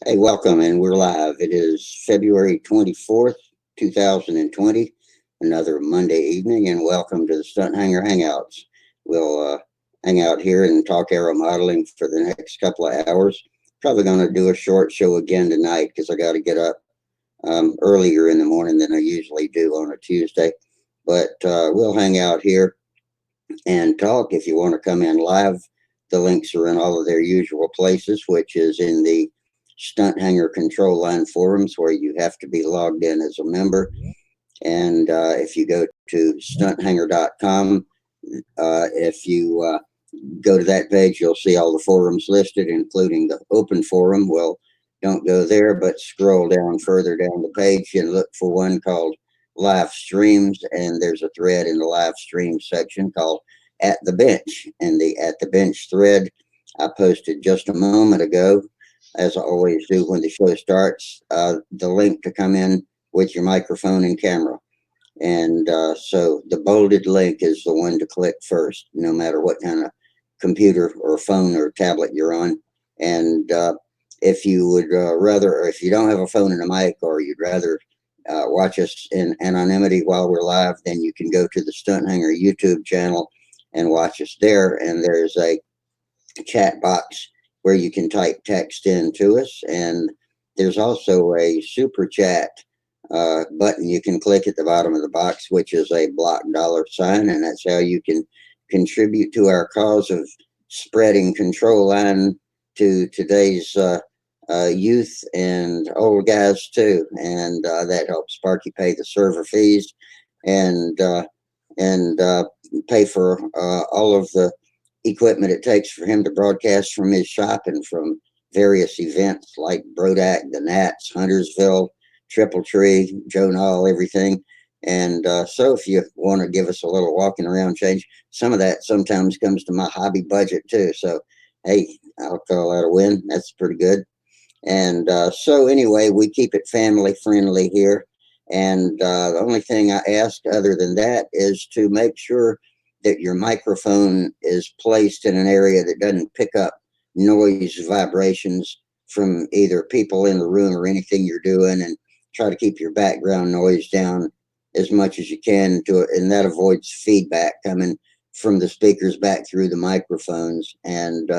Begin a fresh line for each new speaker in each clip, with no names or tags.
Hey, welcome, and we're live. It is February 24th, 2020, another Monday evening, and welcome to the Stunthangar Hangouts. We'll hang out here and talk aeromodeling for the next couple of hours. Probably going to do a short show again tonight because I got to get up earlier in the morning than I usually do on a Tuesday. But we'll hang out here and talk. If you want to come in live, the links are in all of their usual places, which is in the Stunthanger control line forums where you have to be logged in as a member. And if you go to stunthanger.com, if you go to that page, you'll see all the forums listed, including the open forum. Well, don't go there, but scroll down further down the page and look for one called live streams. And there's a thread in the live stream section called At the Bench. And the At the Bench thread I posted just a moment ago, as I always do when the show starts, the link to come in with your microphone and camera. And so the bolded link is the one to click first, no matter what kind of computer or phone or tablet you're on. And if you would rather, or if you don't have a phone and a mic, or you'd rather watch us in anonymity while we're live, then you can go to the Stunthanger YouTube channel and watch us there. And there's a chat box where you can type text in to us. And there's also a super chat button you can click at the bottom of the box, which is a block $sign. And that's how you can contribute to our cause of spreading control line to today's youth and old guys too. And that helps Sparky pay the server fees and pay for all of the equipment it takes for him to broadcast from his shop and from various events like Brodak, the Nats, Huntersville, Triple Tree, Joe Knoll, everything. And so if you want to give us a little walking around change, some of that sometimes comes to my hobby budget too. So, hey, I'll call that a win. That's pretty good. And so anyway, we keep it family friendly here. And the only thing I ask other than that is to make sure that your microphone is placed in an area that doesn't pick up noise vibrations from either people in the room or anything you're doing, and try to keep your background noise down as much as you can to it, and that avoids feedback coming from the speakers back through the microphones. And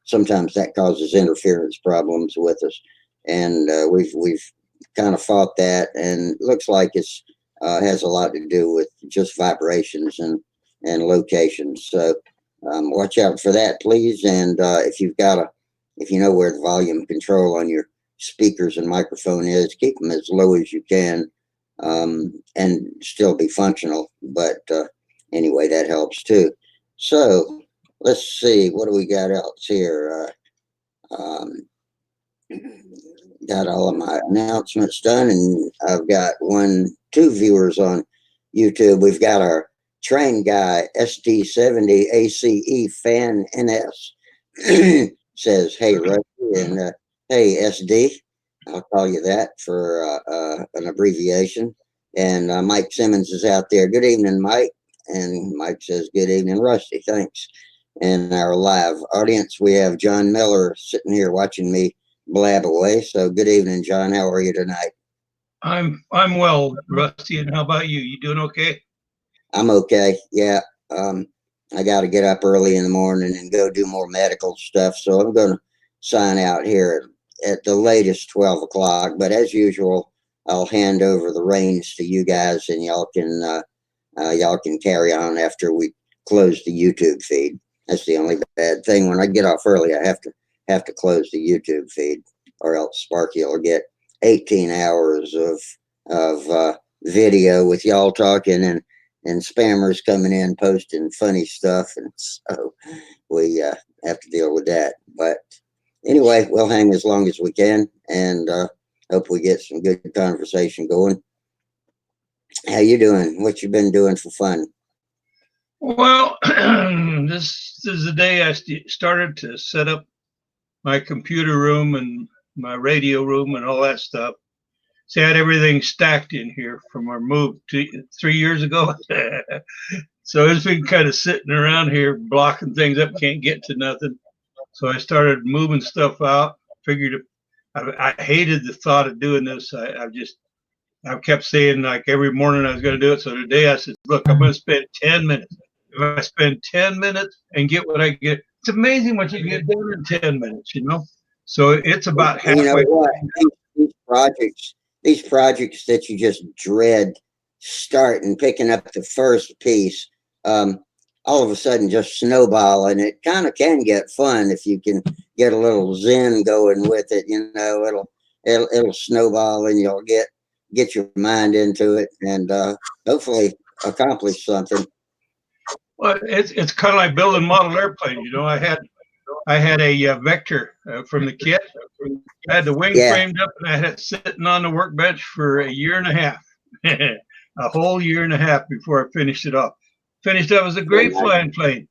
sometimes that causes interference problems with us. And we've kind of fought that, and it looks like it's has a lot to do with just vibrations and locations. So watch out for that, please. And if you know where the volume control on your speakers and microphone is, keep them as low as you can, and still be functional. But anyway, that helps too. So let's see, what do we got else here? Got all of my announcements done, and I've got two viewers on YouTube. We've got our train guy, SD70 ACE Fan NS, says, "Hey, Rusty," and "Hey, SD." I'll call you that for an abbreviation. And Mike Simmons is out there. Good evening, Mike. And Mike says, "Good evening, Rusty. Thanks." And our live audience, we have John Miller sitting here watching me blab away. So good evening, John. How are you tonight?
I'm well, Rusty. And how about you? You doing okay?
I'm okay. Yeah. I got to get up early in the morning and go do more medical stuff. So I'm going to sign out here at the latest 12 o'clock. But as usual, I'll hand over the reins to you guys, and y'all can carry on after we close the YouTube feed. That's the only bad thing. When I get off early, I have to close the YouTube feed, or else Sparky will get 18 hours of video with y'all talking and spammers coming in posting funny stuff, and so we have to deal with that. But anyway, we'll hang as long as we can, and hope we get some good conversation going. How you doing? What you been doing for fun?
Well, this is the day I started to set up my computer room and my radio room and all that stuff. See, I had everything stacked in here from our move 3 years ago. So it's been kind of sitting around here blocking things up, can't get to nothing. So I started moving stuff out. Figured I hated the thought of doing this. I kept saying like every morning I was going to do it. So today I said, look, I'm going to spend 10 minutes. If I spend 10 minutes and get what I get, it's amazing what you get done in 10 minutes, you know? So it's about
You know
halfway.
what? These projects that you just dread starting, picking up the first piece, all of a sudden just snowball, and it kind of can get fun if you can get a little zen going with it. You know, it'll snowball, and you'll get your mind into it, and hopefully accomplish something.
Well, it's kind of like building model airplanes. You know, I had a Vector from the kit. I had the wing
Yeah,
framed up, and I had it sitting on the workbench for a year and a half, a whole year and a half before I finished it up. Finished up as a great flying plane.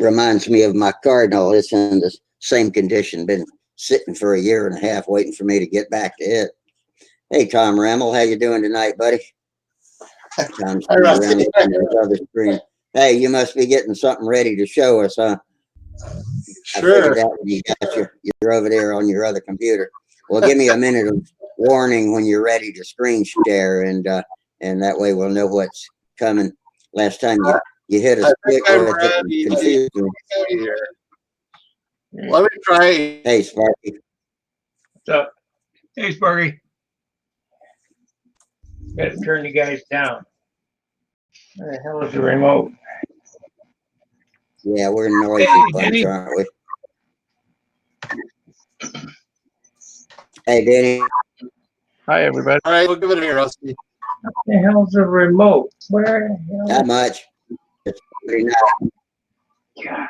reminds me of my Cardinal. It's in the same condition. Been sitting for a year and a half, waiting for me to get back to it. Hey, Tom Rammel, how you doing tonight, buddy? Tom's around looking at his other screen. Hey, you must be getting something ready to show us, huh?
Sure.
I figured out when you got you're over there on your other computer. Well, give me a minute of warning when you're ready to screen share, and that way we'll know what's coming. Last time you hit us quick with it and confused me.
Let me try.
Hey, Sparky.
What's up? Hey, Sparky. Got to turn the guys down. Where the hell is the remote?
Yeah, we're a noisy bunch, aren't we? Hey, Danny.
Hi, everybody.
All right, we'll give it here, Rusty.
What the hell's the remote? Where the hell?
Not much. It's pretty nice.
God.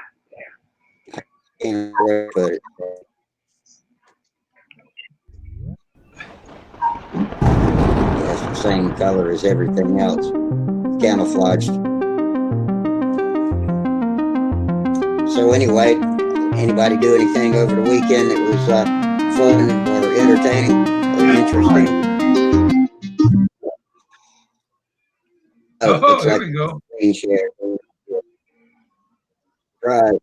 I can't really put it. Yeah, it's the same color as everything else. Camouflaged. So anyway, anybody do anything over the weekend that was fun or entertaining or interesting?
Oh, here we go.
Screen share. Right.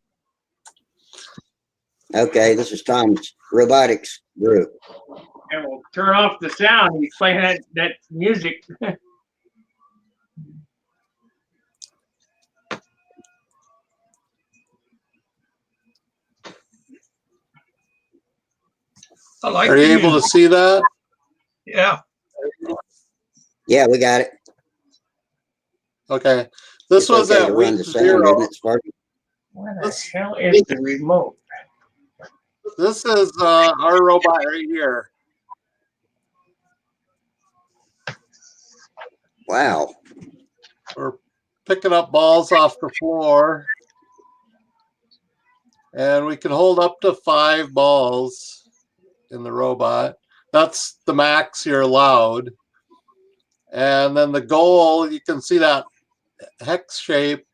Okay, this is Tom's robotics group.
And we'll turn off the sound. He's playing that music. I like.
Are you able to see that?
Yeah.
Yeah, we got it.
Okay. This was
okay
at week 0.
Isn't it, Sparky?
Where the hell is the remote?
This is our robot right here.
Wow.
We're picking up balls off the floor. And we can hold up to 5 balls in the robot. That's the max you're allowed. And then the goal, you can see that hex shape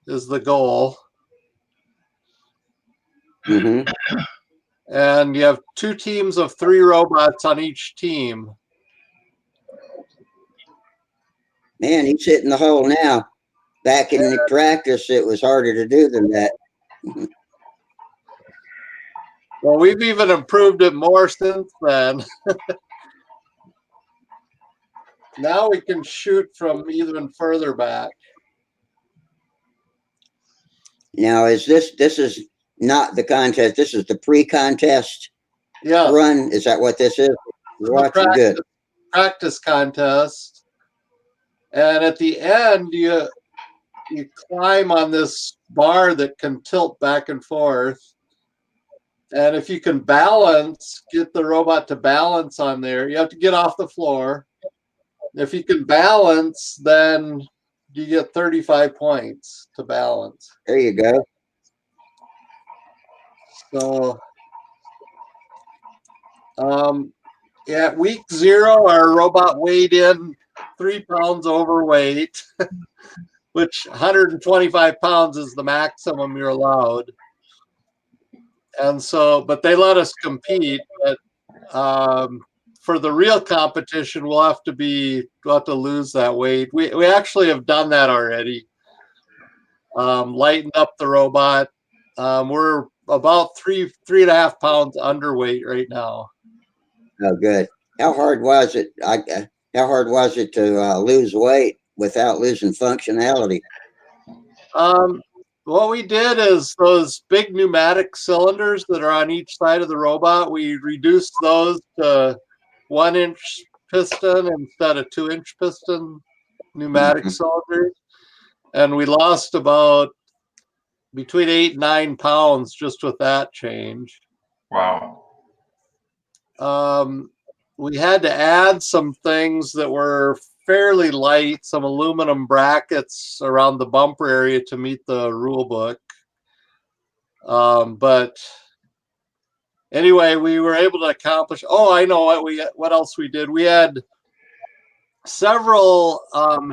is the goal.
Mm-hmm.
And you have 2 teams of 3 robots on each team.
Man, he's hitting the hole now. Back in the practice, it was harder to do than that.
Well, we've even improved it more since then. Now we can shoot from even further back.
Now, is this is not the contest? This is the pre-contest run. Is that what this is? Watching good.
Practice contest, and at the end you climb on this bar that can tilt back and forth, and if you can balance, get the robot to balance on there. You have to get off the floor. If you can balance, then you get 35 points to balance.
There you go.
So at week 0, our robot weighed in 3 pounds overweight, which 125 pounds is the maximum you're allowed. And so, but they let us compete. But for the real competition, we'll have to lose that weight. We actually have done that already. Lightened up the robot. We're about 3.5 pounds underweight right now.
Oh, good. How hard was it? How hard was it to lose weight without losing functionality?
What we did is those big pneumatic cylinders that are on each side of the robot, we reduced those to 1-inch piston instead of 2-inch piston pneumatic cylinders. And we lost about between 8 and 9 pounds just with that change.
Wow.
We had to add some things that were fairly light, some aluminum brackets around the bumper area to meet the rule book. But anyway, we were able to accomplish. Oh, I know what else we did. We had several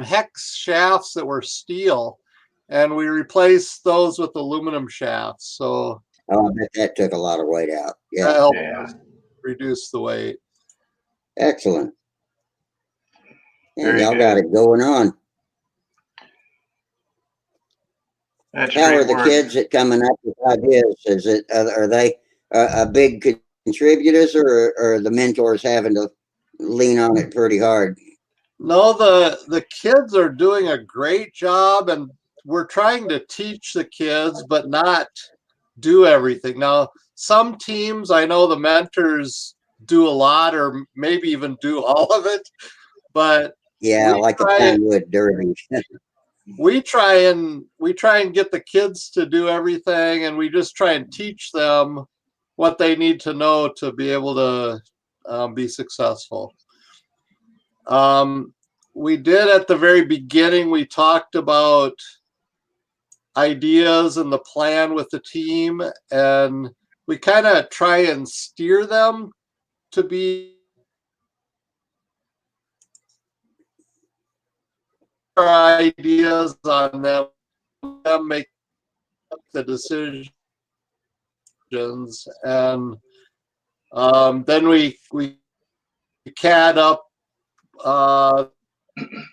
hex shafts that were steel, and we replaced those with aluminum shafts. So
Oh, I bet that took a lot of weight out.
that
Yeah,
helped
Yeah.
us reduce the weight.
excellent. And
Very
y'all got
good.
it going on.
That's
How are
great
the
work.
kids that coming up with ideas? Is it are they a big contributors, or are the mentors having to lean on it pretty hard?
No, the kids are doing a great job, and we're trying to teach the kids, but not do everything. Now, some teams, I know the mentors do a lot, or maybe even do all of it, but
Yeah,
we
like the
try
Pinewood Derby.
we try and get the kids to do everything, and we just try and teach them what they need to know to be able to be successful. We did at the very beginning, we talked about ideas and the plan with the team, and we kind of try and steer them to be our ideas on them make the decisions, and then we CAD up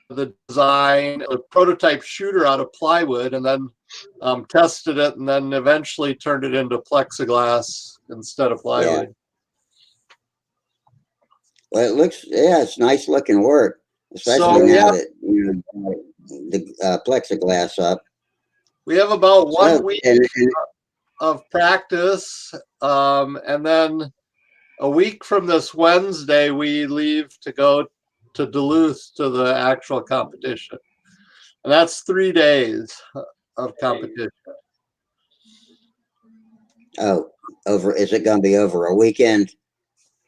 the design, a prototype shooter out of plywood, and then tested it, and then eventually turned it into plexiglass instead of plywood.
Well, it looks, yeah, it's nice looking work, especially
So
now that you know the plexiglass up.
we have about
So,
1 week
and
of practice, and then a week from this Wednesday, we leave to go to Duluth to the actual competition, and that's 3 days of competition.
oh, is it going to be over a weekend?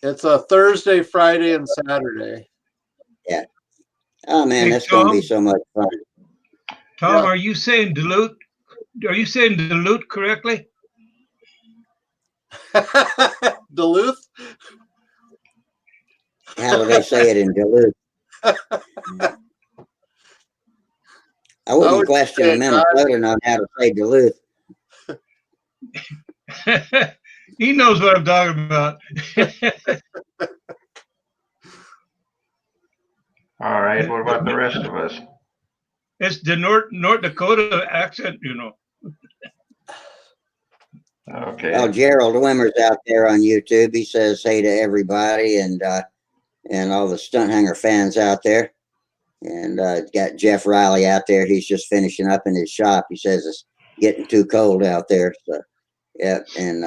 It's a Thursday, Friday, and Saturday.
Yeah. Oh man,
Hey,
that's going to be
Tom,
so much fun.
Tom,
Yeah.
are you saying Duluth? Are you saying Duluth correctly?
Duluth?
How do they say it in Duluth? I wouldn't
would
question a
say not.
Minnesotan on how to say Duluth.
He knows what I'm talking about.
All right. What about the rest of us?
It's the North Dakota accent, you know.
Okay.
Well, Gerald Wimmer's out there on YouTube. He says hey to everybody and all the Stunthanger fans out there. And got Jeff Riley out there. He's just finishing up in his shop. He says it's getting too cold out there. So, yeah, and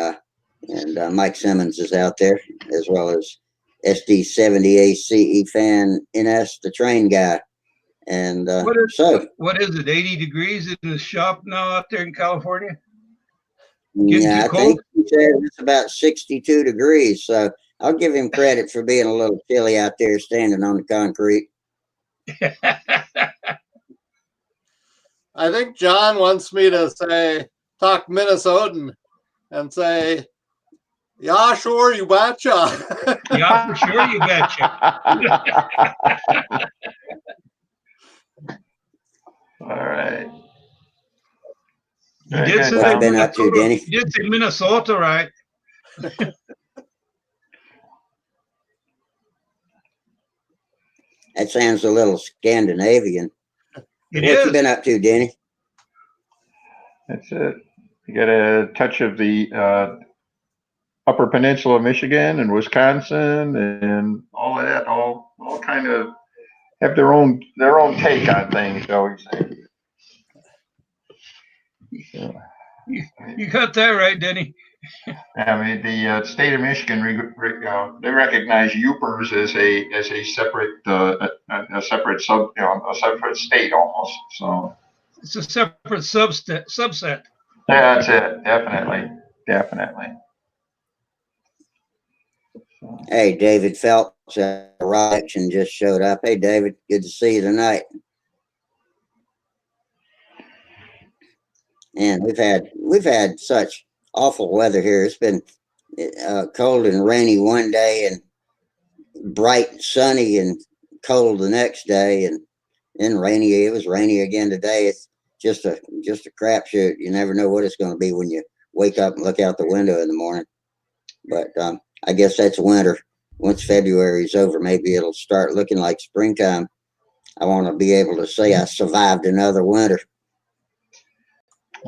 Mike Simmons is out there, as well as SD70 ACE fan NS, the train guy. And
What is it? 80 degrees in the shop now out there in California? Getting
yeah,
too
I
cold?
think he said it's about 62 degrees. So I'll give him credit for being a little chilly out there standing on the concrete.
I think John wants me to talk Minnesotan and say, yeah, sure, you betcha.
Yeah, sure, you betcha.
All right.
You
Very
did
good,
say
What you
Tom.
been up to,
Minnesota.
Denny?
You did say Minnesota, right?
That sounds a little Scandinavian.
It
What you
is.
been up to, Denny?
That's it. You get a touch of the Upper Peninsula of Michigan and Wisconsin and all of that. All kind of have their own take on things, shall we say? So,
You got that right, Denny.
I mean, the state of Michigan, they recognize Yoopers as a separate a separate a separate state almost. So
It's a separate subset.
yeah, that's it. Definitely.
Hey, David Phelps, Robertson just showed up. Hey, David, good to see you tonight. And we've had such awful weather here. It's been cold and rainy one day, and bright, and sunny, and cold the next day, and then rainy. It was rainy again today. It's just a crapshoot. You never know what it's going to be when you wake up and look out the window in the morning. But I guess that's winter. Once February's over, maybe it'll start looking like springtime. I want to be able to say I survived another winter.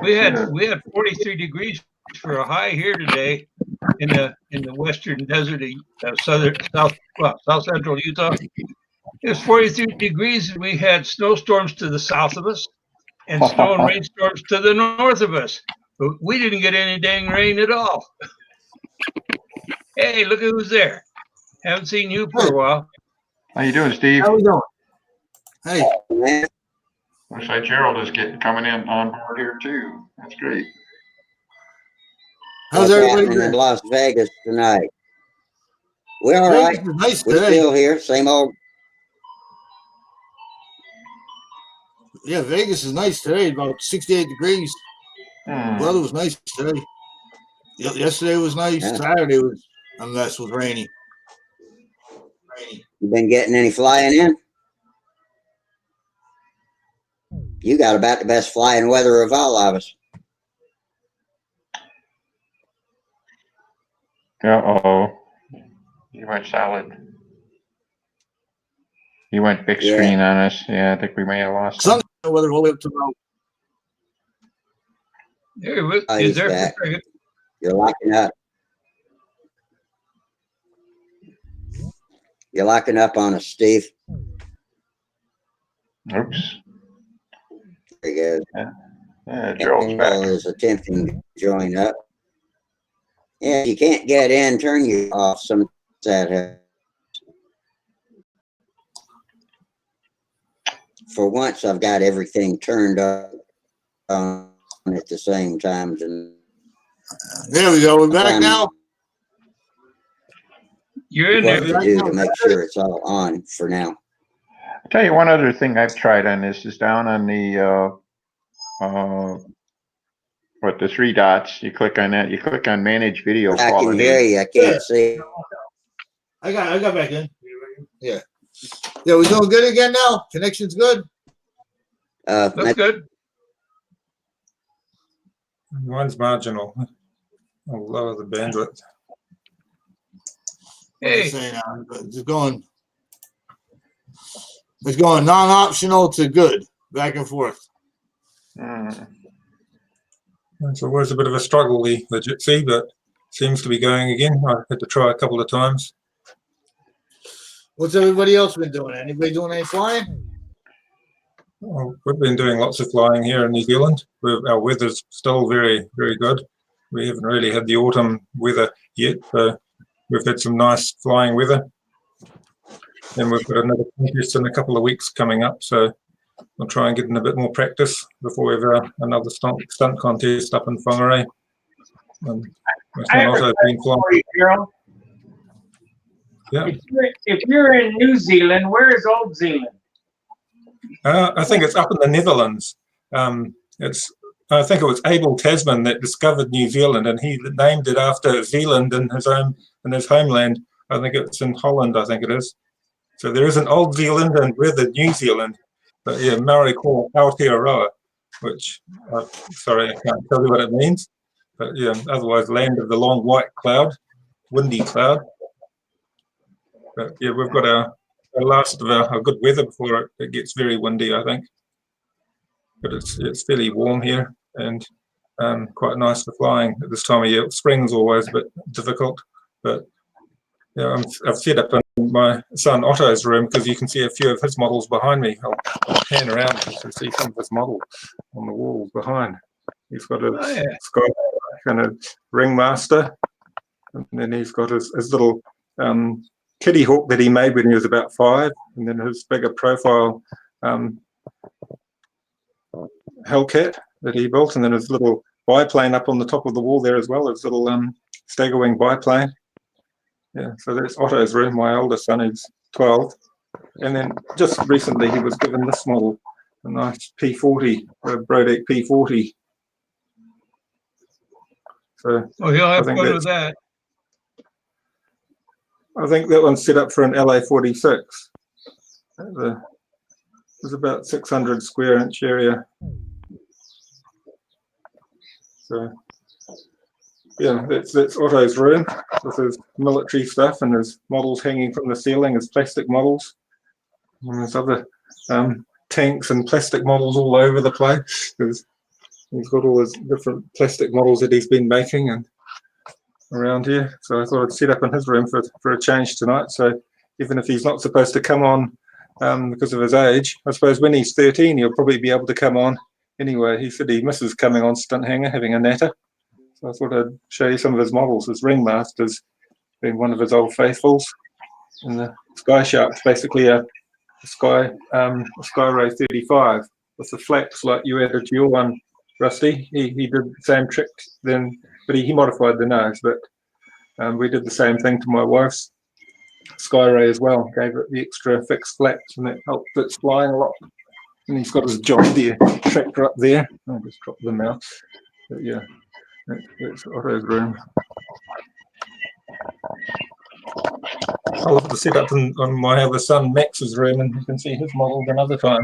We had 43 degrees for a high here today in the western desert of south central Utah. It was 43 degrees, and we had snowstorms to the south of us and snow and rainstorms to the north of us. But we didn't get any dang rain at all. Hey, look who's there. Haven't seen you for a while.
How you doing, Steve?
How we doing? Hey,
Man,
Looks like Gerald is coming in on board here too. That's great.
how's
what's
everybody
happening in
doing?
Las Vegas tonight? We're all
Vegas
right.
is nice
We're
today.
still here. Same old.
Yeah, Vegas is nice today. About 68 degrees. Weather was nice today. Yesterday was nice.
Yeah.
Saturday was a mess with rainy.
You been getting any flying in? You got about the best flying weather of all of us.
Uh-oh. You went solid. You went big
Yeah.
screen on us. Yeah, I think we may have lost him.
Sunday weather all the way up to about.
There he was.
Oh,
He's
he's
there for a
back.
second.
You're locking up. You're locking up on us, Steve.
Oops.
There he goes.
Yeah, Gerald's
Daniel
back.
is attempting to join up. Yeah, if you can't get in, turn you off. Some that for once, I've got everything turned on at the same time. And
There we go. We're back now.
You're in
what
there.
to do to make sure it's all on for now.
I'll tell you one other thing I've tried on this is down on the the three dots. You click on that. You click on manage video
I can
quality.
hear you. I can't see.
I got back in. Yeah. Yeah, we doing good again now? Connection's good?
Looks good.
Mine's marginal. I'll lower the bandwidth.
Hey,
It's going non-optional to good, back and forth.
It's always a bit of a struggle, the Jitsi, but seems to be going again. I had to try a couple of times.
What's everybody else been doing? Anybody doing any flying?
Well, we've been doing lots of flying here in New Zealand. Our weather's still very, very good. We haven't really had the autumn weather yet, so we've had some nice flying weather. And we've got another contest in a couple of weeks coming up, so we'll try and get in a bit more practice before we have another stunt contest up in Whangarei. I've been flying.
Gerald.
Yeah.
If you're in New Zealand, where is Old Zealand?
I think it's up in the Netherlands. I think it was Abel Tasman that discovered New Zealand, and he named it after Zealand in his homeland. I think it's in Holland. I think it is. So there is an Old Zealand, and we're the New Zealand. But yeah, Maori call Aotearoa, which sorry, I can't tell you what it means. But yeah, otherwise land of the long white cloud, windy cloud. But yeah, we've got a last of our good weather before it gets very windy, I think. But it's fairly warm here, and quite nice for flying at this time of year. Spring's always a bit difficult, but yeah, I've set up in my son Otto's room because you can see a few of his models behind me. I'll pan around to see some of his models on the walls behind. He's got a Sky and a Ringmaster, and then he's got his little Kitty Hawk that he made when he was about 5, and then his bigger profile Hellcat that he built, and then his little biplane up on the top of the wall there as well, his little stagger wing biplane. Yeah, so that's Otto's room, my oldest son, who's 12. And then just recently he was given this model, a nice P40, a Brodeck P40. So
he'll have fun with that.
I think that one's set up for an LA-46. There's about 600 square inch area. So yeah, that's Otto's room with his military stuff and his models hanging from the ceiling, his plastic models. And there's other tanks and plastic models all over the place. He's got all his different plastic models that he's been making and around here. So I thought I'd set up in his room for a change tonight. So even if he's not supposed to come on because of his age, I suppose when he's 13 he'll probably be able to come on anyway. He said he misses coming on Stunthangar, having a natter. So I thought I'd show you some of his models. His Ringmaster's been one of his old faithfuls. And the Sky Shark's basically a Skyray 35 with the flaps like you added to your one, Rusty. He did the same trick then, but he modified the nose. But we did the same thing to my wife's Skyray as well. Gave it the extra fixed flaps, and it helped its flying a lot. And he's got his John Deere tractor up there. I'll just drop them out. But yeah, that's Otto's room. I'll have to set up on my other son Max's room, and you can see his models another time.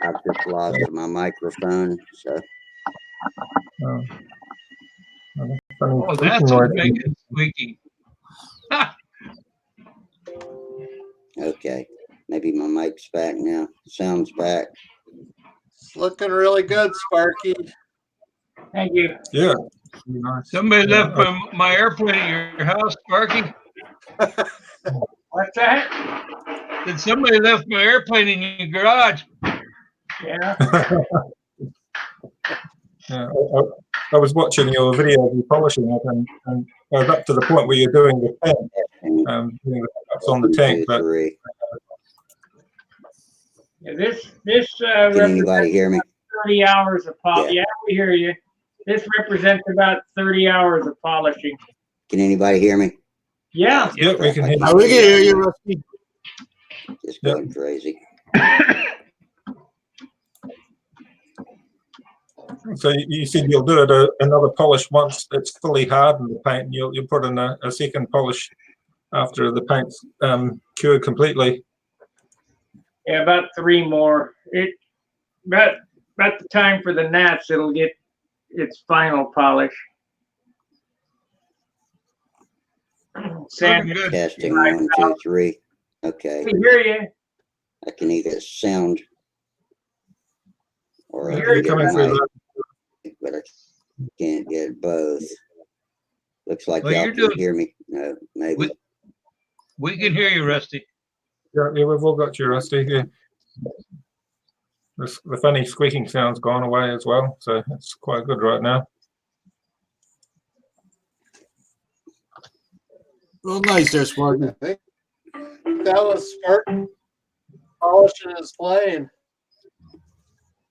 I've just lost my microphone, so.
Oh, that's what makes it squeaky.
Okay, maybe my mic's back now. Sound's back.
It's looking really good, Sparky.
Thank you.
Yeah. Nice.
Somebody left my airplane at your house, Sparky.
What's that?
Did somebody left my airplane in your garage?
Yeah.
Yeah, I was watching your video of you polishing it, and I was up to the point where you're doing the tank, doing the pickups on the tank. But
Yeah, this
can anybody hear me?
30 hours of polishing. Yeah, we hear you. This represents about 30 hours of polishing.
Can anybody hear me?
Yeah.
Yeah, we can hear you.
We can hear you, Rusty.
Just going crazy.
So you said you'll do it another polish once it's fully hardened, the paint, and you'll put in a second polish after the paint's cured completely.
Yeah, about 3 more. About the time for the gnats, it'll get its final polish. Sand.
Testing 1, 2, 3. Okay.
We hear you.
I can either sound or I
You're
can get
coming through
mic, but I can't get both. Looks like
Well,
y'all can hear me. No, maybe.
We can hear you, Rusty.
Yeah, we've all got you, Rusty. Yeah. The funny squeaking sound's gone away as well, so it's quite good right now.
Well, nice there, Sparky.
I think that was Sparky polishing his plane.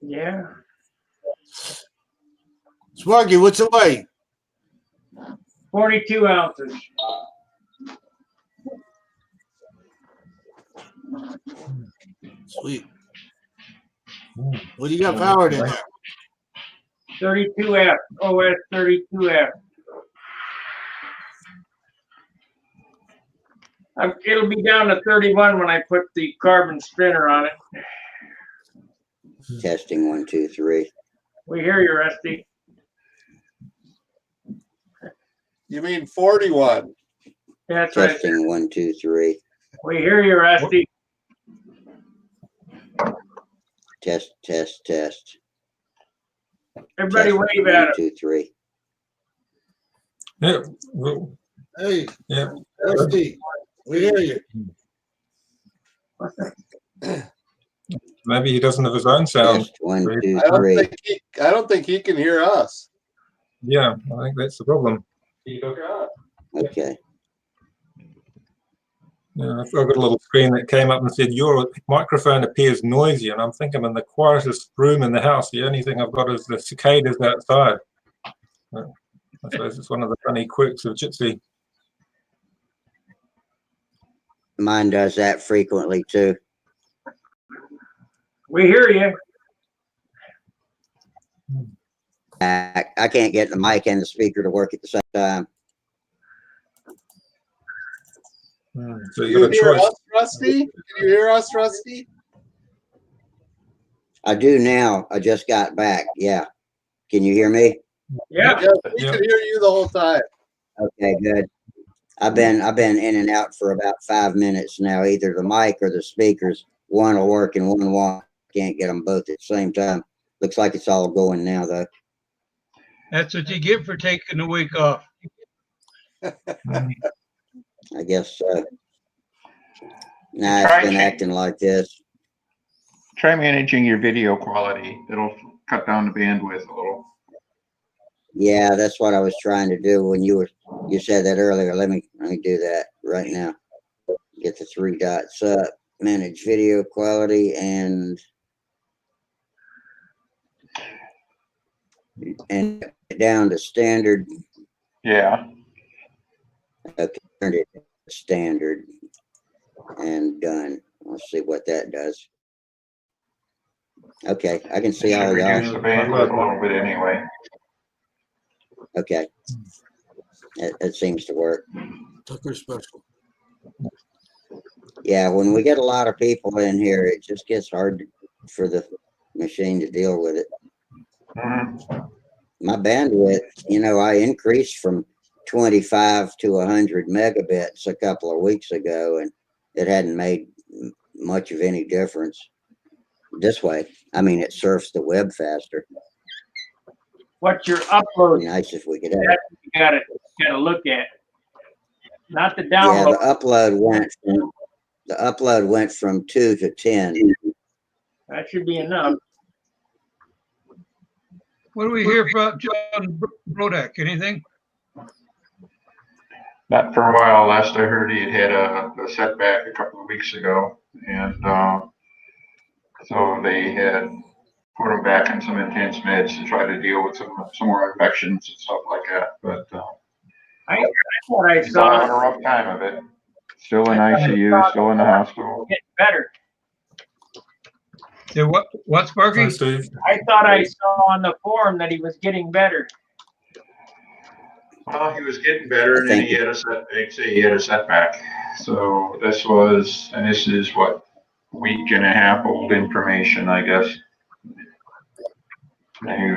Yeah.
Sparky, what's the weight?
42 ounces.
Sweet. What do you got powered in there?
32F. OS 32F. It'll be down to 31 when I put the carbon spinner on it.
Testing 1, 2, 3.
We hear you, Rusty.
You mean 41?
That's right.
Testing 1, 2, 3.
We hear you, Rusty.
Test, test, test.
Everybody
Test,
wave
1,
at it.
2, 3.
Yeah. Well,
Hey,
yeah.
Rusty, we hear you.
Maybe he doesn't have his own sound.
Test, 1, 2,
I don't
3.
think I don't think he can hear us.
Yeah, I think that's the problem.
Okay.
Yeah, I've got a little screen that came up and said, your microphone appears noisy. And I'm thinking I'm in the quietest room in the house. The only thing I've got is the cicadas outside. I suppose it's one of the funny quirks of Jitsi.
Mine does that frequently too.
We hear you.
I can't get the mic and the speaker to work at the same time.
So
Can
you've
you
got a
hear
choice.
us, Rusty? Can you hear us, Rusty?
I do now. I just got back. Yeah. Can you hear me?
Yeah.
Yes, we can hear you the whole time.
Okay, good. I've been in and out for about 5 minutes now. Either the mic or the speakers. One will work and one won't. Can't get them both at the same time. Looks like it's all going now though.
That's what you get for taking a week off.
I guess so. Nah,
Try
it's been
change.
acting like this.
Try managing your video quality. It'll cut down the bandwidth a little.
Yeah, that's what I was trying to do when you said that earlier. Let me do that right now. Get the 3 dots up. Manage video quality and down to standard.
Yeah.
Okay, turned it to standard and done. Let's see what that does. Okay, I can see
It should
all
reduce
y'all.
the bandwidth a little bit anyway.
Okay, it seems to work.
Tucker special.
Yeah, when we get a lot of people in here, it just gets hard for the machine to deal with it. My bandwidth, I increased from 25 to 100 megabits a couple of weeks ago, and it hadn't made much of any difference. This way, I mean, it surfs the web faster.
What's your
It'd
upload?
be nice if we could have.
You gotta look at. Not the
Yeah,
download.
the upload went from 2 to 10.
That should be enough.
What do we hear from John Brodak? Anything?
Not for a while. Last I heard, he had a setback a couple of weeks ago, and so they had put him back on some intense meds to try to deal with some more infections and stuff like that. But
I thought I
he's having a
saw
rough time of it. Still in ICU, still in the hospital.
it better.
Say what? What's
Hi,
Sparky?
Steve.
I thought I saw on the forum that he was getting better.
Well, he was getting better, and then he had a setback. So this is what, week and a half old information, I guess. And he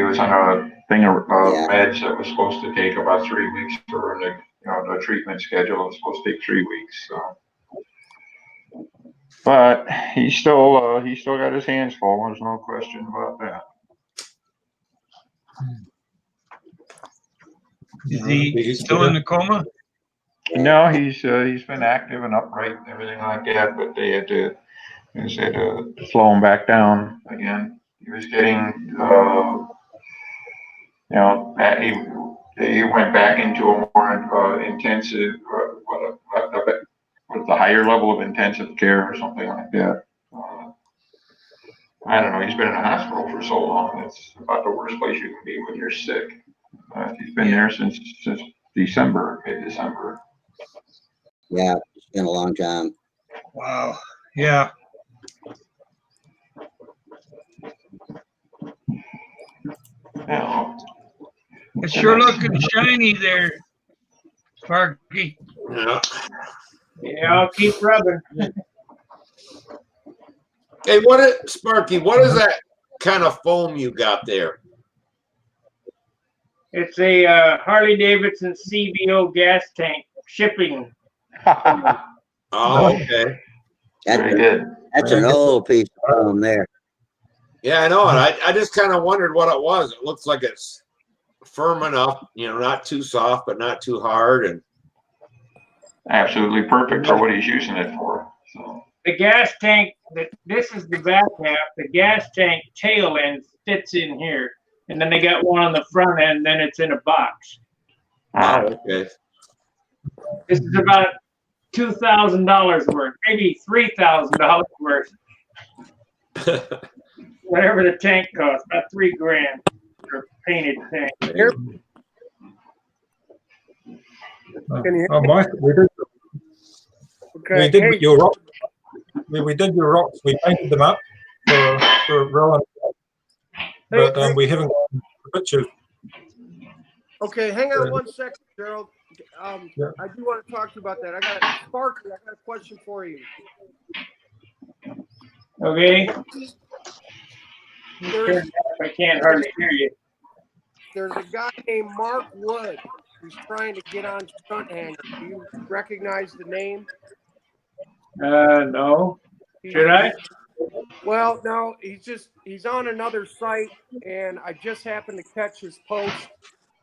was on a thing of meds that was supposed to take about 3 weeks for the treatment schedule. It's supposed to take 3 weeks. So, but he's still got his hands full. There's no question about that.
Is he still in the coma?
No, he's been active and upright and everything like that, but they had to slow him back down again. He was getting, he went back into a more intensive, with a higher level of intensive care or something like that. I don't know. He's been in the hospital for so long. It's about the worst place you can be when you're sick. He's been there since December, mid-December.
Yeah, it's been a long time.
Wow. Yeah.
Yeah.
It's sure looking shiny there, Sparky.
Yeah.
Yeah, I'll keep rubbing.
Hey, Sparky, what is that kind of foam you got there?
It's a Harley Davidson CVO gas tank shipping.
Oh, okay.
That's
Very good.
an old piece of foam there.
Yeah, I know. And I just kind of wondered what it was. It looks like it's firm enough, you know, not too soft, but not too hard. And
Absolutely perfect for what he's using it for. So.
The gas tank, this is the back half. The gas tank tail end fits in here. And then they got one on the front end, then it's in a box.
oh, okay.
This is about $2,000 worth, maybe $3,000 worth. Whatever the tank costs, about $3,000 for a painted tank.
Oh, Mike, we did your rocks. We did your rocks. We painted them up for Rowan, but we haven't got the pictures.
Okay, hang on 1 second, Gerald.
Yeah.
I do want to talk to you about that. I got Sparky. I got a question for you.
Okay. I can't hardly hear you.
There's a guy named Mark Wood who's trying to get on Stunthangar. Do you recognize the name?
No. Should I?
Well, no. He's on another site, and I just happened to catch his post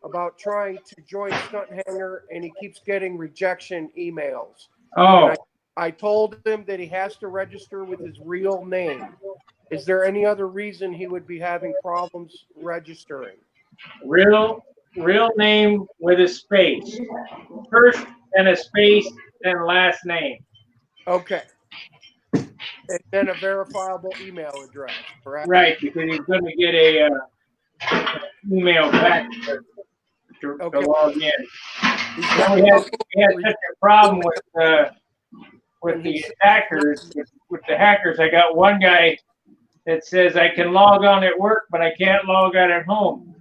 about trying to join Stunthangar, and he keeps getting rejection emails.
Oh.
And I told him that he has to register with his real name. Is there any other reason he would be having problems registering?
Real name with a space. First and a space, then last name.
Okay. And then a verifiable email address, correct?
Right, because he's going to get a email back to log in. We had such a problem with the hackers. With the hackers, I got one guy that says I can log on at work, but I can't log on at home.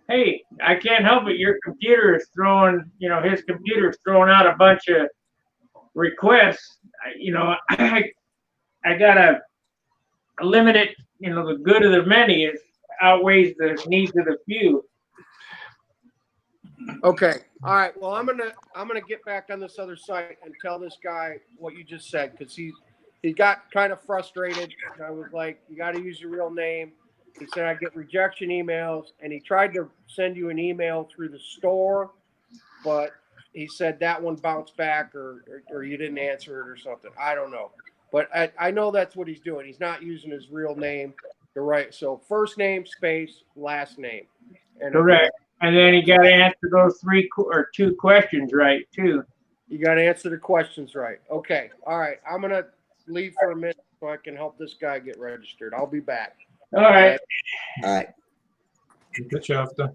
Hey, I can't help it. Your computer is throwing, his computer is throwing out a bunch of requests. I gotta limit it. The good of the many outweighs the needs of the few.
Okay. All right. Well, I'm gonna get back on this other site and tell this guy what you just said, because he got kind of frustrated. I was like, you got to use your real name. He said I get rejection emails, and he tried to send you an email through the store, but he said that one bounced back, or you didn't answer it or something. I don't know, but I know that's what he's doing. He's not using his real name to write. So first name space last name. And
correct. And then you got to answer those two questions right too.
You got to answer the questions right. Okay. All right. I'm gonna leave for a minute so I can help this guy get registered. I'll be back.
All right.
All right.
Get you after.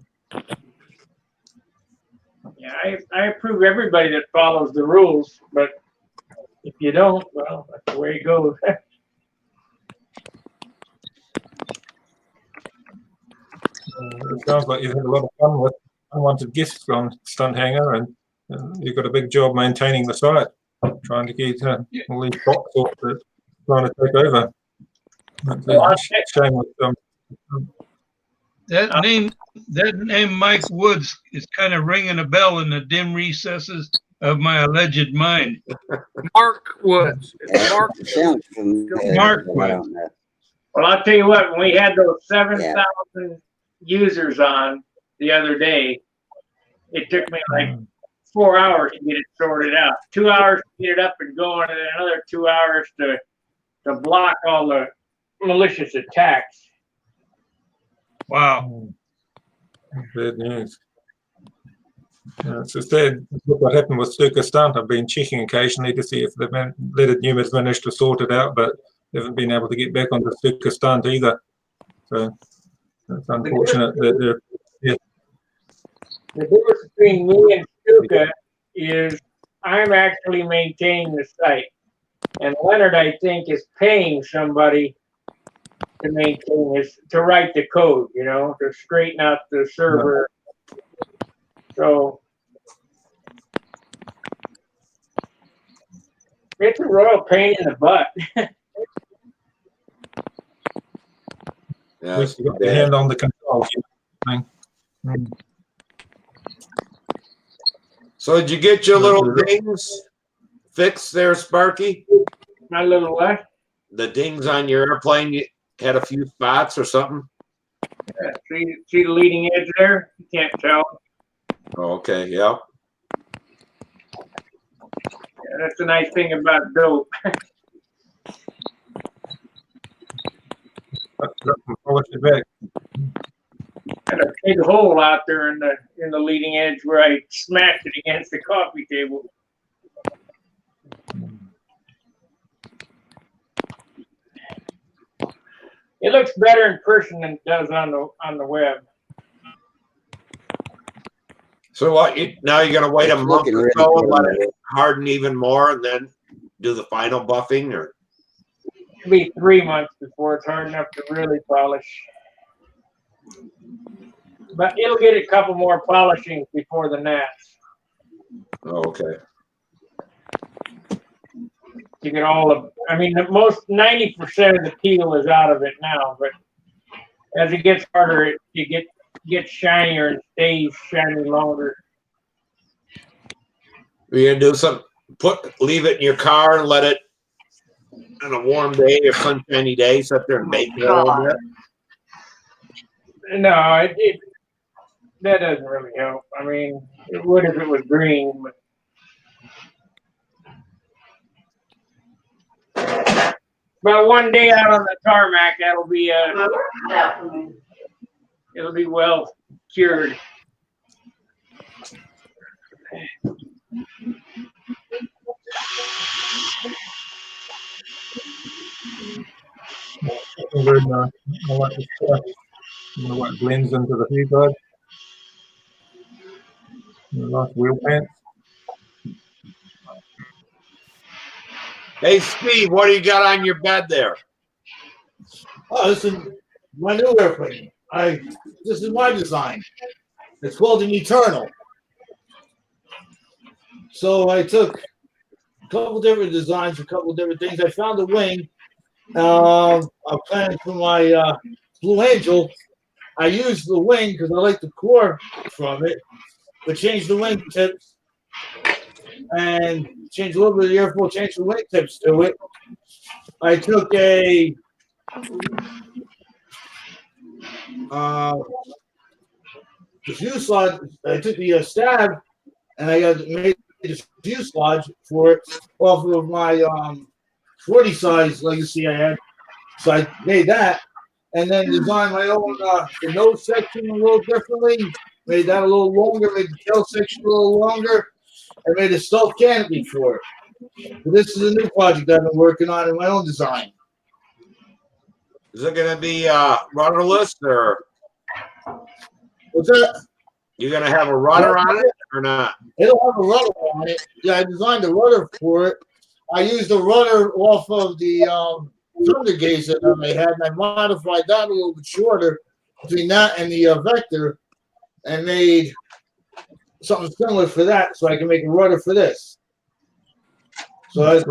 Yeah, I approve everybody that follows the rules, but if you don't, well, that's the way it goes.
It sounds like you've had a lot of fun with unwanted guests from Stunthangar, and you've got a big job maintaining the site, trying to get all these bots off that trying to take over. It's a shame with
That name Mike Woods is kind of ringing a bell in the dim recesses of my alleged mind.
Mark Woods. It's Mark.
Sounds familiar.
Mark
but I don't know.
Well, I'll tell you what, when we had those 7,000 users on the other day, it took me like 4 hours to get it sorted out. 2 hours to get it up and going, and then another 2 hours to block all the malicious attacks.
Wow.
bad news. Yeah, it's sad. Look what happened with Stuka Stunt. I've been checking occasionally to see if the leaded Numas managed to sort it out, but they haven't been able to get back onto Stuka Stunt either. So it's unfortunate that they're. Yeah.
The difference between me and Stuka is I'm actually maintaining the site, and Leonard, I think, is paying somebody to maintain this, to write the code, you know, to straighten out the server. So it's a royal pain in the butt.
At least you got the hand on the controls.
So did you get your little dings fixed there, Sparky?
My little what?
The dings on your airplane, had a few spots or something?
Yeah, see the leading edge there? You can't tell.
Oh, okay, yeah.
Yeah, that's the nice thing about dope.
Polish it back.
Got a big hole out there in the leading edge where I smashed it against the coffee table. It looks better in person than it does on the web.
So what? Now you're gonna wait a
It's
month
looking
or
really
so
good
and
on
let
the
it harden even more, and then do the final buffing, or?
It'll be 3 months before it's hard enough to really polish. But it'll get a couple more polishings before the nats.
Oh, okay.
To get all of, I mean, the most 90% of the peel is out of it now, but as it gets harder, it gets shinier and stays shiny longer.
Are you gonna do some? Leave it in your car and let it on a warm day or sunshiny day, sit there and bake it a little bit.
No, that doesn't really help. I mean, it would if it was green, but about one day out on the tarmac, it'll be well cured.
Very nice. I like the stuff. You know what blends into the hue guide. Nice wheel pants.
Hey, Steve, what do you got on your bed there?
Oh, this is my new airplane. This is my design. It's called an Eternal. So I took a couple different designs, a couple different things. I found a wing. I'm planning for my Blue Angel. I used the wing because I like the core from it, but changed the wing tips and changed a little bit of the airflow, changed the wing tips to it. I took the fuselage. I took the stab, and I made the fuselage for it off of my 40 size Legacy I had. So I made that, and then designed my own the nose section a little differently. Made that a little longer. Made the tail section a little longer. I made a stealth canopy for it. So this is a new project I've been working on in my own design.
Is it gonna be rudderless, or
What's that?
you gonna have a rudder on it or not?
It'll have a rudder on it. Yeah, I designed a rudder for it. I used the rudder off of the Thunder Gaze that I had, and I modified that a little bit shorter between that and the Vector, and made something similar for that, so I can make a rudder for this. So I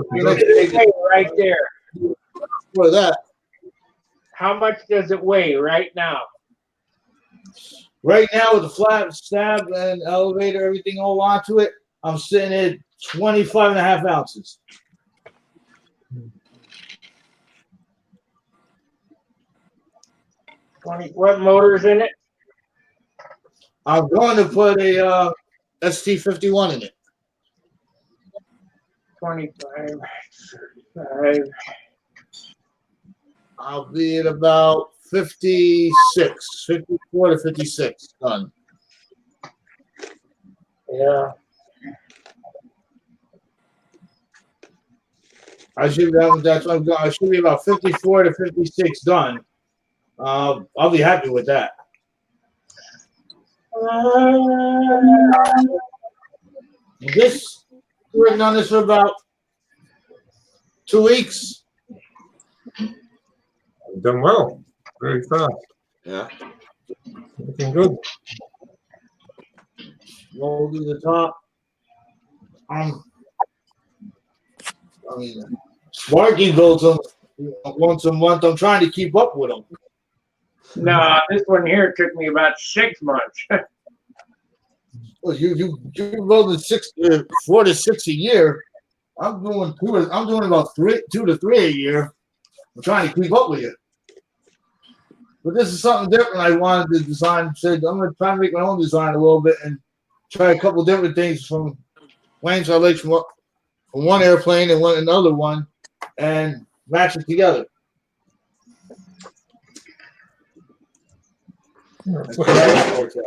right there.
for that.
How much does it weigh right now?
Right now with the flat stab and elevator, everything all onto it, I'm sitting at 25.5 ounces.
What motor's in it?
I'm going to put a ST51 in it.
25, 35.
I'll be at about 56, 54 to 56 done.
Yeah.
I should be, that's what I'm going. I should be about 54 to 56 done. I'll be happy with that. This working on this for about 2 weeks.
Done well. Very fast.
Yeah.
Looking good.
Roll to the top. I mean, Sparky builds them once a month. I'm trying to keep up with them.
No, this one here took me about 6 months.
Well, you building 4 to 6 a year. I'm doing about 2 to 3 a year. I'm trying to keep up with you. But this is something different. I wanted to design. Said I'm going to try to make my own design a little bit and try a couple different things from planes I like from one airplane and another one, and match it together. That's how that works out.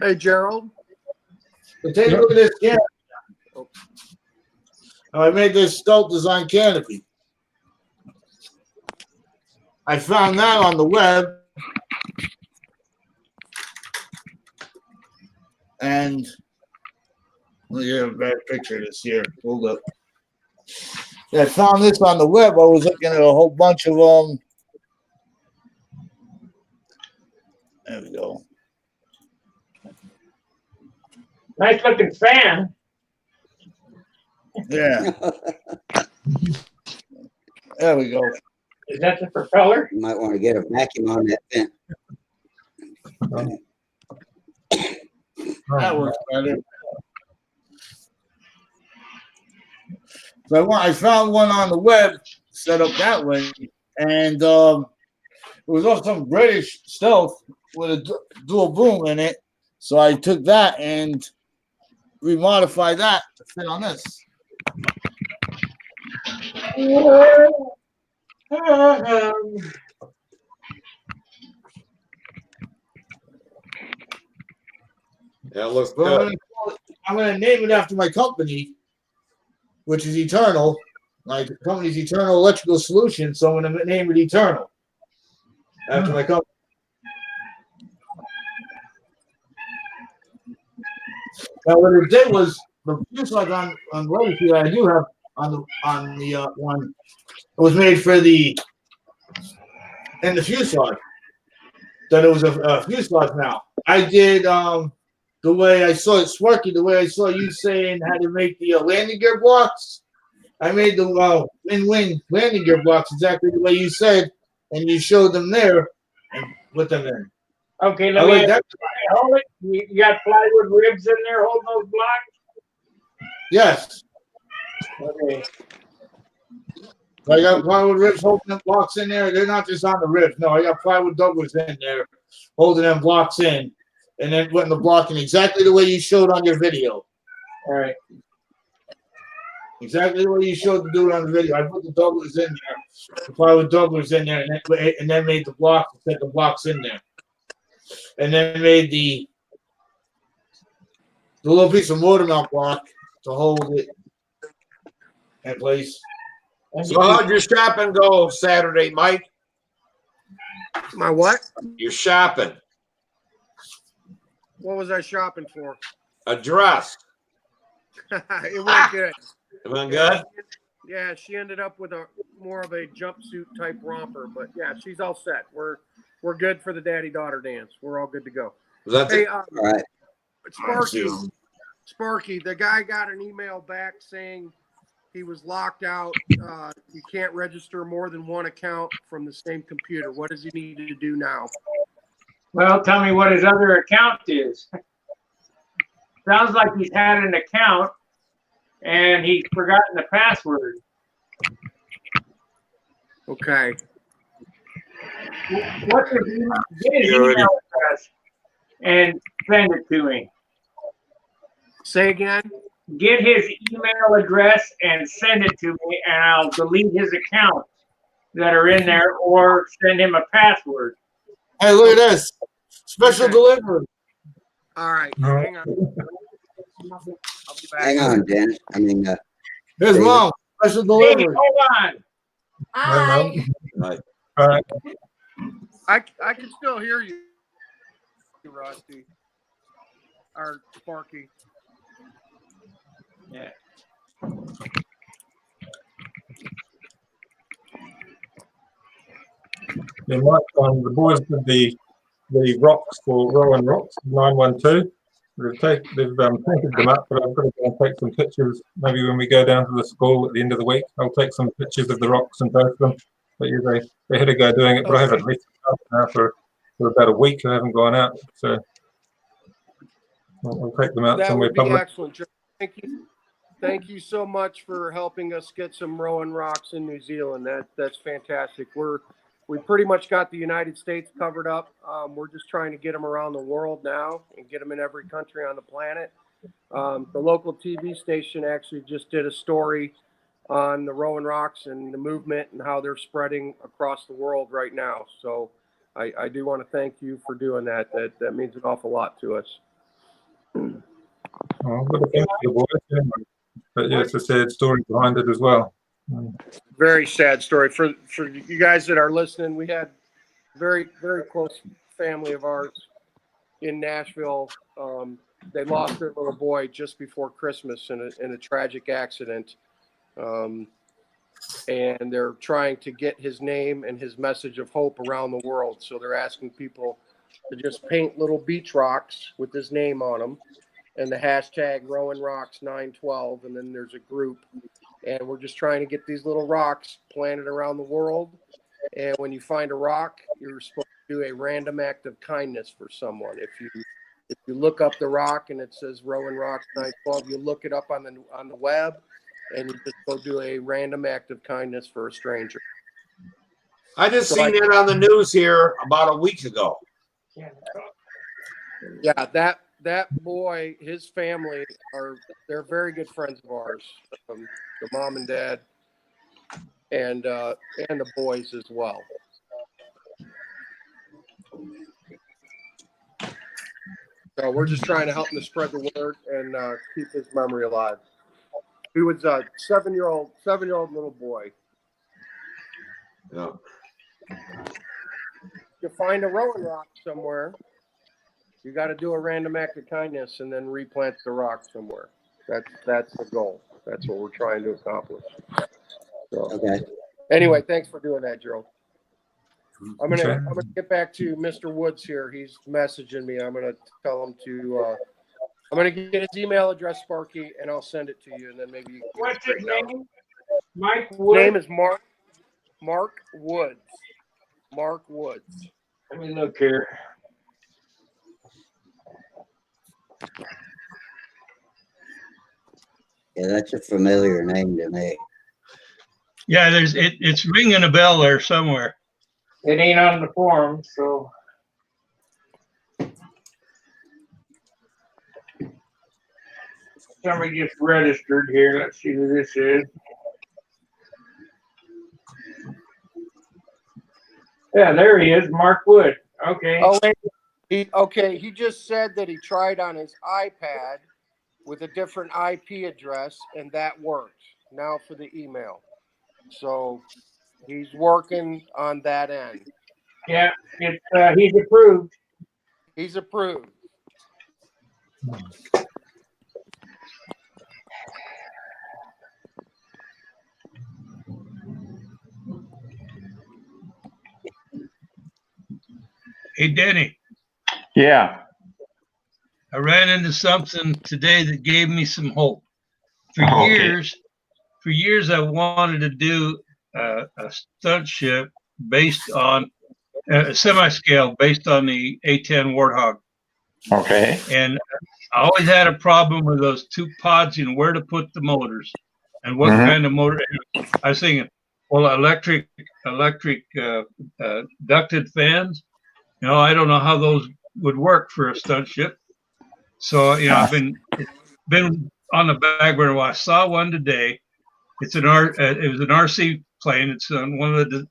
Hey, Gerald.
But take a look at this canopy. I made this stealth design canopy. I found that on the web. And let me get a better picture of this here. Hold up. Yeah, I found this on the web. I was looking at a whole bunch of them. There we go.
Nice looking fan.
Yeah. There we go.
Is that the propeller?
You might want to get a vacuum on that vent.
That works better. So I found one on the web set up that way, and it was also some British stealth with a dual boom in it. So I took that and remodified that to fit on this.
That looks
Well,
good.
I'm going to name it after my company, which is Eternal. My company's Eternal Electrical Solutions, so I'm going to name it Eternal after my company. Now, what it did was the fuselage on Legacy that I do have on the one, it was made for the fuselage. That it was a fuselage now. I did the way I saw it, Sparky, the way I saw you saying how to make the landing gear blocks. I made the wing landing gear blocks exactly the way you said, and you showed them there and put them in.
Okay, let me hold it. You got plywood ribs in there holding those blocks?
Yes.
Okay.
I got plywood ribs holding them blocks in there. They're not just on the ribs. No, I got plywood doublers in there holding them blocks in, and then putting the block in exactly the way you showed on your video.
All right.
Exactly the way you showed to do it on the video. I put the doublers in there, the plywood doublers in there, and then made the blocks, set the blocks in there. And then made the little piece of mortar mount block to hold it in place.
So how'd your shopping go Saturday, Mike?
My what?
Your shopping.
What was I shopping for?
A dress.
It went good.
It went good?
Yeah, she ended up with more of a jumpsuit type romper, but yeah, she's all set. We're good for the daddy-daughter dance. We're all good to go. Hey,
all right.
Sparky, the guy got an email back saying he was locked out. You can't register more than one account from the same computer. What does he need to do now?
Well, tell me what his other account is. Sounds like he's had an account and he's forgotten the password.
Okay.
What's his email? Get his email address and send it to me.
Say again?
Get his email address and send it to me, and I'll delete his accounts that are in there or send him a password.
Hey, look at this. Special delivery.
All right. Hang on. I'll be back.
Hang on, Dennis. I mean,
Here's Mom. Special delivery.
Hey, hold on.
Hi. Right.
All right.
I can still hear you, Rusty. Or Sparky.
Yeah.
Yeah, Mike, the boys did the rocks for Rowan Rocks 912. They've painted them up, but I'm probably going to take some pictures. Maybe when we go down to the school at the end of the week, I'll take some pictures of the rocks and post them. But yeah, they had a go doing it, but I haven't left now for about a week. I haven't gone out, so I'll take them out
That
somewhere
would be
public.
excellent. Thank you. thank you so much for helping us get some Rowan rocks in New Zealand. That's fantastic. We pretty much got the United States covered up. We're just trying to get them around the world now and get them in every country on the planet. The local TV station actually just did a story on the Rowan rocks and the movement and how they're spreading across the world right now. So I do want to thank you for doing that. That means an awful lot to us.
Oh, but thanks to the boys, yeah. But yeah, it's a sad story behind it as well.
Very sad story for you guys that are listening. We had very close family of ours in Nashville. They lost their little boy just before Christmas in a tragic accident, and they're trying to get his name and his message of hope around the world. So they're asking people to just paint little beach rocks with his name on them, and the hashtag Rowan Rocks 912, and then there's a group. And we're just trying to get these little rocks planted around the world. And when you find a rock, you're supposed to do a random act of kindness for someone. If you look up the rock and it says Rowan Rocks 912, you look it up on the web, and you just go do a random act of kindness for a stranger.
I just seen that on the news here about a week ago.
Yeah, that boy, his family they're very good friends of ours. The mom and dad, and the boys as well. So we're just trying to help him to spread the word and keep his memory alive. He was a 7-year-old little boy.
Yeah.
You find a Rowan rock somewhere, you got to do a random act of kindness and then replant the rock somewhere. That's the goal. That's what we're trying to accomplish. So,
Okay.
anyway, thanks for doing that, Gerald. I'm
Okay.
gonna get back to Mr. Woods here. He's messaging me. I'm gonna tell him to. I'm gonna get his email address, Sparky, and I'll send it to you, and then maybe you can.
What's his name? Mike
His
Wood.
name is Mark Woods. Mark Woods.
Let me look here.
Yeah, that's a familiar name to me.
Yeah, it's ringing a bell there somewhere.
It ain't on the forum, so. Somebody just registered here. Let's see who this is. Yeah, there he is, Mark Wood. Okay.
Oh, wait. He just said that he tried on his iPad with a different IP address, and that worked. Now for the email. So he's working on that end.
Yeah, he's approved.
He's approved.
Hey, Denny,
Yeah.
I ran into something today that gave me some hope. For
Okay.
years, I wanted to do a stunt ship based on a semi-scale based on the A10 Warthog.
Okay.
And I always had a problem with those two pods, where to put the motors and what kind of motor. I was thinking, well, electric ducted fans. I don't know how those would work for a stunt ship. So, I've been on the back burner. Well, I saw one today. It was an RC plane. It's on one of the.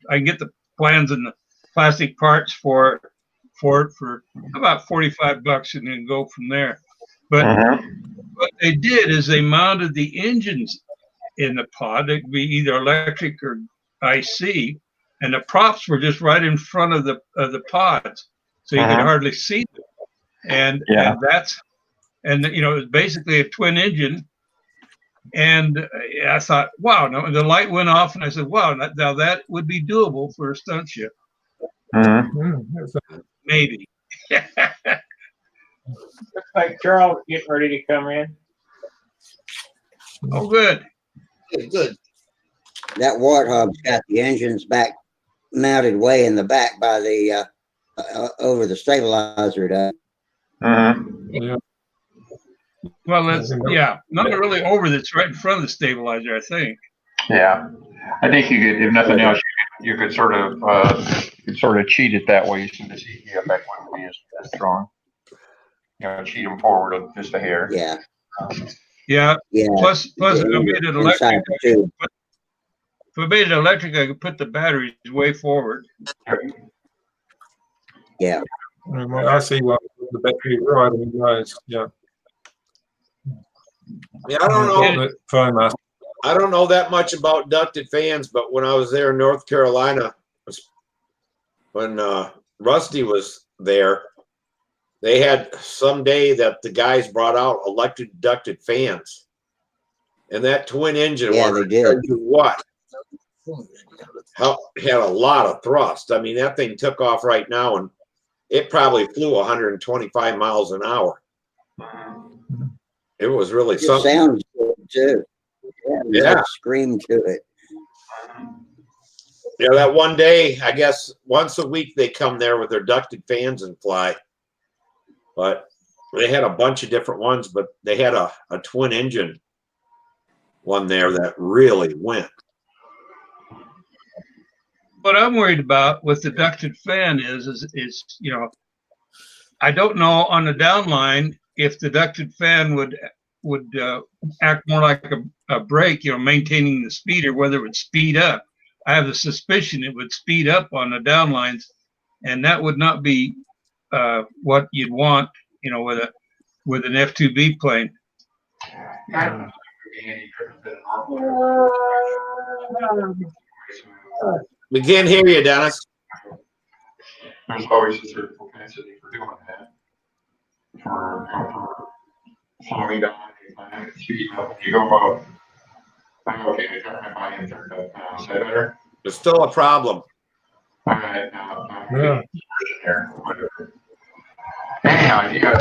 I can get the plans and the plastic parts for it for about $45, and then go from there. But what they did is they mounted the engines in the pod. It could be either electric or IC, and the props were just right in front of the pods, so you could hardly see them. And it was basically a twin engine. And I thought, wow! No, the light went off, and I said, wow! Now that would be doable for a stunt ship, maybe.
Looks like Charles getting ready to come in.
Oh, good.
Good.
That Warthog's got the engines back mounted way in the back by the over the stabilizer.
Yeah.
Well, that's not really over. That's right in front of the stabilizer, I think.
Yeah, I think you could, if nothing else, you could sort of cheat it that way, so the CG effect wouldn't be as strong. You know, cheat them forward just a hair.
Yeah.
Yeah.
Yeah.
Plus, if I made it electric,
Inside the tube.
if I made it electric, I could put the batteries way forward.
Yeah.
I see one with the battery right in those. Yeah.
Yeah, I don't know.
Fine,
I don't know that much about ducted fans, but when I was there in North Carolina, when Rusty was there, they had some day that the guys brought out electric ducted fans, and that twin engine
Yeah,
one,
they did.
what? Had a lot of thrust. I mean, that thing took off right now, and it probably flew 125 miles an hour. It was really
It
something.
sounds good too. Yeah.
Yeah.
Scream to it.
Yeah, that one day, I guess once a week they come there with their ducted fans and fly. But they had a bunch of different ones, but they had a twin engine one there that really went.
What I'm worried about with the ducted fan is you know, I don't know on the downline if the ducted fan would act more like a brake, you know, maintaining the speed, or whether it would speed up. I have a suspicion it would speed up on the downlines, and that would not be what you'd want, you know, with an F2B plane.
We can't hear you, Dennis.
There's always a certain propensity for doing that. For slowing down and speed up. You go about. Okay, I got my volume turned up now. Is that better?
There's still a problem.
All right, now I'm here. Anyhow,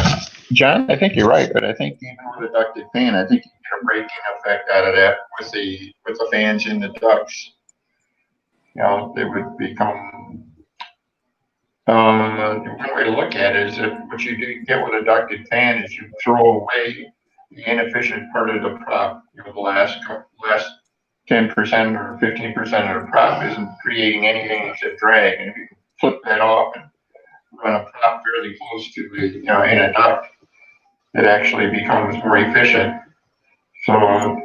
John, I think you're right, but I think even with a ducted fan, I think you get a braking effect out of that with the fans in the ducts. You know, they would become. One way to look at it is that what you do get with a ducted fan is you throw away the inefficient part of the prop. You know, the last 10% or 15% of the prop isn't creating anything except drag, and if you can flip that off and run a prop fairly close to the, you know, in a duct, it actually becomes more efficient. So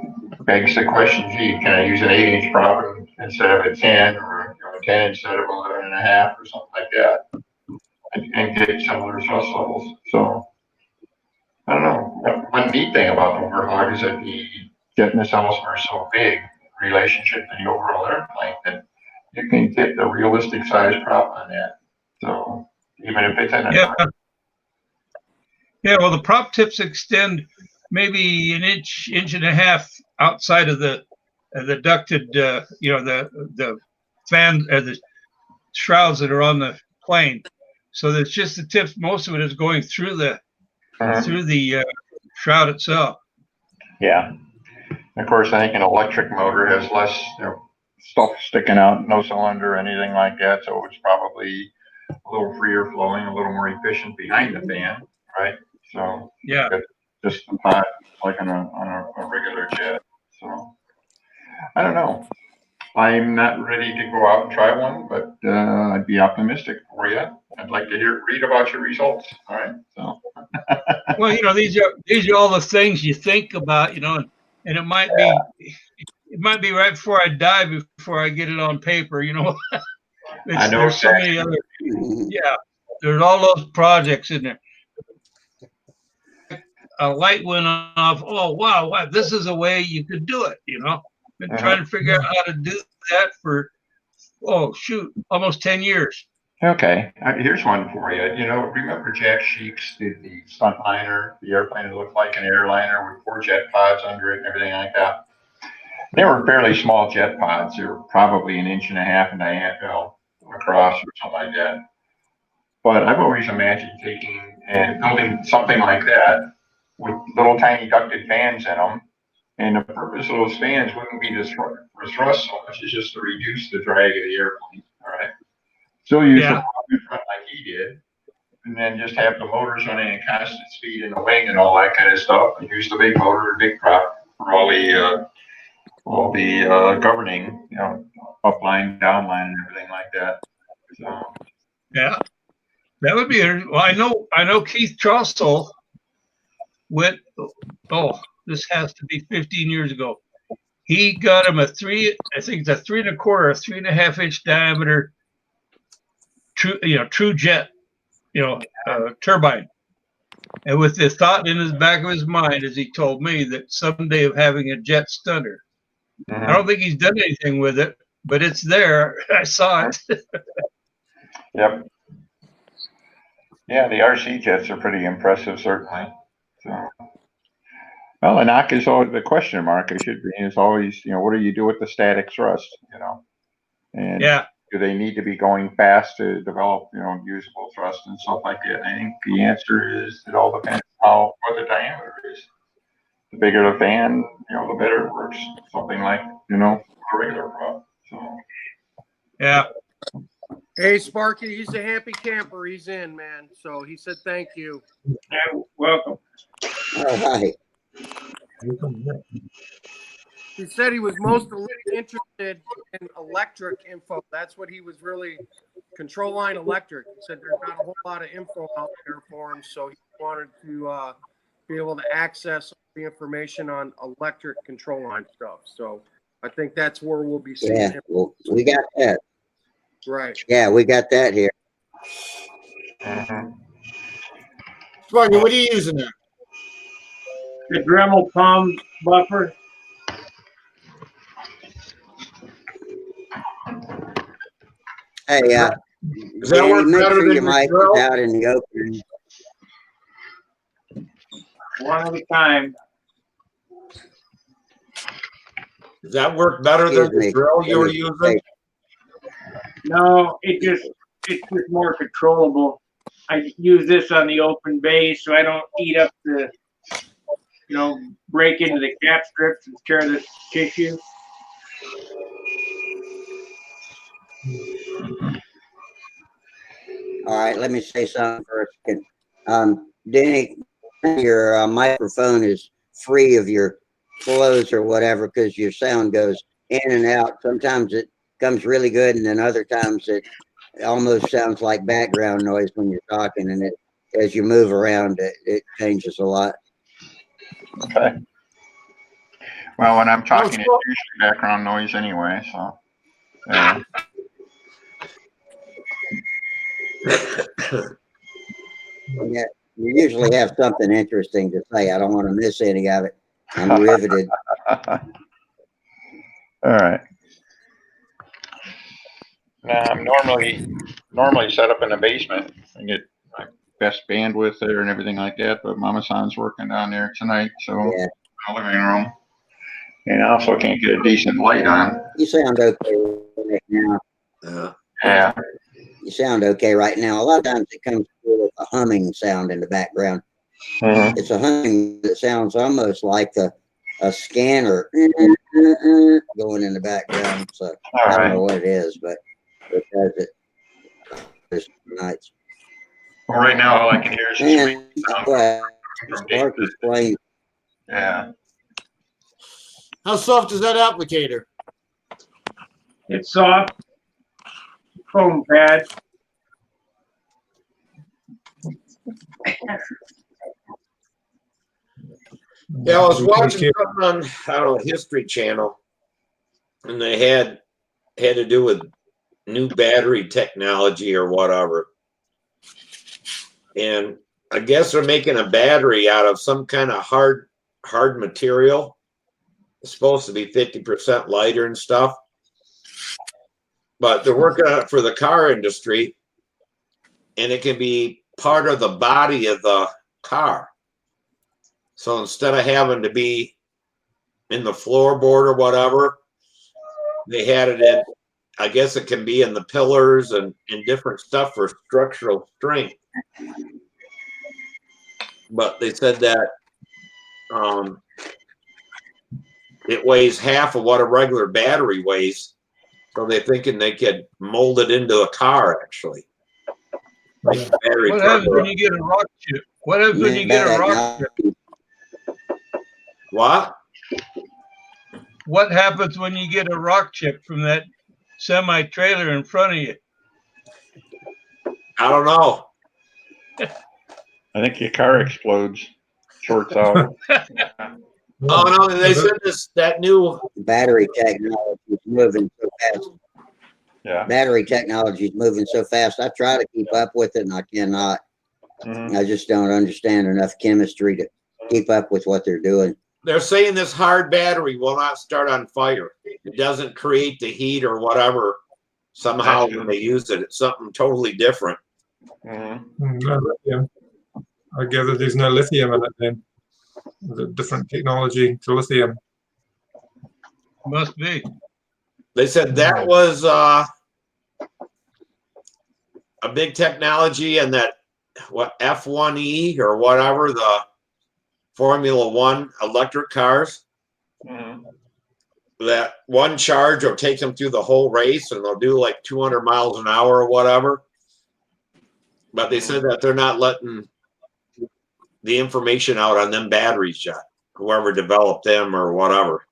begs the question, gee, can I use an 8-inch prop instead of a 10, or, you know, a 10 instead of 11 and a half, or something like that, and get similar thrust levels. So I don't know. One neat thing about the Warthog is that the jet nacelles are so big in relationship to the overall airplane that you can get the realistic size prop on that. So even if it's in a
Yeah, well, the prop tips extend maybe an inch and a half outside of the ducted, you know, the fan, the shrouds that are on the plane. So there's just the tips. Most of it is going through the shroud itself.
Yeah. Of course, I think an electric motor has less, you know, stuff sticking out, no cylinder, anything like that. So it's probably a little freer flowing, a little more efficient behind the fan, right? So
yeah,
just the pot like on a regular jet. So I don't know. I'm not ready to go out and try one, but I'd be optimistic for you. I'd like to read about your results. All right. So.
Well, you know, these are all the things you think about, you know, and it might be right before I die before I get it on paper, you know.
I know
there's so many other, there's all those projects in there. A light went off. Oh, wow, this is a way you could do it, you know. Been trying to figure out how to do that for, almost 10 years.
Okay, here's one for you. You know, remember Jack Sheets did the Stunthangar, the airplane that looked like an airliner with 4 jet pods under it and everything like that? They were fairly small jet pods. They were probably an inch and a half in diameter across or something like that. But I've always imagined taking and building something like that with little tiny ducted fans in them. And the purpose of those fans wouldn't be to thrust so much, it's just to reduce the drag of the airplane. All right. Still use the prop in front like he did, and then just have the motors running at constant speed in the wing and all that kind of stuff. And use the big motor, big prop for all the governing, upline, downline, and everything like that. So
Yeah, that would be. Well, I know Keith Trussell went. Oh, this has to be 15 years ago. He got him I think it's a 3 1/4, 3.5 inch diameter, true jet, turbine. And with the thought in his back of his mind, as he told me, that someday of having a jet stunner. I don't think he's done anything with it, but it's there. I saw it.
Yep. Yeah, the RC jets are pretty impressive, certainly. So, well, the knock is always the question mark. It should be is always, what do you do with the static thrust? And
Yeah.
do they need to be going fast to develop, usable thrust and stuff like that? And I think the answer is it all depends what the diameter is. The bigger the fan, the better it works. Something like, a regular prop. So.
Yeah.
Hey, Sparky, he's a happy camper. He's in, man. So he said thank you.
Yeah, welcome.
All right.
He said he was most interested in electric info. That's what he was really, control line electric. He said there's not a whole lot of info out there for him, so he wanted to be able to access the information on electric control line stuff. So I think that's where we'll be seeing him.
Well, we got that.
Right.
Yeah, we got that here.
Sparky, what are you using there?
The Dremel palm buffer.
Hey,
Does that
Danny,
work
make
better
sure
than
your
your
mic
drill?
is out in the open.
One at a time.
Does that work better than the drill you were using?
No, it's just more controllable. I use this on the open base so I don't eat up the, break into the cap strips and tear the tissue.
All right, let me say something first. Danny, your microphone is free of your flows or whatever because your sound goes in and out. Sometimes it comes really good, and then other times it almost sounds like background noise when you're talking, and as you move around, it changes a lot.
Okay. Well, when I'm talking, it's usually background noise anyway, so.
Yeah, you usually have something interesting to say. I don't want to miss any of it. I'm riveted.
All right. Now, I'm normally set up in the basement and get my best bandwidth there and everything like that, but Mama San's working down there tonight, so
Yeah.
in the living room. And I also can't get a decent light on.
You sound okay right now.
Yeah.
You sound okay right now. A lot of times it comes through with a humming sound in the background.
Mm-hmm.
It's a humming that sounds almost like a scanner going in the background. So I don't know what it is, but it does it. There's nights.
Well, right now all I can hear is the
And
sound from
Sparky's playing.
Yeah.
How soft is that applicator?
It's soft. Foam pad.
Yeah, I was watching something on, I don't know, History Channel, and they had to do with new battery technology or whatever. And I guess they're making a battery out of some kind of hard material. It's supposed to be 50% lighter and stuff. But they're working on it for the car industry, and it can be part of the body of the car. So instead of having to be in the floorboard or whatever, they had it in, I guess it can be in the pillars and different stuff for structural strength. But they said that it weighs half of what a regular battery weighs. So they're thinking they could mold it into a car, actually.
Yeah.
Battery
What happens when
turbo.
you get a rock chip? What happens when you get a rock chip?
What?
What happens when you get a rock chip from that semi trailer in front of you?
I don't know.
I think your car explodes, shorts out.
Oh no, they said that new
Battery technology is moving so fast.
Yeah.
Battery technology is moving so fast. I try to keep up with it, and I cannot.
Mhm.
I just don't understand enough chemistry to keep up with what they're doing.
they're saying this hard battery will not start on fire. It doesn't create the heat or whatever. Somehow when they use it, it's something totally different.
Mhm.
No lithium. I gather there's no lithium in it then. The different technology to lithium.
Must be.
They said that was a big technology, and that what F1E or whatever, the Formula One electric cars,
Mhm.
that one charge will take them through the whole race, and they'll do like 200 miles an hour or whatever. But they said that they're not letting the information out on them batteries yet. Whoever developed them or whatever.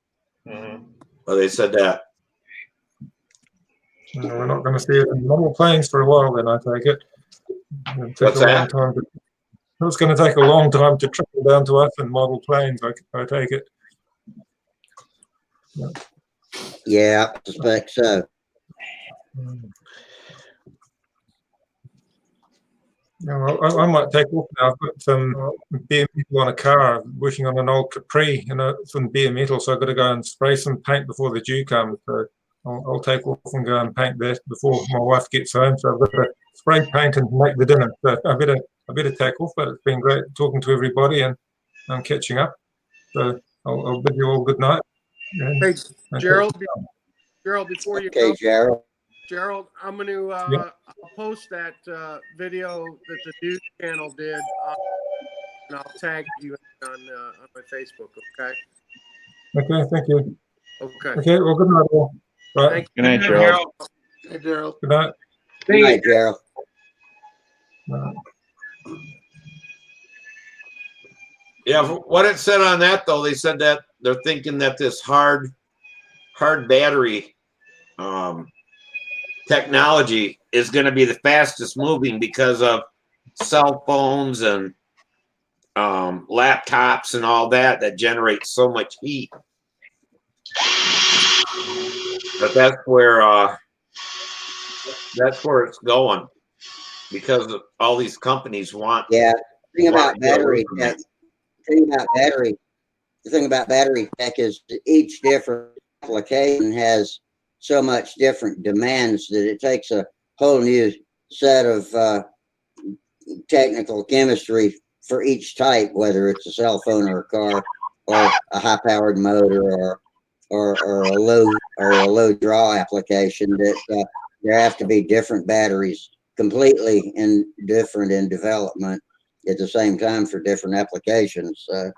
Mhm.
But they said that.
We're not going to see it in model planes for a while then, I take it. It'll take
What's
a long
that?
time to, it's going to take a long time to trickle down to us in model planes, I take it.
Yeah, I suspect so.
Yeah, well, I might take off now. I've got some bare metal on a car, working on an old Capri, and some bare metal, so I've got to go and spray some paint before the dew comes. So I'll take off and go and paint that before my wife gets home. So I've got to spray paint and make the dinner. So I better take off. But it's been great talking to everybody, and I'm catching up. So I'll bid you all good night.
Hey, Gerald, before you
Okay,
go,
Gerald.
Gerald, I'm going to
Yeah.
I'll post that video that the news channel did, and I'll tag you on my Facebook. Okay.
Okay. Thank you.
Okay.
Okay. Well, good night, all. Right.
Thank
Good night,
Good night,
Gerald.
Gerald.
you. Hey, Gerald.
Good night.
Good night, Gerald.
Yeah, what it said on that though, they said that they're thinking that this hard battery technology is going to be the fastest moving because of cell phones and laptops and all that generate so much heat. But that's where it's going, because of all these companies want.
Yeah. The thing about
want to get away
battery
from
tech,
that.
the thing about battery tech is each different application has so much different demands that it takes a whole new set of technical chemistry for each type, whether it's a cell phone or a car or a high-powered motor or a low draw application. That there have to be different batteries, completely different in development at the same time for different applications. They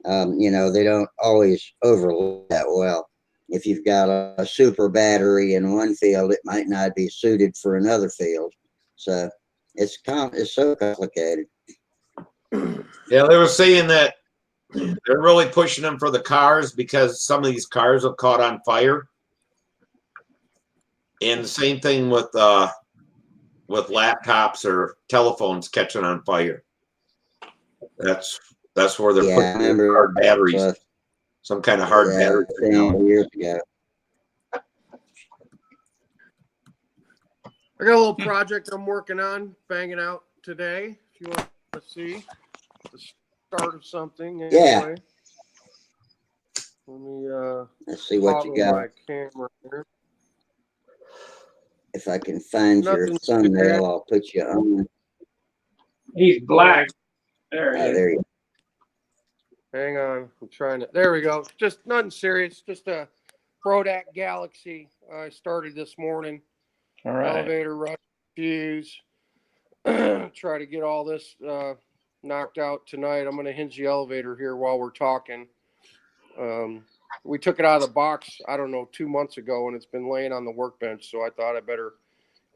don't always overlap that well. If you've got a super battery in one field, it might not be suited for another field. So it's so complicated.
Yeah, they were saying that they're really pushing them for the cars because some of these cars have caught on fire. And the same thing with laptops or telephones catching on fire. That's where they're
Yeah, I
putting
remember
hard batteries, some kind of hard battery technology.
years ago.
I got a little project I'm working on, banging out today. If you want to see the start of something, anyway.
Yeah.
Let me
Let's see what you
toggle
got.
my camera here.
If I can find your
Nothing
thumbnail, I'll put you on.
He's black. There he
Oh,
is.
there you
Hang on, I'm trying to. There we go. Just nothing serious. Just a Brodak Galaxy. I started this morning.
All right.
Elevator rush fuse. Try to get all this knocked out tonight. I'm going to hinge the elevator here while we're talking. We took it out of the box, I don't know, 2 months ago, and it's been laying on the workbench. So I thought I better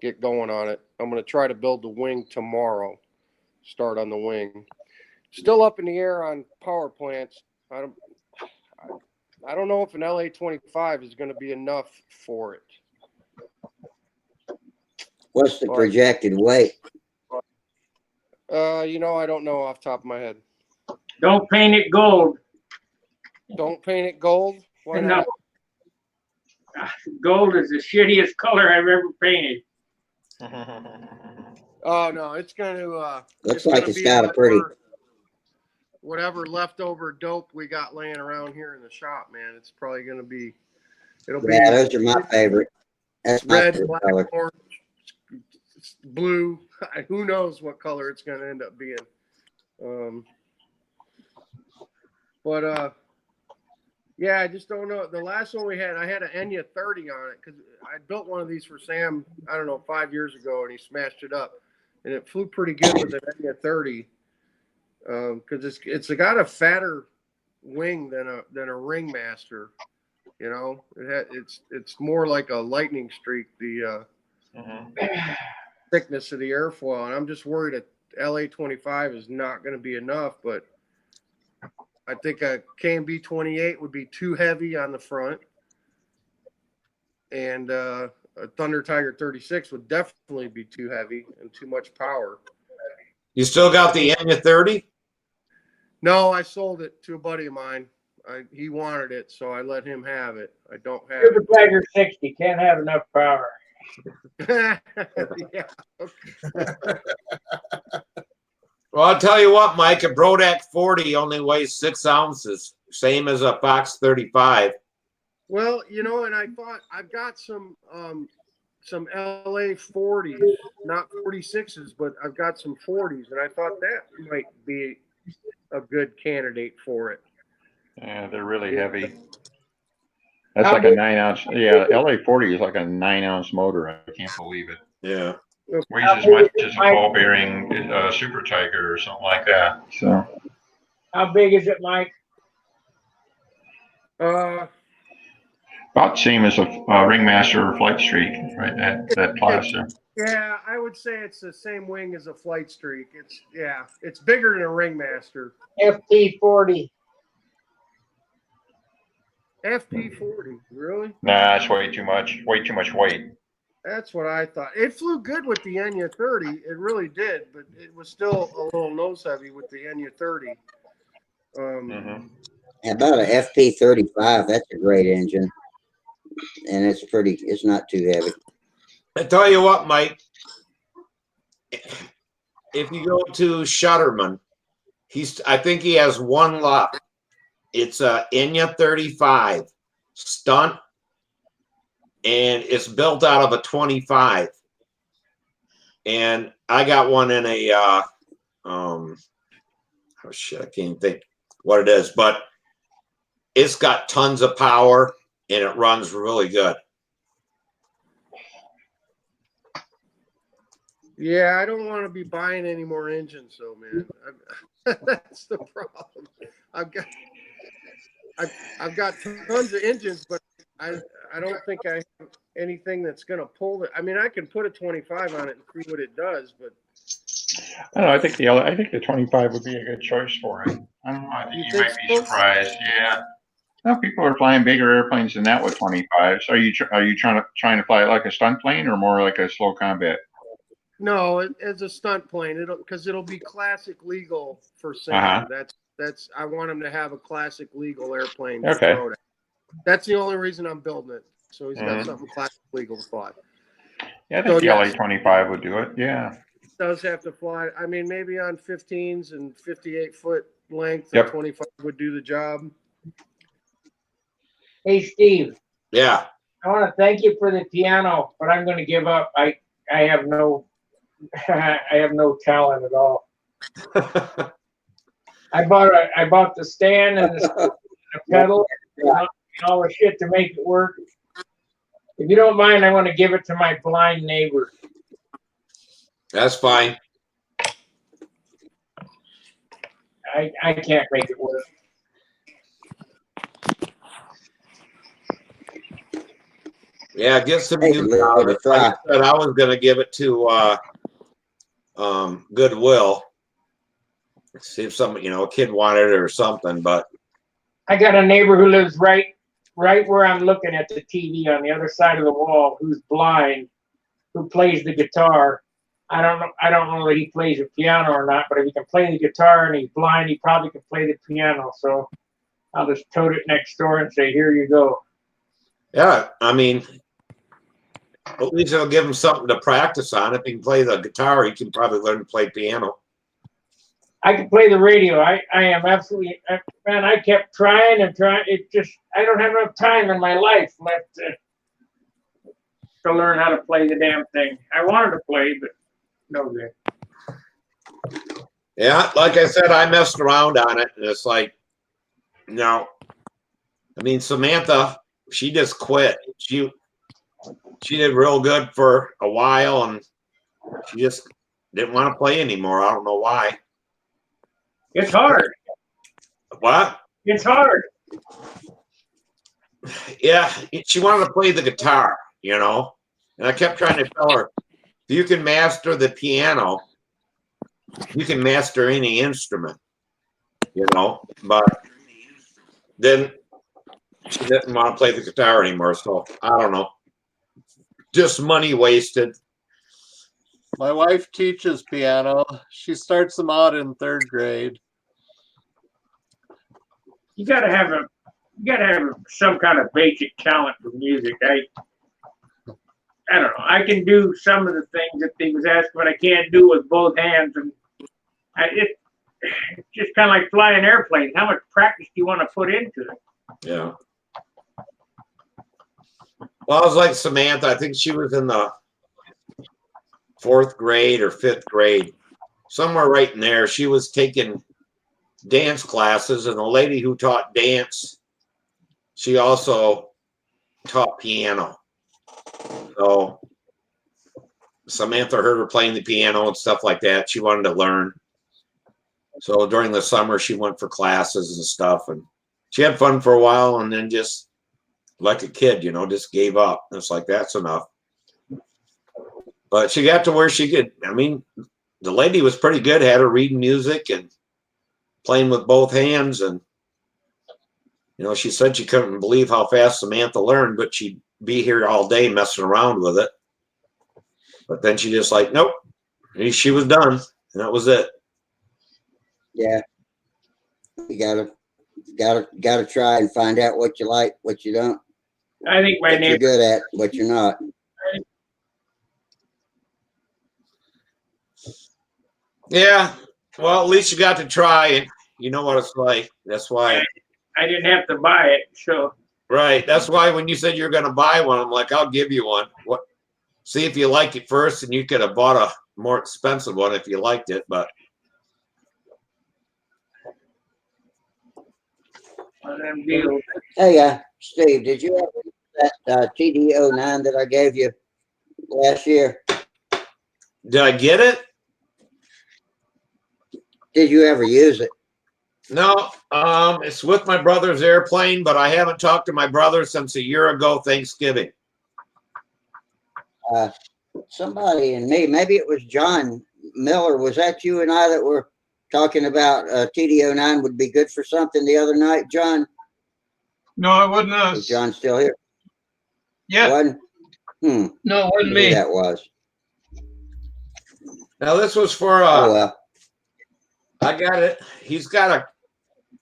get going on it. I'm going to try to build the wing tomorrow. Start on the wing. Still up in the air on power plants. I don't know if an LA-25 is going to be enough for it.
What's the projected weight?
I don't know off the top of my head.
Don't paint it gold.
Don't paint it gold? Why
No.
not?
Gold is the shittiest color I've ever painted.
Oh, no, it's going to...
Looks like it's got a pretty...
Whatever leftover dope we got laying around here in the shop, man, it's probably going to be...
Yeah, those are my favorite. That's my
red,
favorite
black,
color.
orange, blue. Who knows what color it's going to end up being. Yeah, I just don't know. The last one we had, I had an Enya 30 on it because I built one of these for Sam, I don't know, 5 years ago, and he smashed it up. And it flew pretty good with an Enya 30 because it's got a fatter wing than a Ringmaster. You know, it's more like a lightning streak, the thickness of the airfoil. And I'm just worried that LA-25 is not going to be enough, but I think a KMB 28 would be too heavy on the front, and a Thunder Tiger 36 would definitely be too heavy and too much power.
You still got the Enya 30?
No, I sold it to a buddy of mine. He wanted it, so I let him have it. I don't have
Super Tiger 60 can't have enough power.
it. Yeah.
Well, I'll tell you what, Mike, a Brodak 40 only weighs 6 ounces, same as a Fox 35.
Well, and I thought I've got some LA 40s, not 46s, but I've got some 40s, and I thought that might be a good candidate for it.
Yeah, they're really heavy. That's like a 9 ounce. Yeah, LA 40 is like a 9 ounce motor. I can't believe it.
Yeah.
Weighs as much as a ball bearing Super Tiger or something like that. So.
How big is it, Mike?
About the same as a Ringmaster or Flight Streak, right? That class there.
Yeah, I would say it's the same wing as a Flight Streak. It's bigger than a Ringmaster.
FP40.
FP40, really?
Nah, that's way too much. Way too much weight.
That's what I thought. It flew good with the Enya 30. It really did, but it was still a little nose heavy with the Enya 30.
How about a FP35? That's a great engine. And it's not too heavy.
I tell you what, Mike, if you go to Shutterman, I think he has one lot. It's a Enya 35 stunt, and it's built out of a 25. And I got one in a oh shit, I can't think what it is, but it's got tons of power and it runs really good.
Yeah, I don't want to be buying any more engines, though, man. That's the problem. I've got tons of engines, but I don't think I have anything that's going to pull it. I mean, I can put a 25 on it and see what it does, but
I don't know. I think the 25 would be a good choice for it. I don't know. I think you might be surprised. Yeah. Now people are flying bigger airplanes than that with 25s. Are you trying to fly it like a stunt plane or more like a slow combat?
no, as a stunt plane, it'll be classic legal for Sam. That's I want him to have a classic legal airplane.
Okay.
That's the only reason I'm building it. So he's got something classic legal to fly.
Yeah, I think the LA-25 would do it. Yeah.
It does have to fly. I mean, maybe on 15s and 58-foot length,
Yep.
the 25 would do the job.
Hey, Steve.
Yeah.
I want to thank you for the piano, but I'm going to give up. I have no talent at all. I bought the stand and the pedal and all the shit to make it work. If you don't mind, I want to give it to my blind neighbor.
That's fine.
I can't make it work.
Yeah, get some
Hey,
use
give
out
it
of
a
it. Like
try.
I said, I was gonna give it to Goodwill. See if some, a kid wanted it or something, but
I got a neighbor who lives right where I'm looking at the TV on the other side of the wall, who's blind, who plays the guitar. I don't know that he plays the piano or not, but if he can play the guitar and he's blind, he probably can play the piano. So I'll just tote it next door and say, here you go.
yeah, I mean, at least it'll give him something to practice on. If he can play the guitar, he can probably learn to play piano.
I can play the radio. I am absolutely, man, I kept trying and trying. It just, I don't have enough time in my life left to learn how to play the damn thing. I wanted to play, but no good.
Yeah, like I said, I messed around on it, and it's like, no. I mean, Samantha, she just quit. She did real good for a while, and she just didn't want to play anymore. I don't know why.
It's hard.
What?
It's hard.
Yeah, she wanted to play the guitar, and I kept trying to tell her, if you can master the piano, you can master any instrument, but then she didn't want to play the guitar anymore. So I don't know, just money wasted.
My wife teaches piano. She starts them out in 3rd grade.
You gotta have some kind of basic talent for music. I don't know. I can do some of the things that they was asking, but I can't do with both hands. And it's just kind of like flying airplanes. How much practice do you want to put into it?
Yeah. Well, I was like Samantha. I think she was in the 4th grade or 5th grade, somewhere right in there. She was taking dance classes, and the lady who taught dance, she also taught piano. So Samantha heard her playing the piano and stuff like that. She wanted to learn. So during the summer, she went for classes and stuff, and she had fun for a while, and then just like a kid, just gave up. It's like, that's enough. But she got to where she could. I mean, the lady was pretty good, had her reading music and playing with both hands. And, she said she couldn't believe how fast Samantha learned, but she'd be here all day messing around with it. But then she just like, nope. She was done, and that was it.
Yeah. You gotta try and find out what you like, what you don't.
I think my
What you're
neighbor.
good at, what you're not.
Yeah. Well, at least you got to try, and you know what it's like. That's why.
I didn't have to buy it, so.
Right. That's why when you said you're going to buy one, I'm like, I'll give you one. What? See if you like it first, and you could have bought a more expensive one if you liked it, but.
Hey, Steve, did you ever use that TD09 that I gave you last year?
Did I get it?
Did you ever use it?
No. It's with my brother's airplane, but I haven't talked to my brother since a year ago Thanksgiving.
Somebody and me, maybe it was John Miller. Was that you and I that were talking about TD09 would be good for something the other night, John?
No, it wasn't us.
Is John still here?
Yeah.
Wasn't?
No, it wasn't
Maybe
me.
that was.
Now this was for
Oh well.
I got it.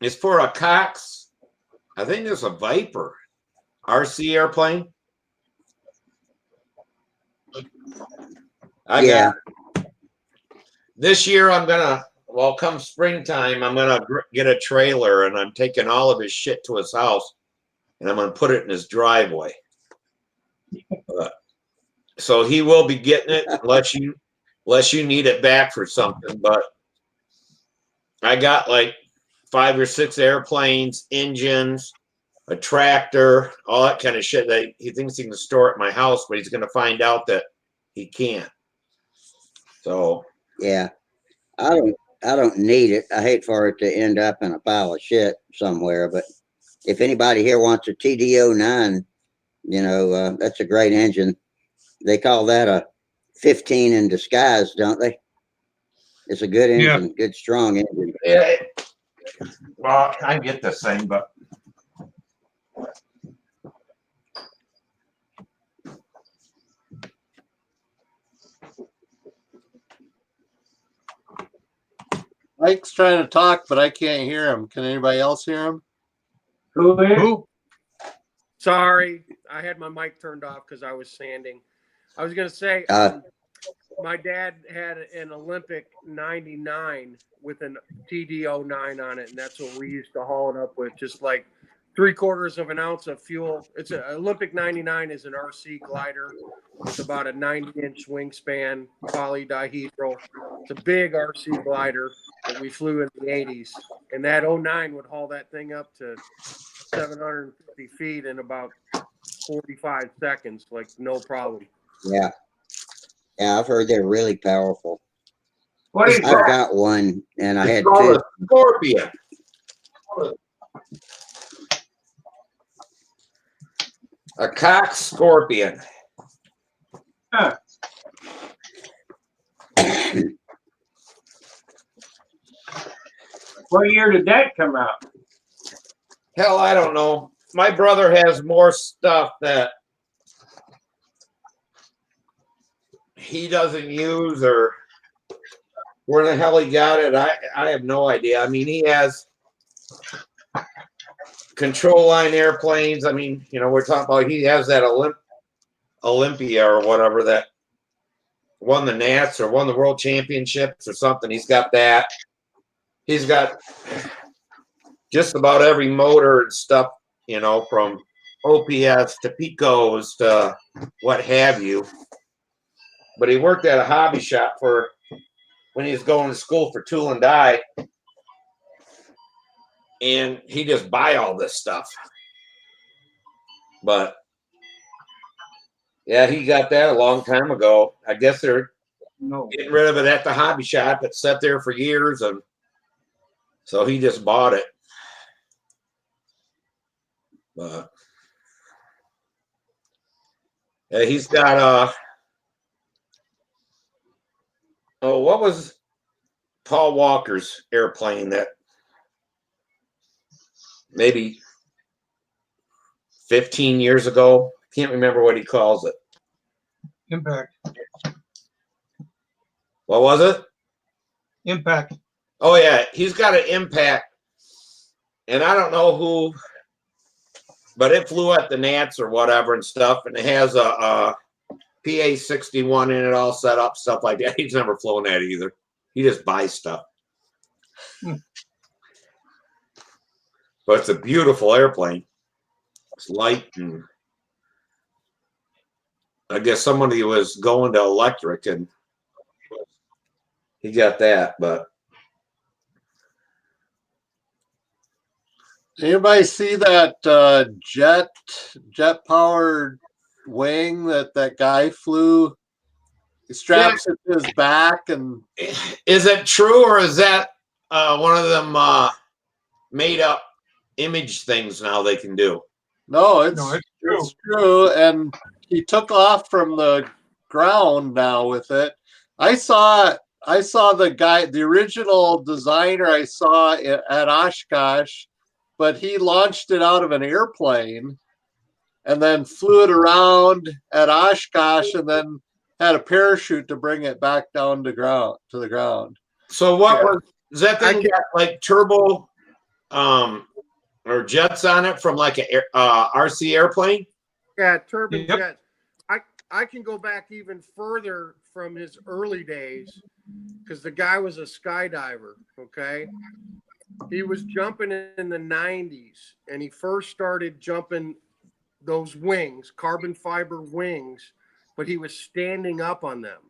It's for a Cox. I think it's a Viper RC airplane.
Yeah.
This year come springtime, I'm gonna get a trailer, and I'm taking all of his shit to his house, and I'm gonna put it in his driveway. So he will be getting it unless you need it back for something. But I got like 5 or 6 airplanes, engines, a tractor, all that kind of shit that he thinks he can store at my house, but he's gonna find out that he can't. So
Yeah. I don't need it. I hate for it to end up in a pile of shit somewhere. But if anybody here wants a TD09, That's a great engine. They call that a 15 in disguise, don't they? It's a good engine, good strong engine.
Yeah. Well, I get this thing, but
Mike's trying to talk, but I can't hear him. Can anybody else hear him?
Who?
Sorry, I had my mic turned off because I was sanding. I was going to say, my dad had an Olympic 99 with an TD09 on it, and that's what we used to haul it up with, just like 3/4 of an ounce of fuel. It's an Olympic 99 is an RC glider with about a 90-inch wingspan, polydihedral. It's a big RC glider that we flew in the 80s, and that 09 would haul that thing up to 750 feet in about 45 seconds, like no problem.
Yeah. Yeah, I've heard they're really powerful.
What is
I've
that?
got one, and I
it's
had
called
two.
a Scorpion. A Cox Scorpion.
Huh. What year did that come out?
Hell, I don't know. My brother has more stuff that he doesn't use, or where the hell he got it. I have no idea. I mean, he has control line airplanes. I mean, we're talking about he has that Olympia or whatever that won the Nats or won the World Championships or something. He's got that. He's got just about every motor and stuff, from OPS to Picos to what have you. But he worked at a hobby shop when he was going to school for tool and die. And he just buy all this stuff. But yeah, he got that a long time ago. I guess they're getting rid of it at the hobby shop. It sat there for years, and so he just bought it. But yeah, he's got what was Paul Walker's airplane that maybe 15 years ago? Can't remember what he calls it.
Impact.
What was it?
Impact.
Oh yeah, he's got an Impact, and I don't know who, but it flew at the Nats or whatever and stuff, and it has a PA-61 in it, all set up, stuff like that. He's never flown that either. He just buys stuff. But it's a beautiful airplane. It's light, and I guess somebody was going to electric, and he got that. But
Anybody see that jet powered wing that guy flew? He straps it to his back, and
is it true, or is that one of them made up image things now they can do?
no, it's true. It's true. And he took off from the ground now with it. I saw the original designer I saw at Oshkosh, but he launched it out of an airplane and then flew it around at Oshkosh and then had a parachute to bring it back down to the ground.
So what was that thing got like turbo or jets on it from like a RC airplane?
Yeah, turbine jets. I can go back even further from his early days because the guy was a skydiver, okay? He was jumping in the 90s, and he first started jumping those wings, carbon fiber wings, but he was standing up on them.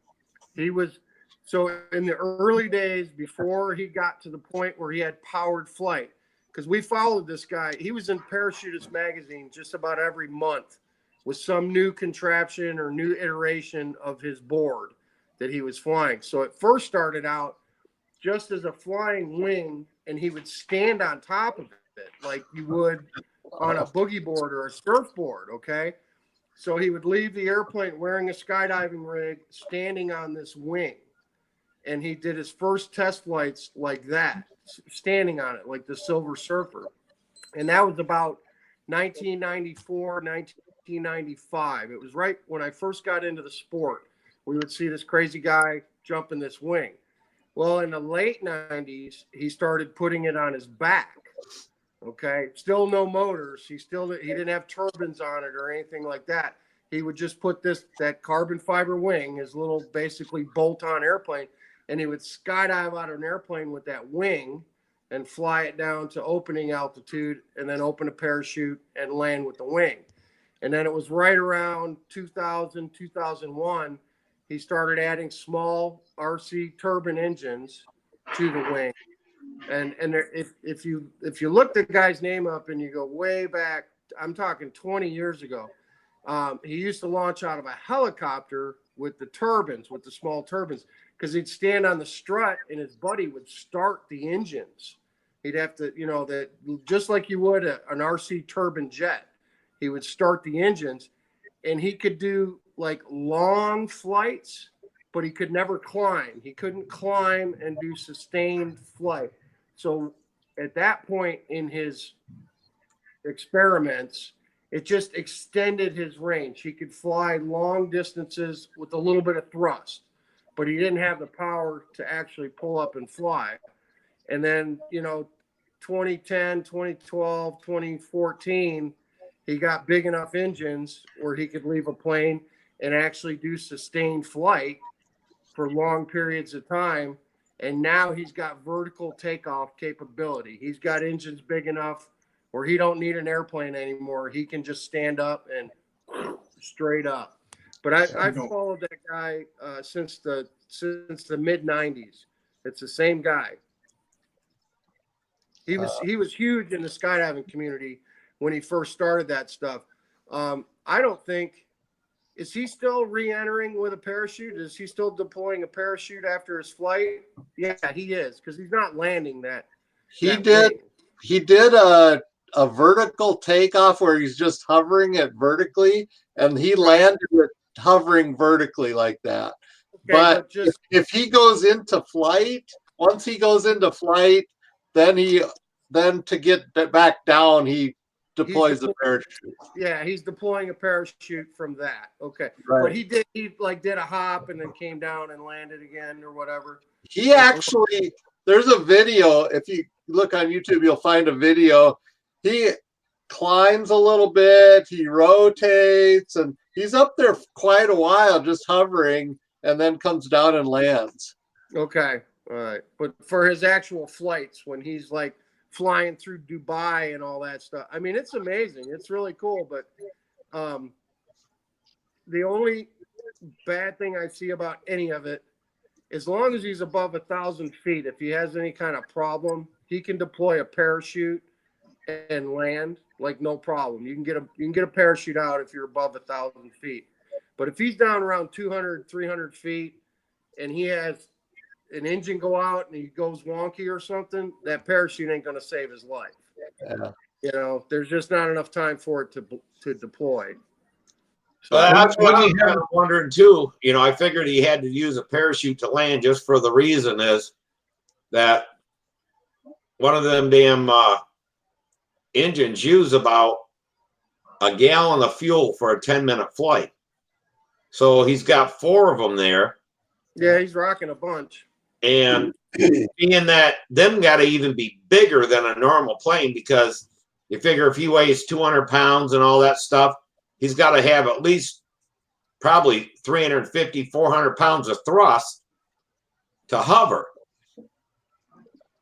So in the early days before he got to the point where he had powered flight, because we followed this guy. He was in Parachutist magazine just about every month with some new contraption or new iteration of his board that he was flying. So it first started out just as a flying wing, and he would stand on top of it like you would on a boogie board or a surfboard, okay? So he would leave the airplane wearing a skydiving rig, standing on this wing. And he did his first test flights like that, standing on it, like the Silver Surfer. And that was about 1994, 1995. It was right when I first got into the sport. We would see this crazy guy jump in this wing. Well, in the late 90s, he started putting it on his back. Okay, still no motors. He didn't have turbines on it or anything like that. He would just put that carbon fiber wing, his little basically bolt-on airplane, and he would skydive out of an airplane with that wing and fly it down to opening altitude and then open a parachute and land with the wing. And then it was right around 2000, 2001, he started adding small RC turbine engines to the wing. And if you look the guy's name up and you go way back, I'm talking 20 years ago, he used to launch out of a helicopter with the turbines, with the small turbines, because he'd stand on the strut and his buddy would start the engines. He'd have to, that just like you would an RC turbine jet, he would start the engines, and he could do like long flights, but he could never climb. He couldn't climb and do sustained flight. So at that point in his experiments, it just extended his range. He could fly long distances with a little bit of thrust, but he didn't have the power to actually pull up and fly. And then, 2010, 2012, 2014, he got big enough engines where he could leave a plane and actually do sustained flight for long periods of time. And now he's got vertical takeoff capability. He's got engines big enough where he don't need an airplane anymore. He can just stand up and straight up. But I've followed that guy since the mid 90s. It's the same guy. He was huge in the skydiving community when he first started that stuff. I don't think, is he still re-entering with a parachute? Is he still deploying a parachute after his flight? Yeah, he is, because he's not landing that.
He did a vertical takeoff where he's just hovering it vertically, and he landed it hovering vertically like that. Okay, but just, if he goes into flight, once he goes into flight, then to get back down, he deploys the parachute.
Yeah, he's deploying a parachute from that. Okay. Right. But he did a hop and then came down and landed again or whatever.
He actually, there's a video. If you look on YouTube, you'll find a video. He climbs a little bit, he rotates, and he's up there quite a while just hovering, and then comes down and lands.
Okay. All right. But for his actual flights, when he's like flying through Dubai and all that stuff, I mean, it's amazing. It's really cool. But the only bad thing I see about any of it, as long as he's above 1,000 feet, if he has any kind of problem, he can deploy a parachute and land like no problem. You can get a parachute out if you're above 1,000 feet. But if he's down around 200, 300 feet and he has an engine go out and he goes wonky or something, that parachute ain't going to save his life. Yeah. There's just not enough time for it to deploy.
So that's what I'm kind of wondering too. I figured he had to use a parachute to land just for the reason is that one of them damn engines use about a gallon of fuel for a 10-minute flight. So he's got 4 of them there.
Yeah, he's rocking a bunch.
And being that them got to even be bigger than a normal plane, because you figure if he weighs 200 pounds and all that stuff, he's got to have at least probably 350, 400 pounds of thrust to hover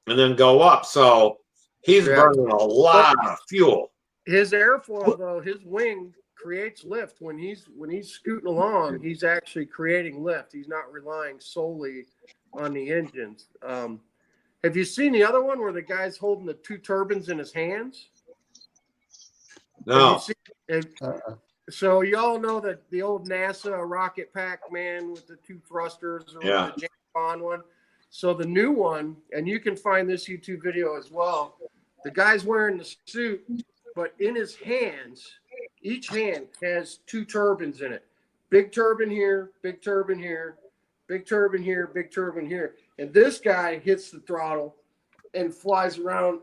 and then go up. So he's burning a lot of fuel.
His airfoil, though, his wing creates lift. When he's scooting along, he's actually creating lift. He's not relying solely on the engines. Have you seen the other one where the guy's holding the 2 turbines in his hands?
No.
So y'all know that the old NASA rocket pack man with the 2 thrusters, or the James Bond one. So the new one, and you can find this YouTube video as well. The guy's wearing the suit, but in his hands, each hand has 2 turbines in it. Big turbine here, big turbine here, big turbine here, big turbine here. And this guy hits the throttle and flies around.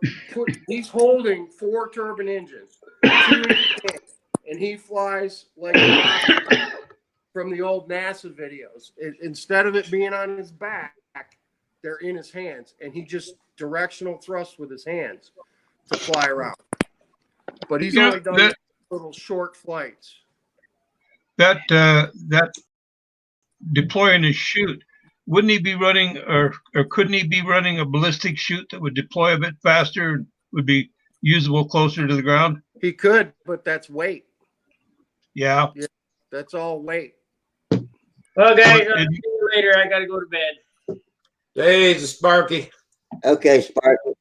He's holding 4 turbine engines, 2 in his hand, and he flies like a rocket from the old NASA videos. Instead of it being on his back, they're in his hands, and he just directional thrust with his hands to fly around. But he's only done little short flights.
That deploy and shoot, wouldn't he be running, or couldn't he be running a ballistic chute that would deploy a bit faster and would be usable closer to the ground?
He could, but that's weight.
Yeah.
That's all weight.
Well, guys, I'll see you later. I got to go to bed.
Hey, Sparky.
Okay, Sparky.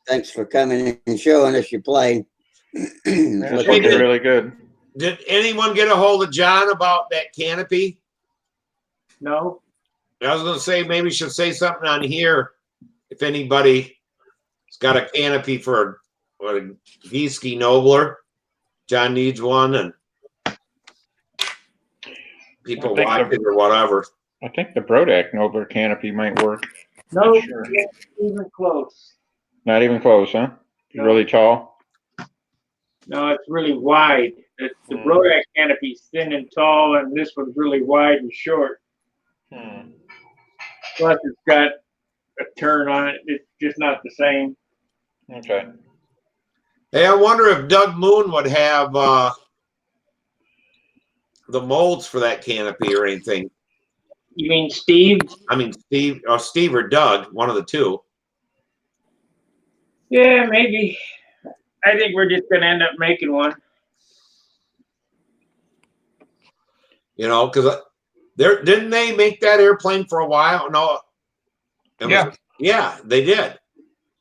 Thanks for coming and showing us your plane.
That's really good.
Did anyone get a hold of John about that canopy?
No.
I was going to say maybe we should say something on here if anybody's got a canopy for a Gieske Nobler. John needs one, and people watch it or whatever.
I think the Brodak Nobler canopy might work.
No,
Sure.
not even close.
Not even close, huh?
No.
Really tall?
No, it's really wide. The Brodak canopy's thin and tall, and this one's really wide and short. Plus, it's got a turn on it. It's just not the same.
Okay.
Hey, I wonder if Doug Moon would have the molds for that canopy or anything.
You mean Steve?
I mean, Steve or Doug, one of the two.
Yeah, maybe. I think we're just going to end up making one.
You know, because didn't they make that airplane for a while? No. Yeah, they did.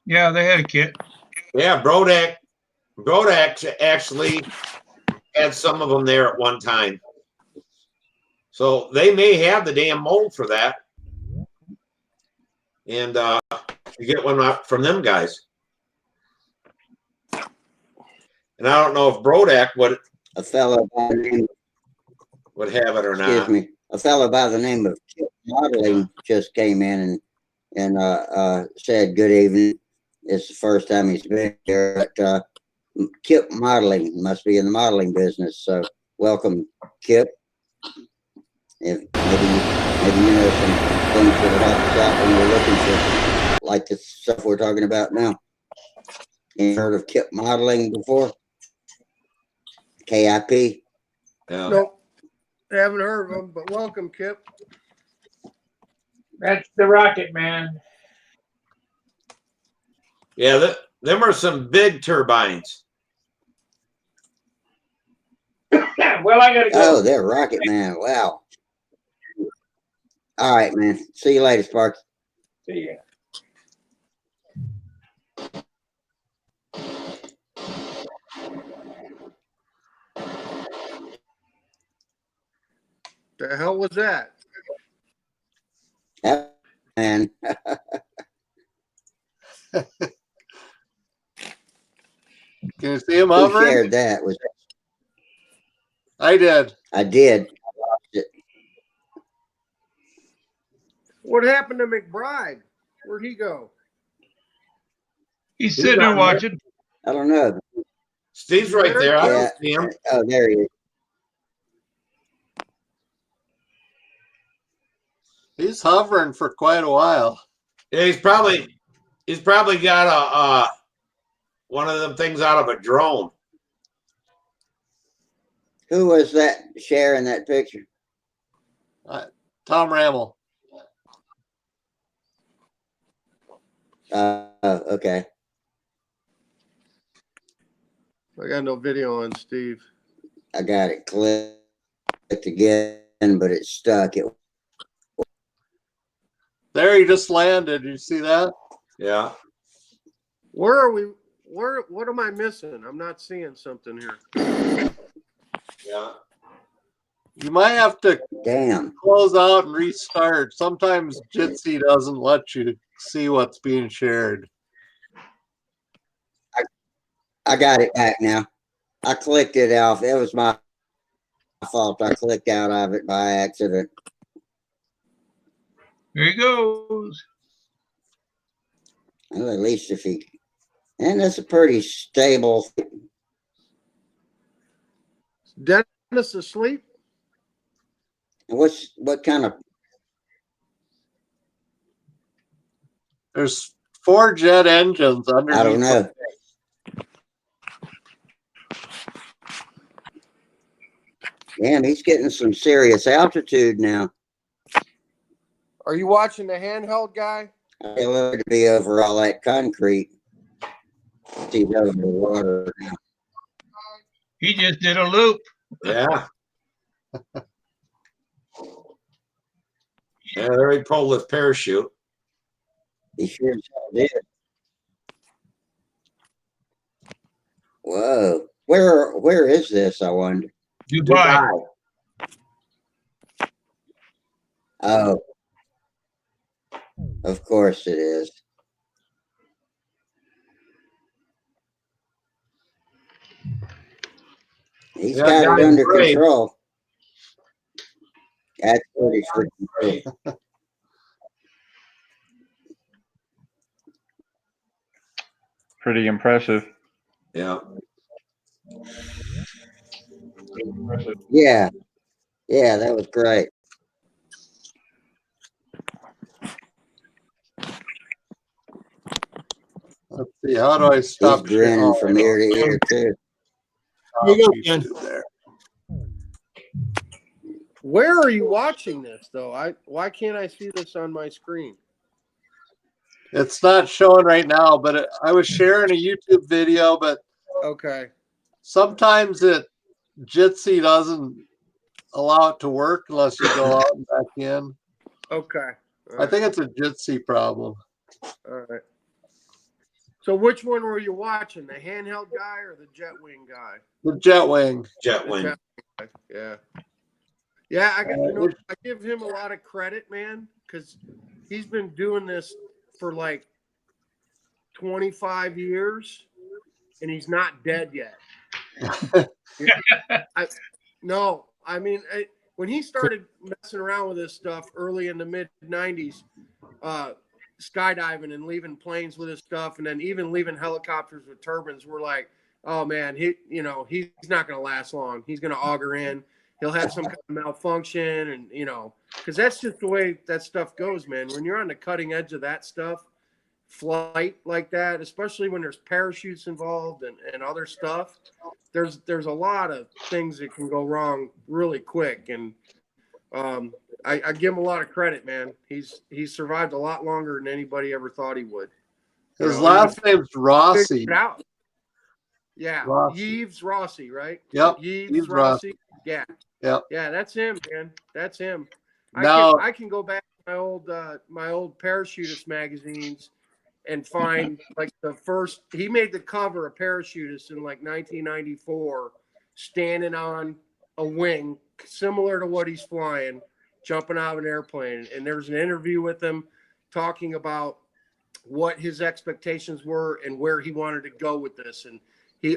Yeah, they had a kit.
Yeah, Brodak actually had some of them there at one time. So they may have the damn mold for that. And you get one out from them guys. And I don't know if Brodak would have it or not.
Excuse me. A fellow by the name of Kip Modeling just came in and said good evening. It's the first time he's been here. But Kip Modeling must be in the modeling business. So welcome, Kip. If maybe you know some things that will help us out when we're looking for like the stuff we're talking about now. You heard of Kip Modeling before? KIP?
Yeah.
Nope. Haven't heard of him, but welcome, Kip.
That's the Rocket Man.
Yeah, them are some big turbines.
Well, I got to go.
Oh, they're Rocket Man. Wow. All right, man. See you later, Sparks.
See ya.
The hell was that?
Man.
Can you see him
Who
hovering?
shared that? Was
I did.
I did. I watched it.
What happened to McBride? Where'd he go?
He's sitting there watching.
I don't know.
Steve's right there. I
Yeah.
don't see him.
Oh, there he is.
He's hovering for quite a while.
Yeah, he's probably got a one of them things out of a drone.
Who was that sharing that picture?
Tom Rammel.
Okay.
I got no video on Steve.
I got it clicked again, but it's stuck.
There, he just landed. You see that?
Yeah.
Where are we? What am I missing? I'm not seeing something here.
Yeah.
You might have to
Damn.
close out and restart. Sometimes Jitsi doesn't let you see what's being shared.
I got it back now. I clicked it off. It was my fault. I clicked out of it by accident.
There he goes.
Well, at least if he, and it's a pretty stable.
Dennis asleep?
What kind of?
There's 4 jet engines underneath.
I don't know. Damn, he's getting some serious altitude now.
Are you watching the handheld guy?
I love to be over all that concrete. He's over the water now.
He just did a loop.
Yeah. Yeah, there he pulled his parachute.
He sure as hell did. Whoa. Where is this, I wonder?
Dubai.
Oh. Of course it is. He's
Yeah,
got it
guys,
under
great.
control. That's what he's freaking doing.
Pretty impressive.
Yeah.
Yeah. Yeah, that was great.
Let's see, how do I
He's
stop
grinning from ear to ear, too.
There you go, Ken.
there?
Where are you watching this though? Why can't I see this on my screen?
It's not showing right now, but I was sharing a YouTube video, but
Okay.
sometimes Jitsi doesn't allow it to work unless you go out and back in.
Okay.
I think it's a Jitsi problem.
All right. So which one were you watching? The handheld guy or the jet wing guy?
The jet wing.
Jet wing.
Guy. Yeah. Yeah, I give him a lot of credit, man, because he's been doing this for like 25 years and he's not dead yet. When he started messing around with this stuff early in the mid 90s, skydiving and leaving planes with his stuff, and then even leaving helicopters with turbines, we're like, oh man, he's not going to last long. He's going to auger in. He'll have some kind of malfunction, and because that's just the way that stuff goes, man. When you're on the cutting edge of that stuff, flight like that, especially when there's parachutes involved and other stuff, there's a lot of things that can go wrong really quick. And I give him a lot of credit, man. He's survived a lot longer than anybody ever thought he would.
His last name's Rossi.
Yeah,
Rossi.
Yves Rossi, right?
Yep.
Yves Rossi. Yeah.
Yep.
Yeah, that's him, man. That's him.
Now
I can go back to my old parachutist magazines and find like he made the cover of Parachutist in like 1994, standing on a wing similar to what he's flying, jumping out of an airplane. And there's an interview with him talking about what his expectations were and where he wanted to go with this. And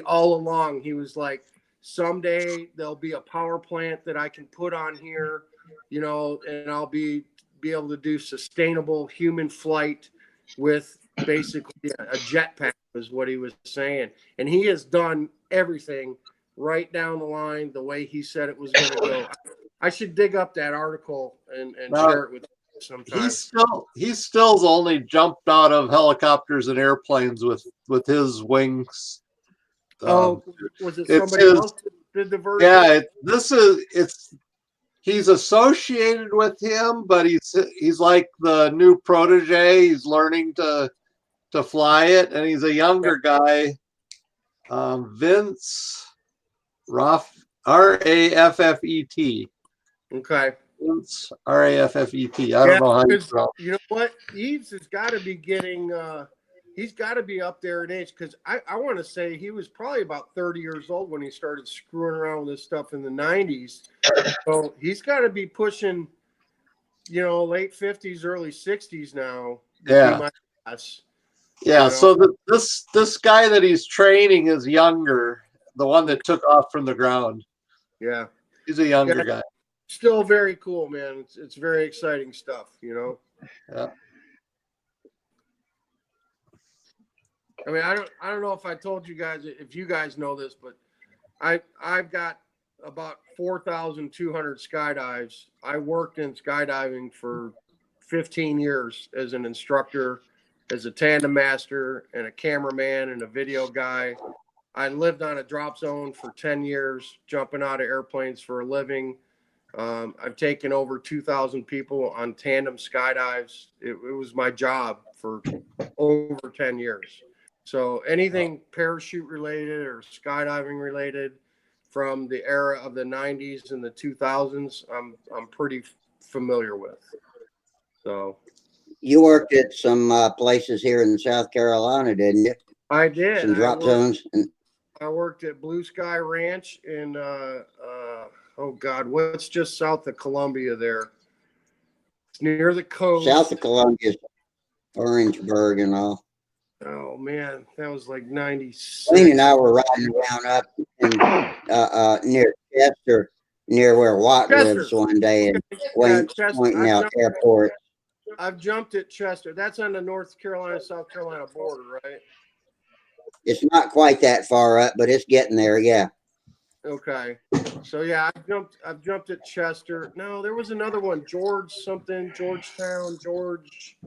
all along he was like, someday there'll be a power plant that I can put on here, and I'll be able to do sustainable human flight with basically a jetpack, is what he was saying. And he has done everything right down the line the way he said it was going to go. I should dig up that article and share it with you sometime.
He still's only jumped out of helicopters and airplanes with his wings.
Was it somebody else that did the version?
Yeah, he's associated with him, but he's like the new protege. He's learning to fly it, and he's a younger guy. Vince Raffet.
Okay.
Vince Raffet. I don't know how you spell.
You know what? Yves has got to be getting. He's got to be up there in age, because I want to say he was probably about 30 years old when he started screwing around with this stuff in the 90s. So he's got to be pushing, late 50s, early 60s now.
Yeah.
My guess.
Yeah. So this guy that he's training is younger. the one that took off from the ground.
Yeah.
He's a younger
Yeah.
guy.
Still very cool, man. It's very exciting stuff, you know.
Yeah.
I mean, I don't know if I told you guys, if you guys know this, but I've got about 4,200 skydives. I worked in skydiving for 15 years as an instructor, as a tandem master, and a cameraman and a video guy. I lived on a drop zone for 10 years, jumping out of airplanes for a living. I've taken over 2,000 people on tandem skydives. It was my job for over 10 years. So anything parachute related or skydiving related from the era of the 90s and the 2000s, I'm pretty familiar with. So
You worked at some places here in South Carolina, didn't you?
I did.
Some drop zones.
I worked at Blue Sky Ranch in oh God, what's just south of Columbia there? It's near the coast.
South of Columbia, Orangeburg and all.
Oh man, that was like 96.
Wayne and I were riding around up in near Chester, near where Watt
Chester.
lives one day, and Wayne
Chester.
pointing out airport.
I've jumped at Chester. That's on the North Carolina, South Carolina border, right?
It's not quite that far up, but it's getting there. Yeah.
Okay. So yeah, I've jumped at Chester. No, there was another one, Georgetown, George.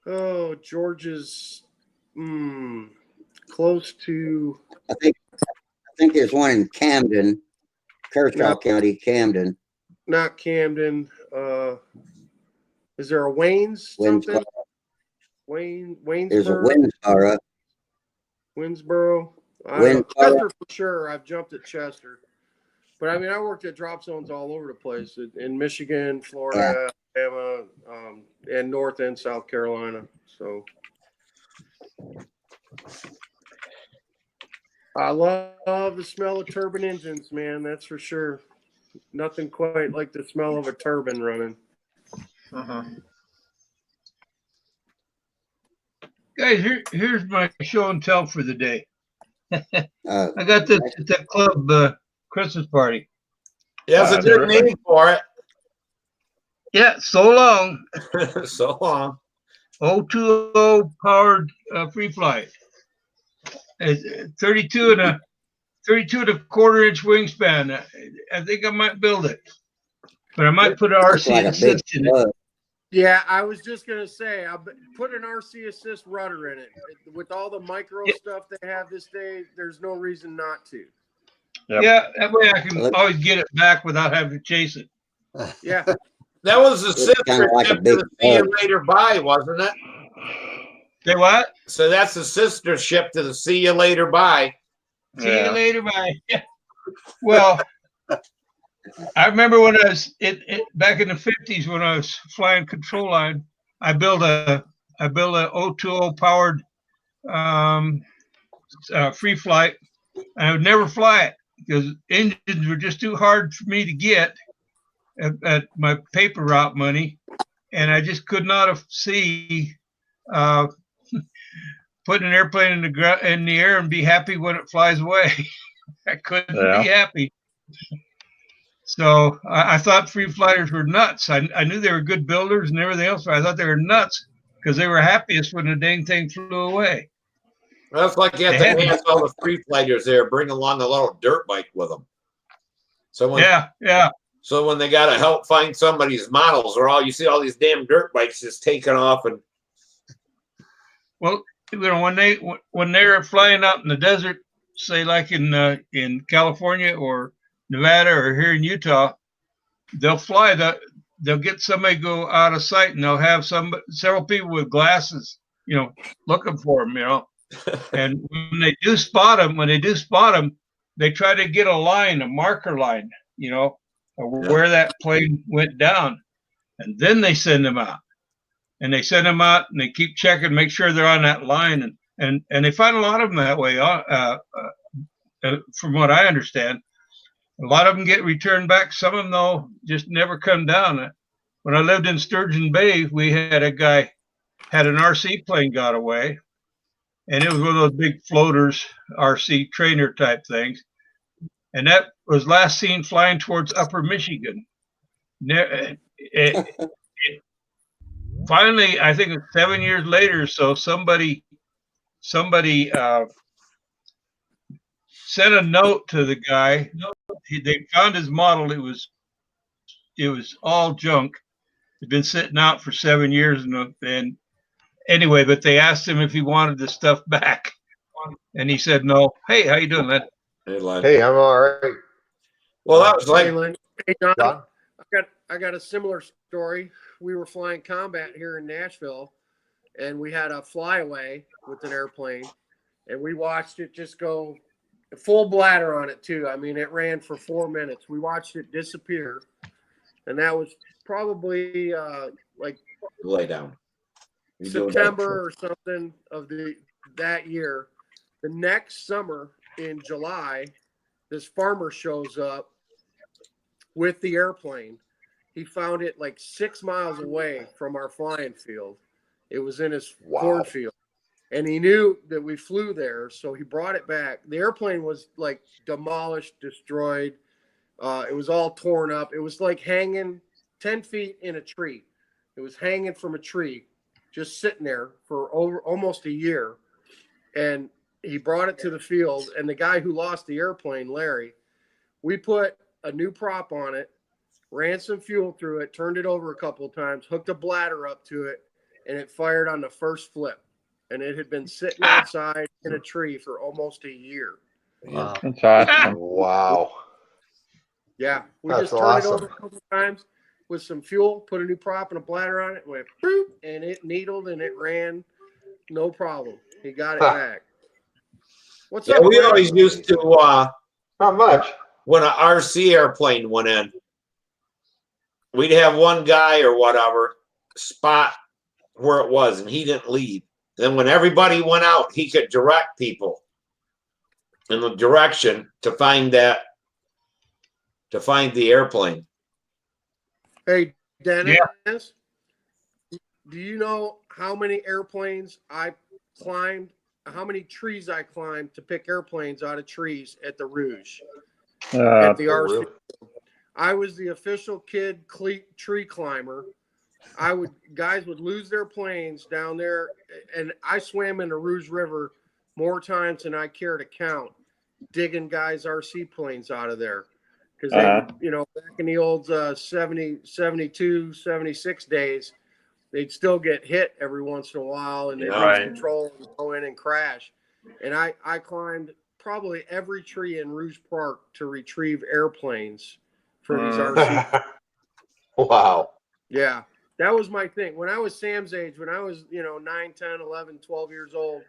Oh, George's close to.
I think there's one in Camden, Kershaw County, Camden.
Not Camden. Is there a Wayne's something? Waynesboro.
There's a Windsboro.
Winsboro.
Winsboro.
Chester for sure. I've jumped at Chester. But I mean, I worked at drop zones all over the place in Michigan, Florida, Alabama, and North and South Carolina. So I love the smell of turbine engines, man. That's for sure. Nothing quite like the smell of a turbine running.
Guys, here's my show and tell for the day. I got this at the club Christmas party.
Yeah, it's a good name for it.
Yeah, so long.
So long.
020 powered free flight. It's 32 and a quarter inch wingspan. I think I might build it, but I might put an RC assist in it.
Yeah, I was just gonna say, I'll put an RC assist rudder in it. With all the micro stuff they have this day, there's no reason not to.
Yep. Yeah, that way I can always get it back without having to chase it.
Yeah,
that was the sister
like
ship to the See You Later Bye, wasn't it?
Say what?
So that's the sister ship to the See You Later Bye.
See you later, bye. Well, I remember when I was back in the 50s when I was flying control line, I built a 020 powered free flight. I would never fly it because engines were just too hard for me to get at my paper route money, and I just could not see putting an airplane in the air and be happy when it flies away. I couldn't be happy. So I thought free flyers were nuts. I knew they were good builders and everything else, but I thought they were nuts because they were happiest when the dang thing flew away.
That's like you have to hand all the free flighters there, bring along a little dirt bike with them. So when they got to help find somebody's models, or all you see all these damn dirt bikes just taking off and.
Well, you know, when they're flying out in the desert, say like in California or Nevada or here in Utah, they'll get somebody go out of sight and they'll have several people with glasses, you know, looking for them, you know. And when they do spot them, they try to get a marker line, you know, where that plane went down, and then they send them out. And they send them out, and they keep checking, make sure they're on that line, and they find a lot of them that way. From what I understand, a lot of them get returned back. Some of them, though, just never come down. When I lived in Sturgeon Bay, we had a guy had an RC plane got away, and it was one of those big floaters, RC trainer type things. And that was last seen flying towards Upper Michigan. Finally, I think it's 7 years later, so somebody sent a note to the guy. They found his model. It was all junk. It'd been sitting out for 7 years, and anyway, but they asked him if he wanted the stuff back, and he said no. Hey, how you doing, Len?
Hey, Len.
Hey, I'm all right.
Well, that was
Hey,
like,
Lynn. Hey, John.
John?
I got a similar story. We were flying combat here in Nashville, and we had a flyaway with an airplane, and we watched it just go full bladder on it too. I mean, it ran for 4 minutes. We watched it disappear, and that was probably like
lay down. You're doing
September or something of that year. The next summer in July, this farmer shows up with the airplane. He found it like 6 miles away from our flying field. It was in his cornfield, and he knew that we flew there, so he brought it back. The airplane was like demolished, destroyed. It was all torn up. It was like hanging 10 feet in a tree. It was hanging from a tree, just sitting there for almost a year. And he brought it to the field, and the guy who lost the airplane, Larry, we put a new prop on it, ran some fuel through it, turned it over a couple of times, hooked a bladder up to it, and it fired on the first flip. And it had been sitting outside in a tree for almost a year.
Wow.
That's awesome.
Wow.
Yeah, we
That's
just turned it
awesome.
over a couple of times with some fuel, put a new prop and a bladder on it, went boop, and it needled and it ran, no problem. He got it back. What's
yeah,
up?
we
Brent?
always used to,
Not much.
when an RC airplane went in, we'd have one guy or whatever spot where it was, and he didn't leave. Then when everybody went out, he could direct people in the direction to find the airplane.
Hey, Dennis, do you know how many airplanes I climbed, how many trees I climbed to pick airplanes out of trees at the Rouge, at the RC?
really?
I was the official kid tree climber. Guys would lose their planes down there, and I swam in the Rouge River more times than I care to count, digging guys' RC planes out of there. Because they would, you know, back in the old 70, 72, 76 days, they'd still get hit every once in a while, and they'd lose control and go in and crash. And I climbed probably every tree in Rouge Park to retrieve airplanes for these RC.
Wow.
Yeah, that was my thing. When I was Sam's age, when I was, 9, 10, 11, 12 years old,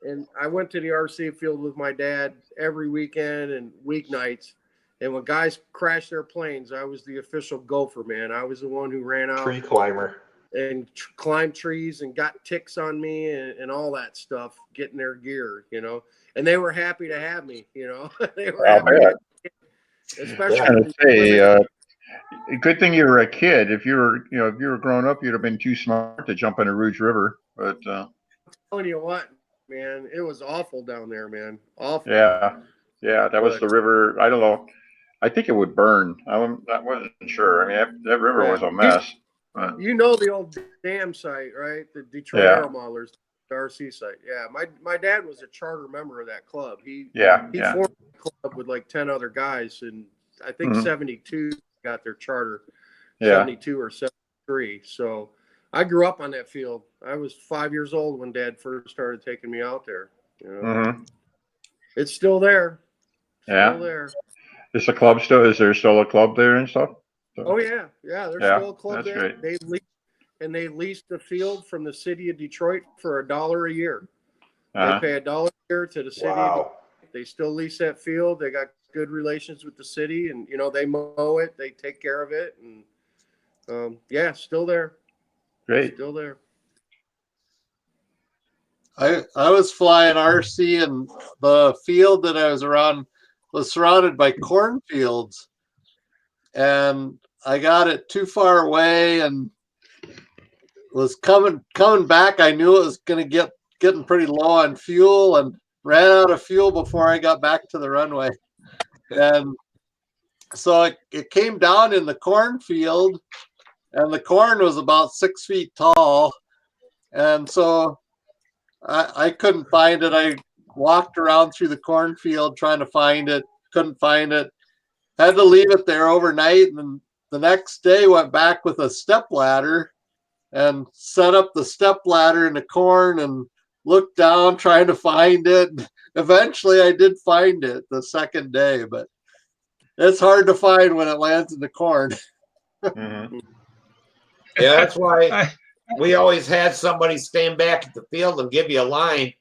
and I went to the RC field with my dad every weekend and weeknights. And when guys crashed their planes, I was the official gopher, man. I was the one who ran out.
Tree climber.
And climbed trees and got ticks on me and all that stuff, getting their gear, And they were happy to have me, They were happy to have me, especially.
Good thing you were a kid. If you were growing up, you'd have been too smart to jump into Rouge River. But
I'm telling you what, man, it was awful down there, man. Awful.
Yeah, that was the river. I don't know. I think it would burn. I wasn't sure. I mean, that river was a mess. But
you know the old dam site, right? The Detroit Aeromodelers, the RC site. Yeah, my dad was a charter member of that club. He formed a club with like 10 other guys, and I think 72 got their charter. 72 or 73. So I grew up on that field. I was 5 years old when Dad first started taking me out there. It's still there. Still there.
Is the club still? Is there still a club there and stuff?
Oh yeah, there's still a club there.
Great.
They leased the field from the city of Detroit for $1 a year.
Uh-huh.
They pay $1 a year to the city.
Wow.
They still lease that field. They got good relations with the city, and they mow it. They take care of it, and still there.
Great.
Still there.
I was flying RC, and the field that I was around was surrounded by cornfields, and I got it too far away and was coming back. I knew it was going to get getting pretty low on fuel and ran out of fuel before I got back to the runway. And so it came down in the cornfield, and the corn was about 6 feet tall. And so I couldn't find it. I walked around through the cornfield trying to find it, couldn't find it. Had to leave it there overnight, and then the next day went back with a step ladder and set up the step ladder in the corn and looked down trying to find it. Eventually I did find it the second day, but it's hard to find when it lands in the corn.
Mhm.
Yeah, that's why we always had somebody stand back at the field and give you a line.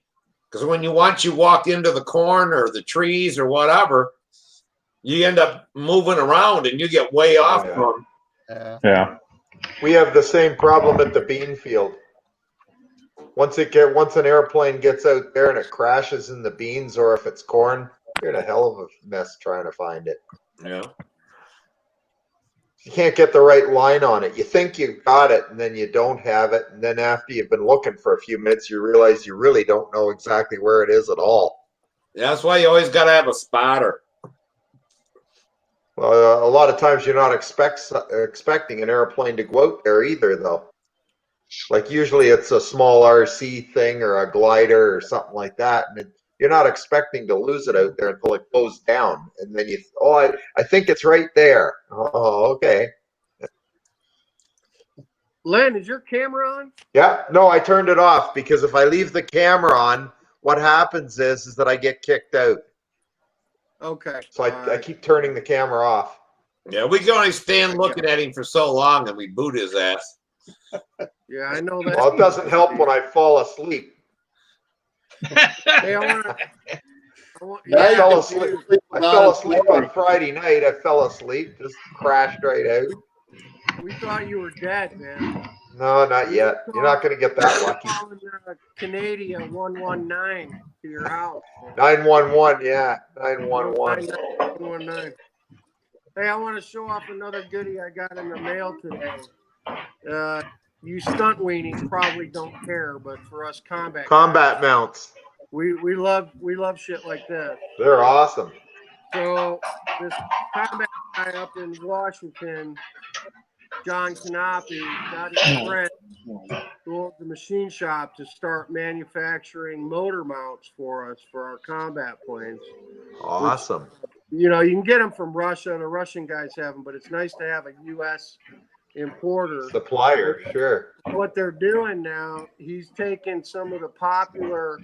Because when you once you walk into the corn or the trees or whatever, you end up moving around and you get way off
yeah.
from.
Yeah.
We have the same problem at the bean field. Once an airplane gets out there and it crashes in the beans, or if it's corn, you're in a hell of a mess trying to find it.
Yeah.
You can't get the right line on it. You think you've got it, and then you don't have it, and then after you've been looking for a few minutes, you realize you really don't know exactly where it is at all.
Yeah, that's why you always got to have a spotter.
Well, a lot of times you're not expecting an airplane to go out there either, though. Like usually it's a small RC thing or a glider or something like that, and you're not expecting to lose it out there until it goes down, and then I think it's right there. Oh, okay.
Len, is your camera on?
Yeah, no, I turned it off because if I leave the camera on, what happens is that I get kicked out.
Okay.
So I keep turning the camera off.
Yeah, we can only stand looking at him for so long and we boot his ass.
Yeah, I know that.
Well, it doesn't help when I fall asleep.
Hey,
I fell asleep. I fell asleep on Friday night. I fell asleep, just crashed right out.
We thought you were dead, man.
No, not yet. You're not going to get that lucky.
Calling Canadian 119 to your house.
911, yeah, 911.
919. Hey, I want to show off another goodie I got in the mail today. You stunt weenies probably don't care, but for us combat guys,
mounts.
we love shit like this.
They're awesome.
So this combat guy up in Washington, John Canopi, got his friend who owns the machine shop to start manufacturing motor mounts for us for our combat planes.
Awesome.
Which, you can get them from Russia. The Russian guys have them, but it's nice to have a U.S. importer.
Supplier, sure.
What they're doing now, he's taking some of the popular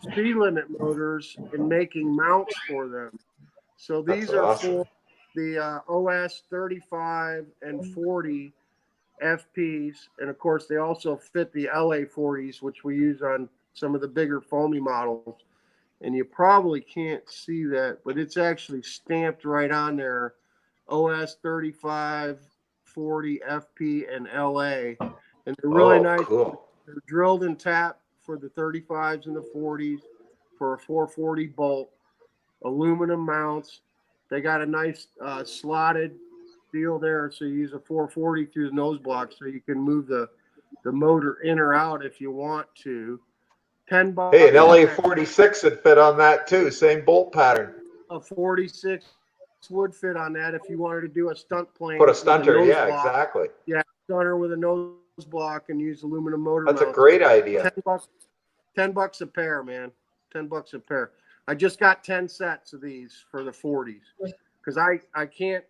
speed limit motors and making mounts for them. So these
That's
are
awesome.
for the OS 35 and 40 FPs. And of course, they also fit the LA 40s, which we use on some of the bigger foamy models. And you probably can't see that, but it's actually stamped right on there. OS 35, 40, FP, and LA. And they're really nice.
Cool.
They're drilled and tapped for the 35s and the 40s for a 440 bolt. Aluminum mounts. They got a nice slotted deal there, so you use a 440 through the nose block so you can move the motor in or out if you want to. $10.
Hey, an LA 46 would fit on that too. Same bolt pattern.
A 46 would fit on that if you wanted to do a stunt plane.
Put a stunter, yeah,
block.
exactly.
Yeah, stunter with a nose block and use aluminum motor.
That's
mounts.
a great idea.
$10 a pair, man. $10 a pair. I just got 10 sets of these for the 40s because I can't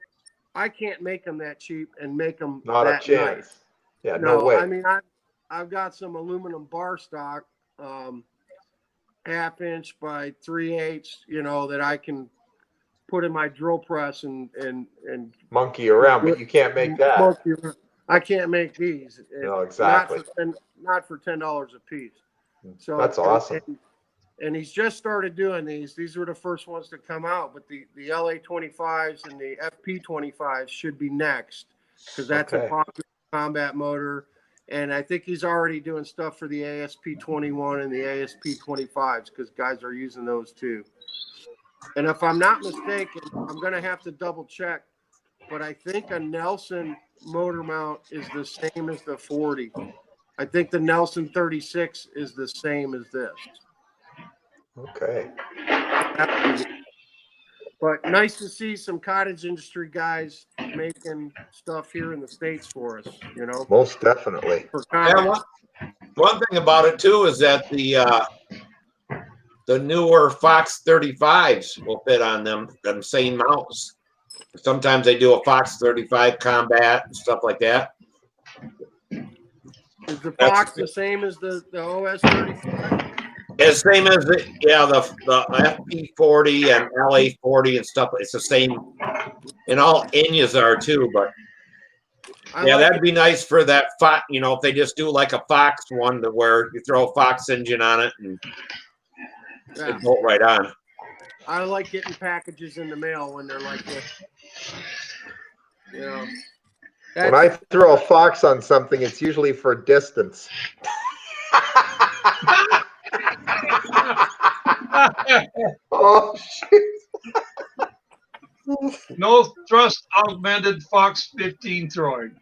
make them that cheap and make them
Not
that
a chance.
nice.
Yeah, no way.
I mean, I've got some aluminum bar stock, 1/2 inch by 3/8, that I can put in my drill press and
monkey around, but you can't make that.
I can't make these.
No, exactly.
Not for $10 a piece. So
that's awesome.
And he's just started doing these. These were the first ones to come out, but the LA 25s and the FP 25s should be next because that's a popular combat motor. And I think he's already doing stuff for the ASP 21 and the ASP 25s because guys are using those too. And if I'm not mistaken, I'm going to have to double check, but I think a Nelson motor mount is the same as the 40. I think the Nelson 36 is the same as this.
Okay.
But nice to see some cottage industry guys making stuff here in the States for us, you know.
Most definitely.
For
Yeah, one thing about it too is that the newer Fox 35s will fit on them same mounts. Sometimes they do a Fox 35 combat and stuff like that.
Is the Fox the same as the OS 35?
It's the same as the FP 40 and LA 40 and stuff. It's the same, and all Enyas are too. But yeah,
like
that'd be nice for that Fox. You know, if they just do like a Fox one to where you throw a Fox engine on it and it bolt right on.
I like getting packages in the mail when they're like this. You know,
when I throw a Fox on something, it's usually for distance.
Oh shit!
No thrust augmented Fox 15 throwing.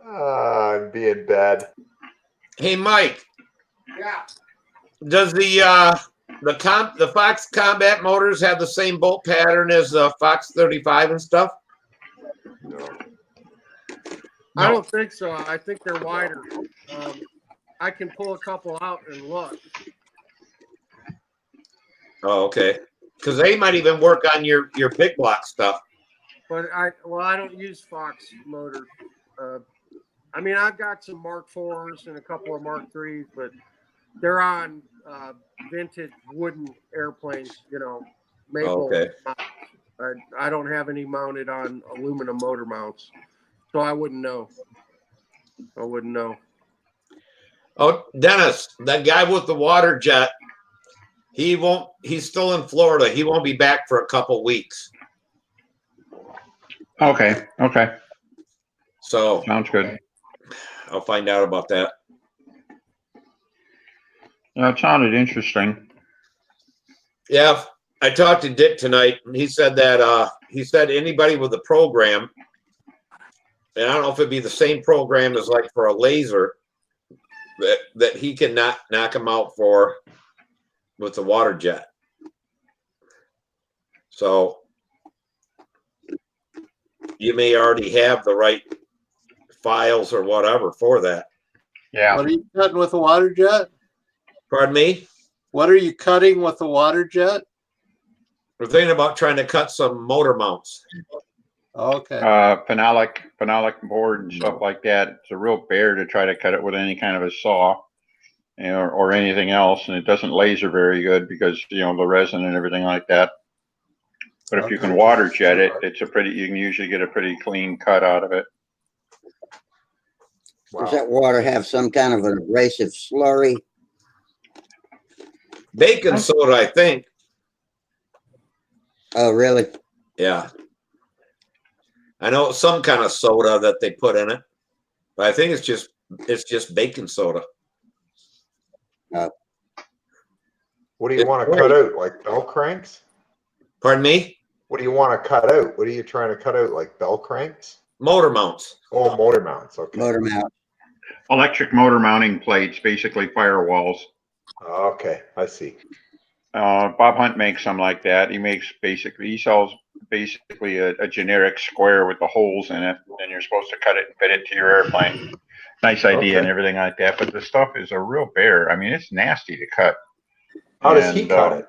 I'm being bad.
Hey, Mike.
Yeah.
Does the Fox combat motors have the same bolt pattern as the Fox 35 and stuff?
No.
I don't think so. I think they're wider. I can pull a couple out and look.
Oh, okay. Because they might even work on your big block stuff.
But I don't use Fox motors. I mean, I've got some Mark IVs and a couple of Mark IIIs, but they're on vintage wooden airplanes, you know, maple.
Okay.
I don't have any mounted on aluminum motor mounts, so I wouldn't know.
Oh, Dennis, that guy with the water jet, he's still in Florida. He won't be back for a couple weeks.
Okay.
So
Sounds good.
I'll find out about that.
Yeah, it sounded interesting.
Yeah, I talked to Dick tonight, and he said that anybody with a program, and I don't know if it'd be the same program as like for a laser, that he can knock him out for with the water jet. So you may already have the right files or whatever for that.
Yeah.
What are you cutting with a water jet?
Pardon me?
What are you cutting with a water jet?
We're thinking about trying to cut some motor mounts.
Okay.
Phenolic board and stuff like that. It's a real bear to try to cut it with any kind of a saw, you know, or anything else, and it doesn't laser very good because, you know, the resin and everything like that. But if you can water jet it, you can usually get a pretty clean cut out of it.
Wow.
Does that water have some kind of an abrasive slurry?
Baking soda, I think.
Oh, really?
Yeah. I know it's some kind of soda that they put in it, but I think it's just baking soda.
What do you want to cut out? Like bell cranks?
Pardon me?
What do you want to cut out? What are you trying to cut out? Like bell cranks?
Motor mounts.
Oh, motor mounts. Okay.
Motor mount.
Electric motor mounting plates, basically firewalls.
Okay, I see.
Bob Hunt makes some like that. He sells basically a generic square with the holes in it, and you're supposed to cut it and fit it to your airplane. Nice idea and everything like that, but the stuff is a real bear. I mean, it's nasty to cut.
How does he cut it?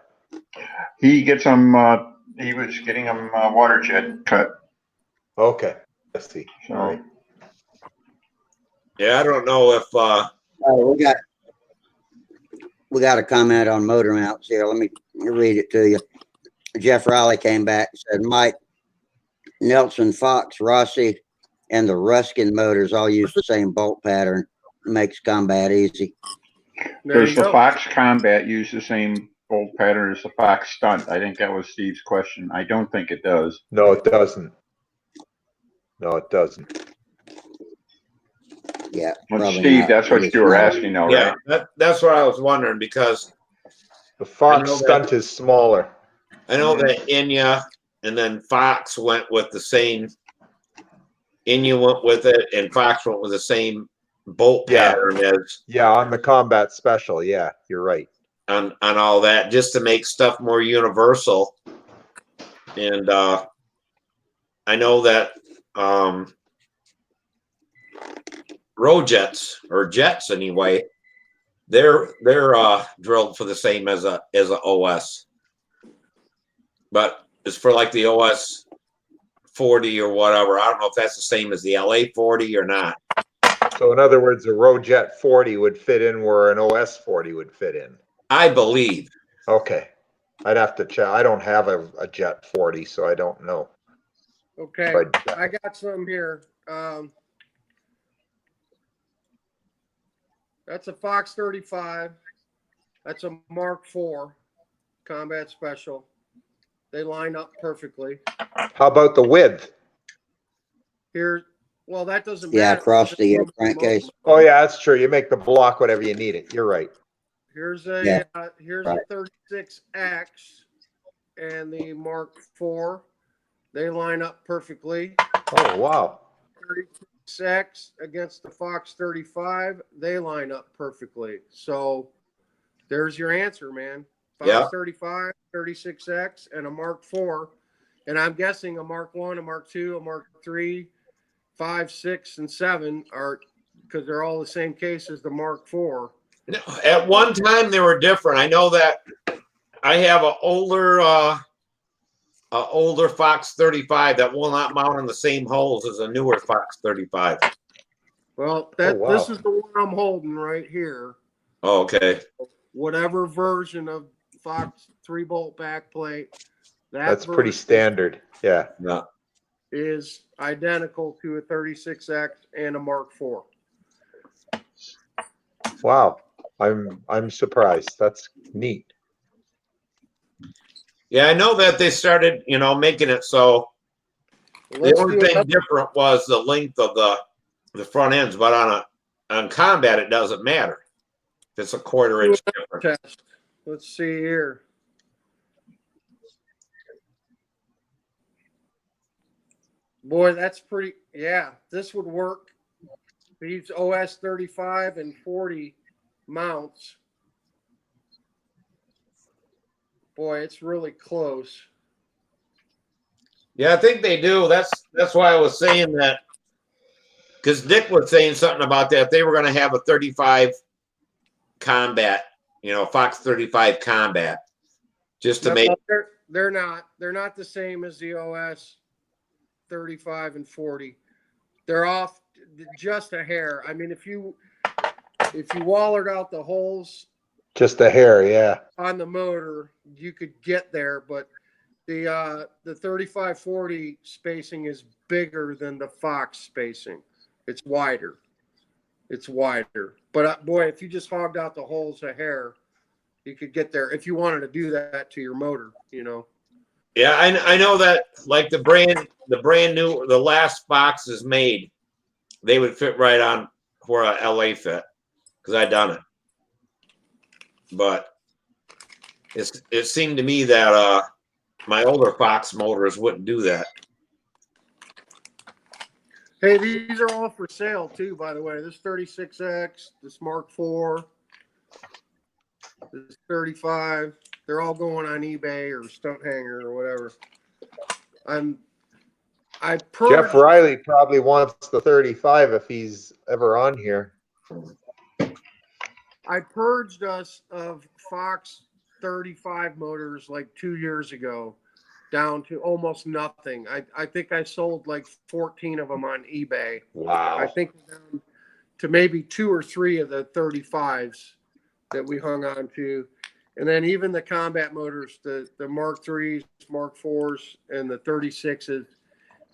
He gets them. He was getting them water jet cut.
Okay, I see.
So,
all right.
Yeah, I don't know if
we got a comment on motor mounts here. Let me read it to you. Jeff Riley came back and said, Mike, Nelson, Fox, Rossi, and the Ruskin motors all use the same bolt pattern. It makes combat easy.
Does the Fox Combat use the same bolt pattern as the Fox Stunt? I think that was Steve's question. I don't think it does.
No, it doesn't.
Yeah.
Well, Steve, that's what you were asking, though,
yeah,
right?
that's what I was wondering, because
the Fox Stunt is smaller.
I know that Enya and then Fox went with the same Inuit with it, and Fox went with the same bolt
Yeah.
pattern as
Yeah, on the combat special. Yeah, you're right.
on all that, just to make stuff more universal. And I know that Rojets, or jets anyway, they're drilled for the same as a OS, but it's for like the OS 40 or whatever. I don't know if that's the same as the LA 40 or not.
So in other words, a Rojet 40 would fit in where an OS 40 would fit in.
I believe.
Okay. I'd have to check. I don't have a Jet 40, so I don't know.
Okay,
But
I got some here. That's a Fox 35. That's a Mark IV combat special. They line up perfectly.
how about the width?
Here, well, that doesn't
Yeah,
matter.
across the crankcase.
Oh yeah, that's true. You make the block whatever you need it. You're right.
Here's a
Yeah,
here's
right.
a 36X and the Mark IV. They line up perfectly.
Oh wow.
36X against the Fox 35. They line up perfectly. So there's your answer, man. Fox
Yeah.
35, 36X, and a Mark IV. And I'm guessing a Mark I, a Mark II, a Mark III, 5, 6, and 7 are, because they're all the same case as the Mark IV.
No, at one time they were different. I know that I have an older Fox 35 that will not mount in the same holes as a newer Fox 35.
Well,
wow.
this is the one I'm holding right here.
Oh, okay.
Whatever version of Fox 3-bolt backplate,
That's pretty standard. Yeah.
Yeah.
is identical to a 36X and a Mark IV.
Wow. I'm surprised. That's neat.
Yeah, I know that they started, making it so the only thing different was the length of the front ends, but on combat it doesn't matter. It's a quarter inch difference.
Test. Let's see here. Boy, that's pretty. Yeah, this would work. These OS 35 and 40 mounts. Boy, it's really close.
Yeah, I think they do. That's why I was saying that, because Dick was saying something about that. They were going to have a 35 combat, Fox 35 combat, just to make.
They're not. They're not the same as the OS 35 and 40. They're off just a hair. I mean, if you wallered out the holes,
just a hair, yeah,
on the motor, you could get there, but the 35-40 spacing is bigger than the Fox spacing. It's wider. But boy, if you just hogged out the holes a hair, you could get there if you wanted to do that to your motor.
Yeah, I know that, like the brand new, the last Foxes made, they would fit right on where a LA fit, because I done it. But it seemed to me that my older Fox motors wouldn't do that.
Hey, these are all for sale too, by the way. This 36X, this Mark IV, this 35, they're all going on eBay or Stunthangar or whatever.
Jeff Riley probably wants the 35 if he's ever on here.
I purged us of Fox 35 motors like 2 years ago, down to almost nothing. I think I sold like 14 of them on eBay.
Wow.
I think down to maybe 2 or 3 of the 35s that we hung on to. And then even the combat motors, the Mark IIIs, Mark IVs, and the 36s,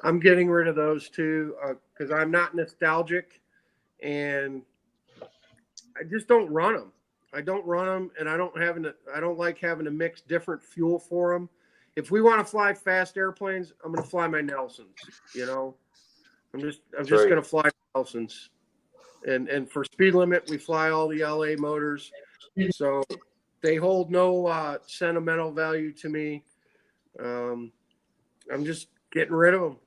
I'm getting rid of those too, because I'm not nostalgic, and I just don't run them. I don't run them, and I don't like having to mix different fuel for them. If we want to fly fast airplanes, I'm going to fly my Nelsons. I'm just going to fly Nelsons, and for speed limit, we fly all the LA motors, so they hold no sentimental value to me. I'm just getting rid of them.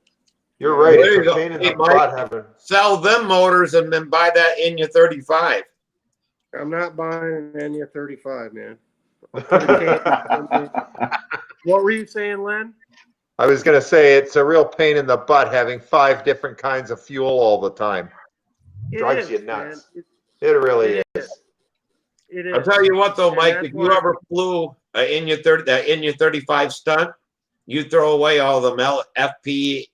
You're right.
There
It's
you
a
go.
pain in
Hey,
the
Mike.
butt having.
Sell them motors and then buy that Enya 35.
I'm not buying an Enya 35, man. I'll put a what were you saying, Len?
I was going to say it's a real pain in the butt having 5 different kinds of fuel all the time. Drives you nuts.
Man.
It really is.
It is.
I'll tell you what, though,
And
Mike,
that's
if you
why-
ever flew that Enya 35 stunt, you throw away all them FP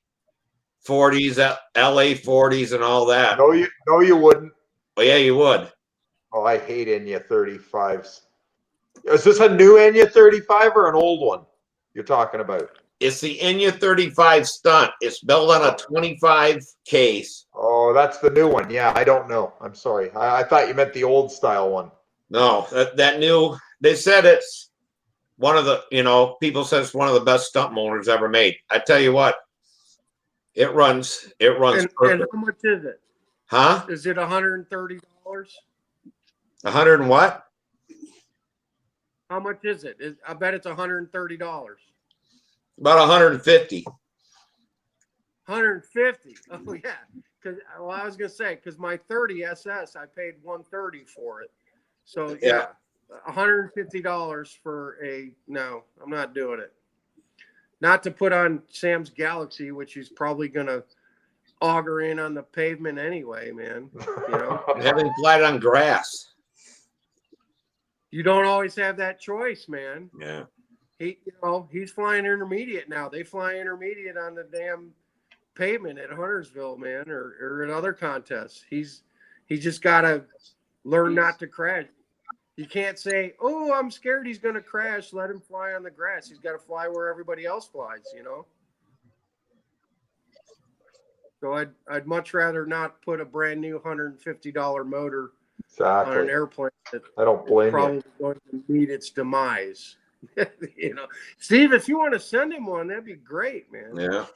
40s, LA 40s, and all that.
No, you wouldn't.
Oh, yeah, you would.
Oh, I hate Enya 35s. Is this a new Enya 35 or an old one you're talking about?
It's the Enya 35 stunt. It's built on a 25 case.
Oh, that's the new one. Yeah, I don't know. I'm sorry. I thought you meant the old style one.
No, that new, they said it's one of the, people said it's one of the best stunt motors ever made. I tell you what, it runs
And
perfect.
how much is it?
Huh?
Is it $130?
100 and what?
How much is it? I bet it's $130.
About 150.
150. Oh yeah. Because I was gonna say because my 30 SS I paid 130 for it. So yeah, $150 for a no. I'm not doing it. Not to put on Sam's Galaxy, which he's probably gonna auger in on the pavement anyway, man.
Having flat on grass.
You don't always have that choice, man.
Yeah.
He's flying intermediate now. They fly intermediate on the damn pavement at Huntersville, man, or in other contests. He's just got to learn not to crash. You can't say, "Oh, I'm scared he's going to crash." Let him fly on the grass. He's got to fly where everybody else flies, So I'd much rather not put a brand new $150 motor on an airplane that
I don't blame
probably going to meet its demise. Steve, if you want to send him one, that'd be great, man.
Yeah.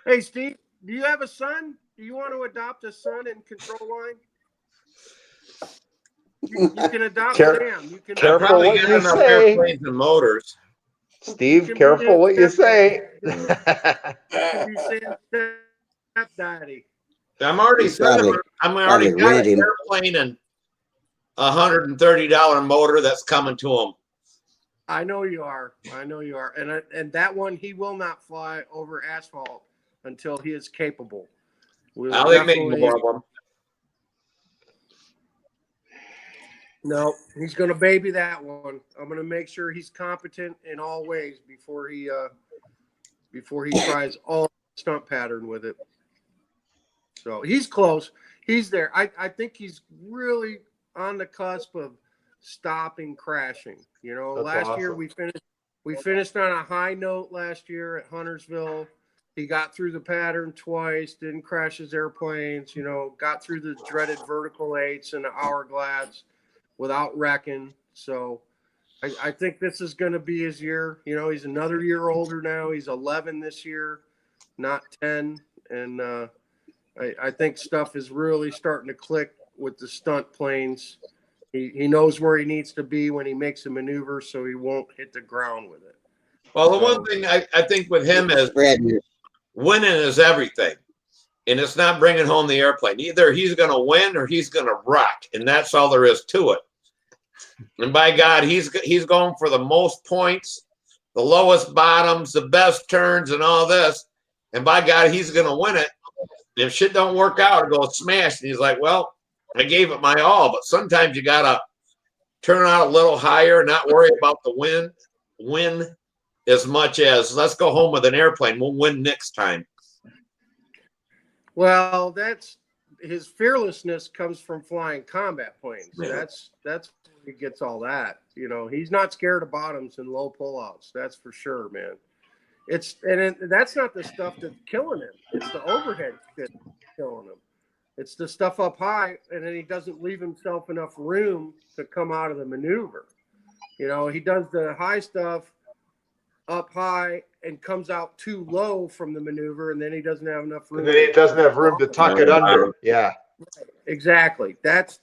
Hey, Steve, do you have a son? Do you want to adopt a son in control line? You can adopt Sam. You can
Careful what you say.
Airplanes and motors.
Steve, careful what you say.
You can be Sam's stepdaddy.
I'm already
Probably
got
rent
an
him.
airplane and a $130 motor that's coming to him.
I know you are. And that one, he will not fly over asphalt until he is capable.
Now they make more of them.
No, he's going to baby that one. I'm going to make sure he's competent in all ways before he tries all stunt pattern with it. So he's close. He's there. I think he's really on the cusp of stopping crashing. Last year we finished on a high note last year at Huntersville. He got through the pattern twice, didn't crash his airplanes, got through the dreaded vertical 8s and the hourglass without wrecking. So I think this is going to be his year. He's another year older now. He's 11 this year, not 10. And I think stuff is really starting to click with the stunt planes. He knows where he needs to be when he makes a maneuver, so he won't hit the ground with it.
Well, the one thing I think with him is winning is everything. And it's not bringing home the airplane. Either he's going to win or he's going to rock. And that's all there is to it. And by God, he's going for the most points, the lowest bottoms, the best turns, and all this. And by God, he's going to win it. If shit don't work out, it goes smash. And he's like, well, I gave it my all. But sometimes you got to turn out a little higher, not worry about the win as much as let's go home with an airplane. We'll win next time.
Well, that's his fearlessness comes from flying combat planes.
Yeah.
That's where he gets all that. He's not scared of bottoms and low pullouts. That's for sure, man. That's not the stuff that's killing him. It's the overhead shit killing him. It's the stuff up high, and then he doesn't leave himself enough room to come out of the maneuver. He does the high stuff up high and comes out too low from the maneuver, and then he doesn't have enough room.
And then he doesn't have room to tuck it under. Yeah.
Exactly. That's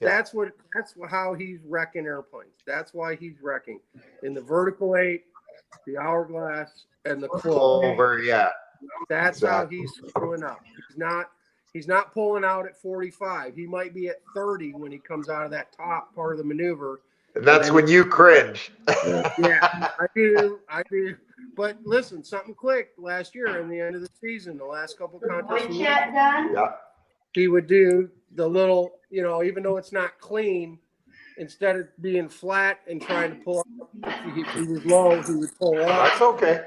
how he's wrecking airplanes. That's why he's wrecking in the vertical 8 the hourglass, and the clover.
Clover, yeah.
That's how
Exactly.
he's screwing up. He's not pulling out at 45. He might be at 30 when he comes out of that top part of the maneuver.
And that's when you cringe.
Yeah, I do. But listen, something clicked last year in the end of the season, the last couple contests.
Yeah.
He would do the little, even though it's not clean, instead of being flat and trying to pull up, if he was low, he would pull up.
That's okay.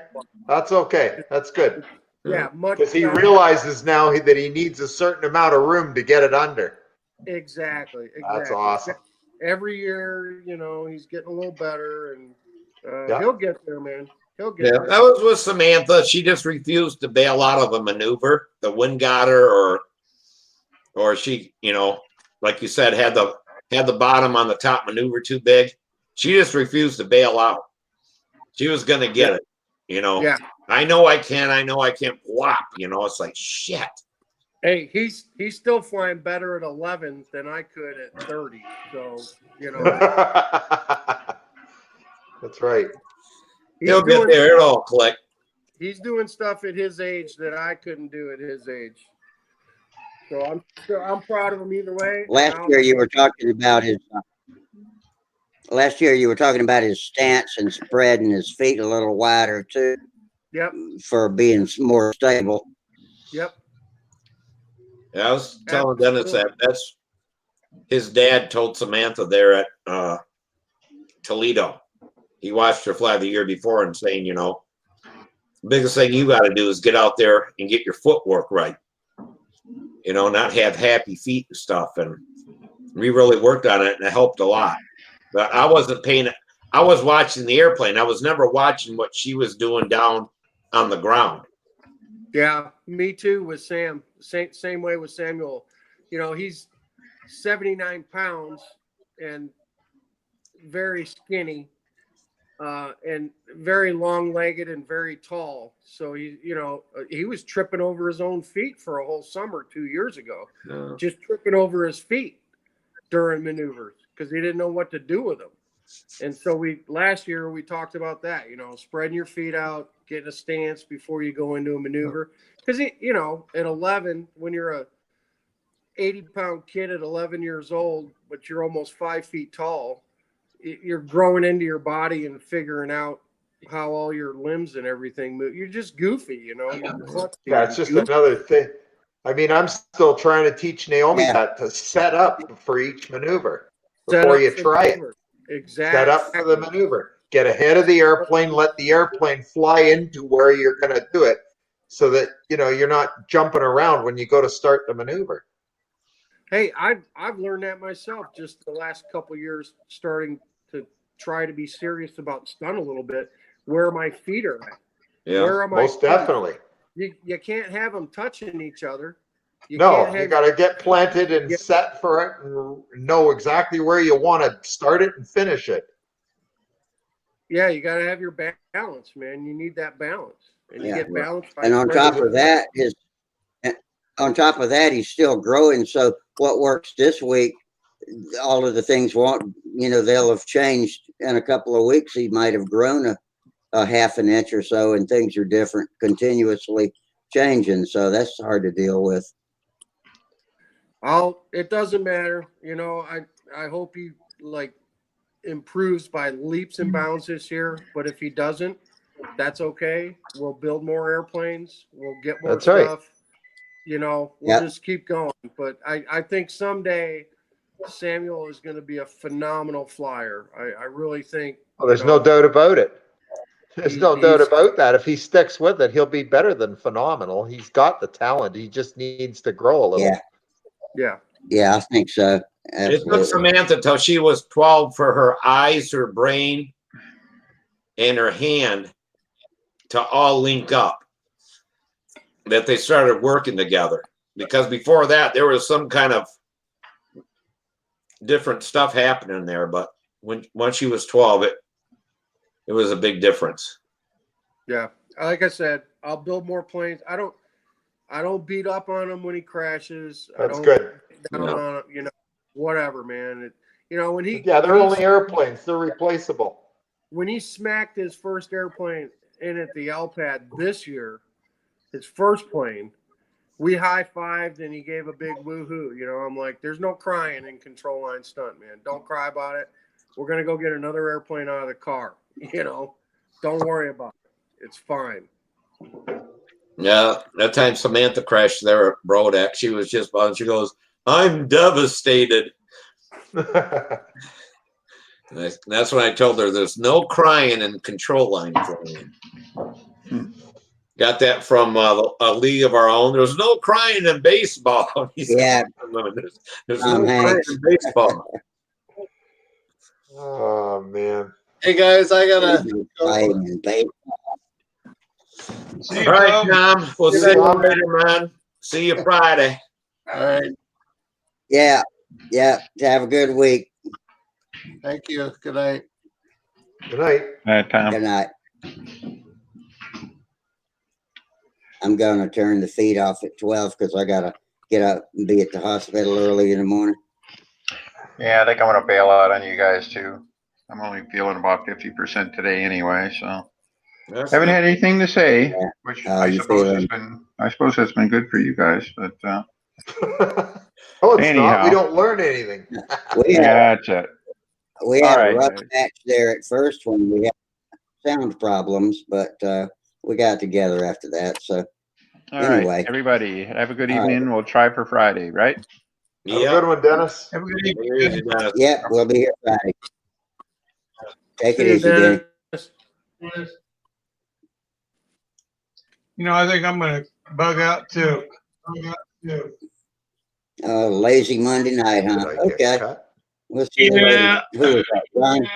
That's okay. That's good.
Yeah, much
Because he
better.
realizes now that he needs a certain amount of room to get it under.
Exactly.
That's awesome.
Every year, he's getting a little better, and
Yeah.
he'll get there, man. He'll get
Yeah,
there.
that was with Samantha. She just refused to bail out of a maneuver. The wind got her, or she, like you said, had the bottom on the top maneuver too big. She just refused to bail out. She was gonna get it,
Yeah.
I know I can. Whop, it's like shit.
Hey, he's still flying better at 11 than I could at 30. So,
That's right.
He'll get there. It'll all click.
He's doing stuff at his age that I couldn't do at his age. So I'm proud of him either way.
Last year you were talking about his stance and spreading his feet a little wider too.
Yep.
For being more stable.
Yep.
Yeah, I was telling Dennis that's his dad told Samantha there at Toledo. He watched her fly the year before and saying, the biggest thing you got to do is get out there and get your footwork right. Not have happy feet and stuff. And we really worked on it, and it helped a lot. But I wasn't paying. I was watching the airplane. I was never watching what she was doing down on the ground.
Yeah, me too with Sam. Same way with Samuel. He's 79 pounds and very skinny, and very long-legged and very tall. So he was tripping over his own feet for a whole summer 2 years ago, just tripping over his feet during maneuvers because he didn't know what to do with them. And so last year we talked about that, spreading your feet out, getting a stance before you go into a maneuver. Because, at 11, when you're a 80-pound kid at 11 years old, but you're almost 5 feet tall, you're growing into your body and figuring out how all your limbs and everything move. You're just goofy,
Yeah, it's just another thing. I mean, I'm still trying to teach Naomi that to set up for each maneuver before you try it.
Exactly.
Set up for the maneuver. Get ahead of the airplane. Let the airplane fly into where you're going to do it, so that you're not jumping around when you go to start the maneuver.
Hey, I've learned that myself just the last couple of years, starting to try to be serious about stunt a little bit. Where my feet are at.
Yeah,
where am
most definitely.
You can't have them touching each other.
You got to get planted and set for it, and know exactly where you want to start it and finish it.
Yeah, you got to have your balance, man. You need that balance, and you get balance.
And on top of that, he's still growing. So what works this week, all of the things they'll have changed in a couple of weeks. He might have grown a half an inch or so, and things are different, continuously changing. So that's hard to deal with.
It doesn't matter. I hope he improves by leaps and bounds this year. But if he doesn't, that's okay. We'll build more airplanes. We'll get more stuff. We'll just keep going. But I think someday Samuel is going to be a phenomenal flyer. I really think.
Well, there's no doubt about it. There's no doubt about that. If he sticks with it, he'll be better than phenomenal. He's got the talent. He just needs to grow a little.
Yeah, I think so. Absolutely.
It took Samantha till she was 12 for her eyes, her brain, and her hand to all link up, that they started working together. Because before that, there was some kind of different stuff happening there. But once she was 12, it was a big difference.
Yeah, like I said, I'll build more planes. I don't beat up on him when he crashes.
That's good.
Down on him, whatever, man. When
they're only airplanes. They're replaceable.
when he smacked his first airplane in at the L pad this year, his first plane, we high-fived and he gave a big woo-hoo. You know, I'm like, there's no crying in control line stunt, man. Don't cry about it. We're going to go get another airplane out of the car. You know, don't worry about it. It's fine.
Yeah, that time Samantha crashed there at Brodeck. She was just on. She goes, "I'm devastated." That's when I told her there's no crying in control line flying. Got that from a league of our own. There's no crying in baseball.
Yeah.
There's no crying in baseball.
Oh man.
Hey guys, I gotta
Playing in baseball.
See you,
All right,
Tom.
Tom. We'll see you later, man. See you Friday.
all right.
Yeah. Yeah. Have a good week.
Thank you. Good night.
Good night.
All right, Tom.
Good night. I'm going to turn the feed off at 12 because I got to get up and be at the hospital early in the morning.
Yeah, I think I'm gonna bail out on you guys too. I'm only feeling about 50% today anyway, so haven't had anything to say,
Yeah.
which
How
I
you
suppose
feeling?
has been good for you guys. But
Oh, it's not.
anyhow.
We don't learn anything.
We had,
yeah, that's it.
we
All
had a
right,
rough
guys.
patch there at first when we had sound problems, but we got together after that. So
All right,
anyway.
everybody, have a good
All right.
evening. We'll try for Friday, right?
Have a good one, Dennis.
Have a good evening.
Yep, we'll be here Friday. Take
See
it
you,
easy, Denny.
Dennis.
You know, I think I'm going to bug out too.
Lazy Monday night, huh?
Did I get
Okay.
cut?
We'll see you later.
Yeah.
Who was that, Ron?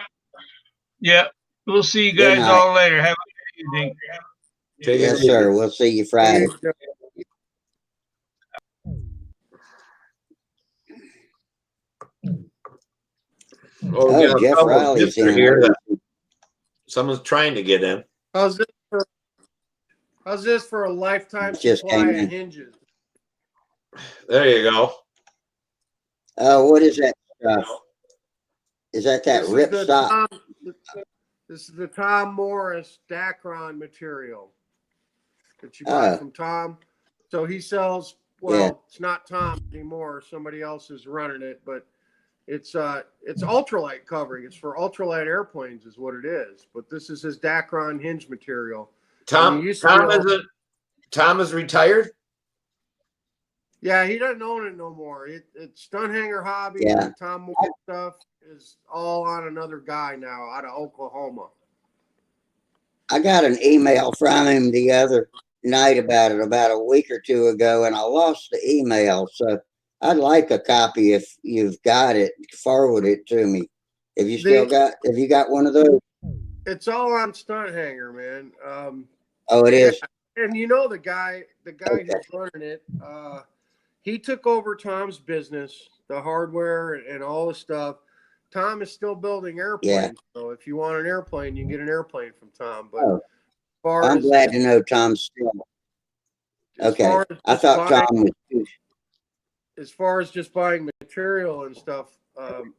Yeah. We'll see you
Good
guys
night.
all later. Have a good evening.
Yes, sir. We'll see you Friday.
Oh,
Oh, Jeff Riley's in.
Here. Someone's trying to get in.
How's this for a lifetime
Just
supply
came
of
in.
hinges?
There you go.
What is that stuff? Is that
This is
rip
the
stop?
This is the Tom Morris Dacron material that you buy from Tom. So he sells, well, It's not Tom anymore. Somebody else is running it, but it's ultralight covering. It's for ultralight airplanes is what it is. But this is his Dacron hinge material.
Tom is retired?
Yeah, he doesn't own it no more. It's Stunthangar Hobby.
Yeah.
The Tom Morris stuff is all on another guy now out of Oklahoma.
I got an email from him the other night about it about a week or two ago, and I lost the email. So I'd like a copy if you've got it. Forward it to me. Have you got one of those?
It's all on Stunthangar, man.
Oh, it is.
And you know the guy who's running it. He took over Tom's business, the hardware and all the stuff. Tom is still building airplanes.
Yeah.
So if you want an airplane, you can get an airplane from Tom. But
I'm glad to know Tom's still. Okay. I thought Tom was too.
As far as just buying material and stuff,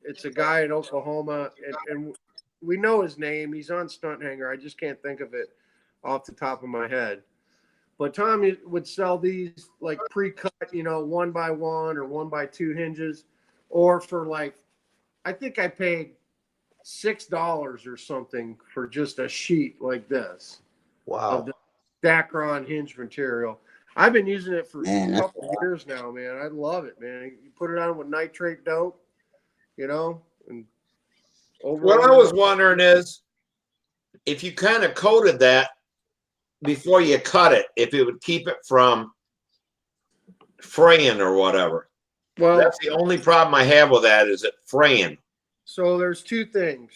it's a guy in Oklahoma, and we know his name. He's on Stunthangar. I just can't think of it off the top of my head. But Tom would sell these like pre-cut, 1x1 or 1x2 hinges, or for like, I think I paid $6 or something for just a sheet like this.
Wow.
Of the Dacron hinge material. I've been using it for
Man,
a couple of years now, man. I love it, man. You put it on with nitrate dope, and
What I was wondering is if you kind of coated that before you cut it, if it would keep it from fraying or whatever.
Well,
that's the only problem I have with that is it fraying.
So there's two things.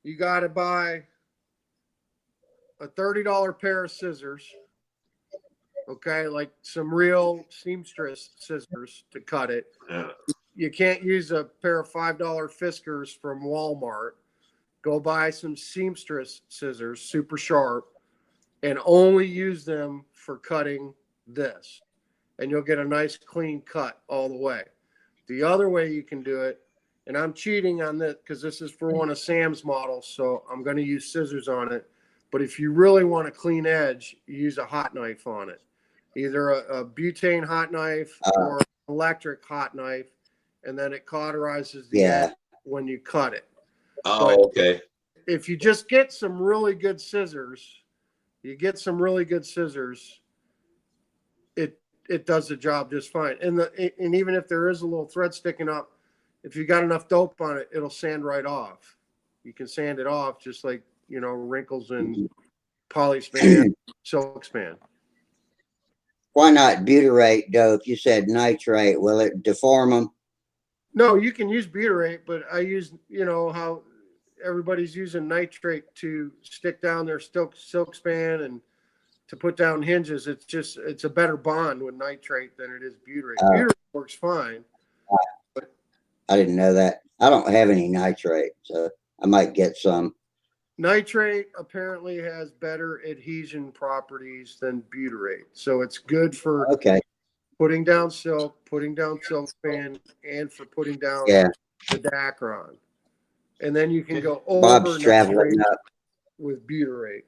You got to buy a $30 pair of scissors. Okay, like some real seamstress scissors to cut it.
Yeah.
You can't use a pair of $5 Fiskars from Walmart. Go buy some seamstress scissors, super sharp, and only use them for cutting this. And you'll get a nice clean cut all the way. The other way you can do it and I'm cheating on this because this is for one of Sam's models, so I'm going to use scissors on it. But if you really want a clean edge, you use a hot knife on it, either a butane hot knife or an electric hot knife, and then it cauterizes the edge when you cut it.
Oh, okay.
If you just get some really good scissors, it does the job just fine. And even if there is a little thread sticking up, if you got enough dope on it, it'll sand right off. You can sand it off just like, wrinkles in polyspan, silk span.
Why not butyrate dope? You said nitrate. Will it deform them?
No, you can use butyrate, but I use, how everybody's using nitrate to stick down their silk span and to put down hinges. It's a better bond with nitrate than it is butyrate. Butyrate works fine.
I didn't know that. I don't have any nitrate, so I might get some.
Nitrate apparently has better adhesion properties than butyrate. So it's good for putting down silk span, and for putting down the Dacron. And then you can go over nitrate with butyrate.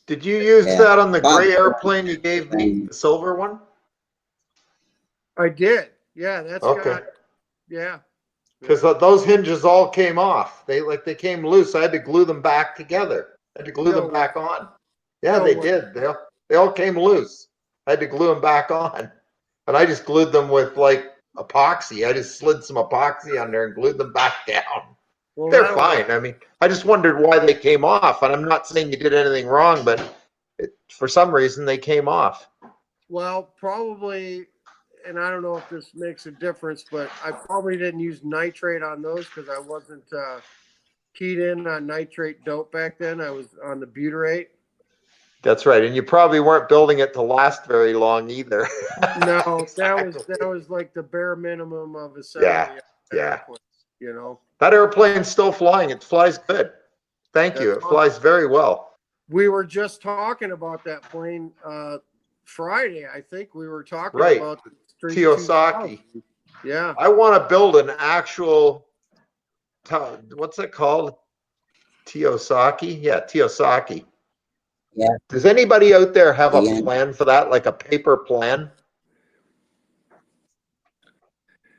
Did you use that on the gray airplane you gave me, the silver one?
I did. Yeah, that's got,
Because those hinges all came off. They came loose. I had to glue them back together. I had to glue them back on. Yeah, they did. They all came loose. I had to glue them back on. And I just glued them with like epoxy. I just slid some epoxy on there and glued them back down. Well, they're fine. I mean, I just wondered why they came off. And I'm not saying you did anything wrong, but for some reason they came off.
Well, probably, and I don't know if this makes a difference, but I probably didn't use nitrate on those because I wasn't keyed in on nitrate dope back then. I was on the butyrate.
That's right, and you probably weren't building it to last very long either.
No, that was like the bare minimum of assembly. Airplane,
That airplane's still flying. It flies good. Thank you. It flies very well.
We were just talking about that plane Friday. I think we were talking about the
Kiyosaki.
Yeah.
I want to build an actual, what's it called? Kiyosaki? Yeah, Kiyosaki.
Yeah.
Does anybody out there have a plan for that, like a paper plan?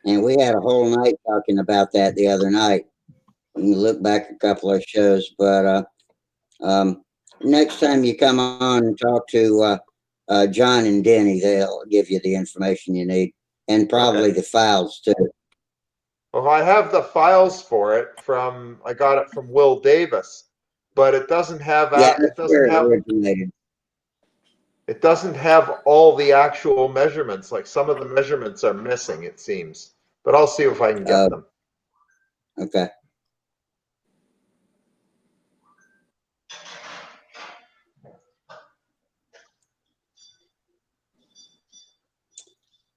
And we had a whole night talking about that the other night. We can look back a couple of shows, but next time you come on and talk to John and Denny, they'll give you the information you need, and probably the files too.
Well, I have the files for it I got it from Will Davis, but it doesn't have it doesn't have all the actual measurements. Like some of the measurements are missing, it seems. But I'll see if I can get them.
Okay.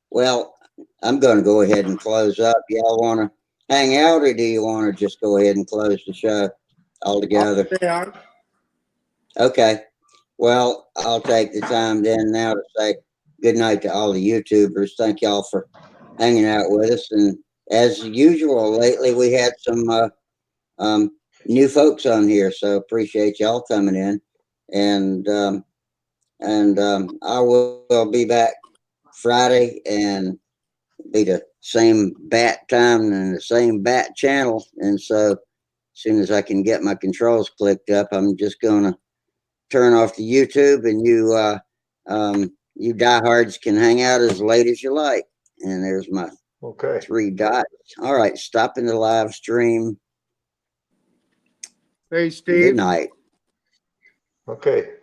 Well, I'm going to go ahead and close up. Y'all want to hang out, or do you want to just go ahead and close the show altogether? Okay. Well, I'll take the time then now to say good night to all the YouTubers. Thank y'all for hanging out with us. And as usual, lately we had some new folks on here, so appreciate y'all coming in. And I will be back Friday and be the same bat time and the same bat channel. And so as soon as I can get my controls clicked up, I'm just gonna turn off the YouTube, and you diehards can hang out as late as you like. And there's my 3 dots. All right, stopping the live stream.
Hey, Steve.
Good night.
Okay.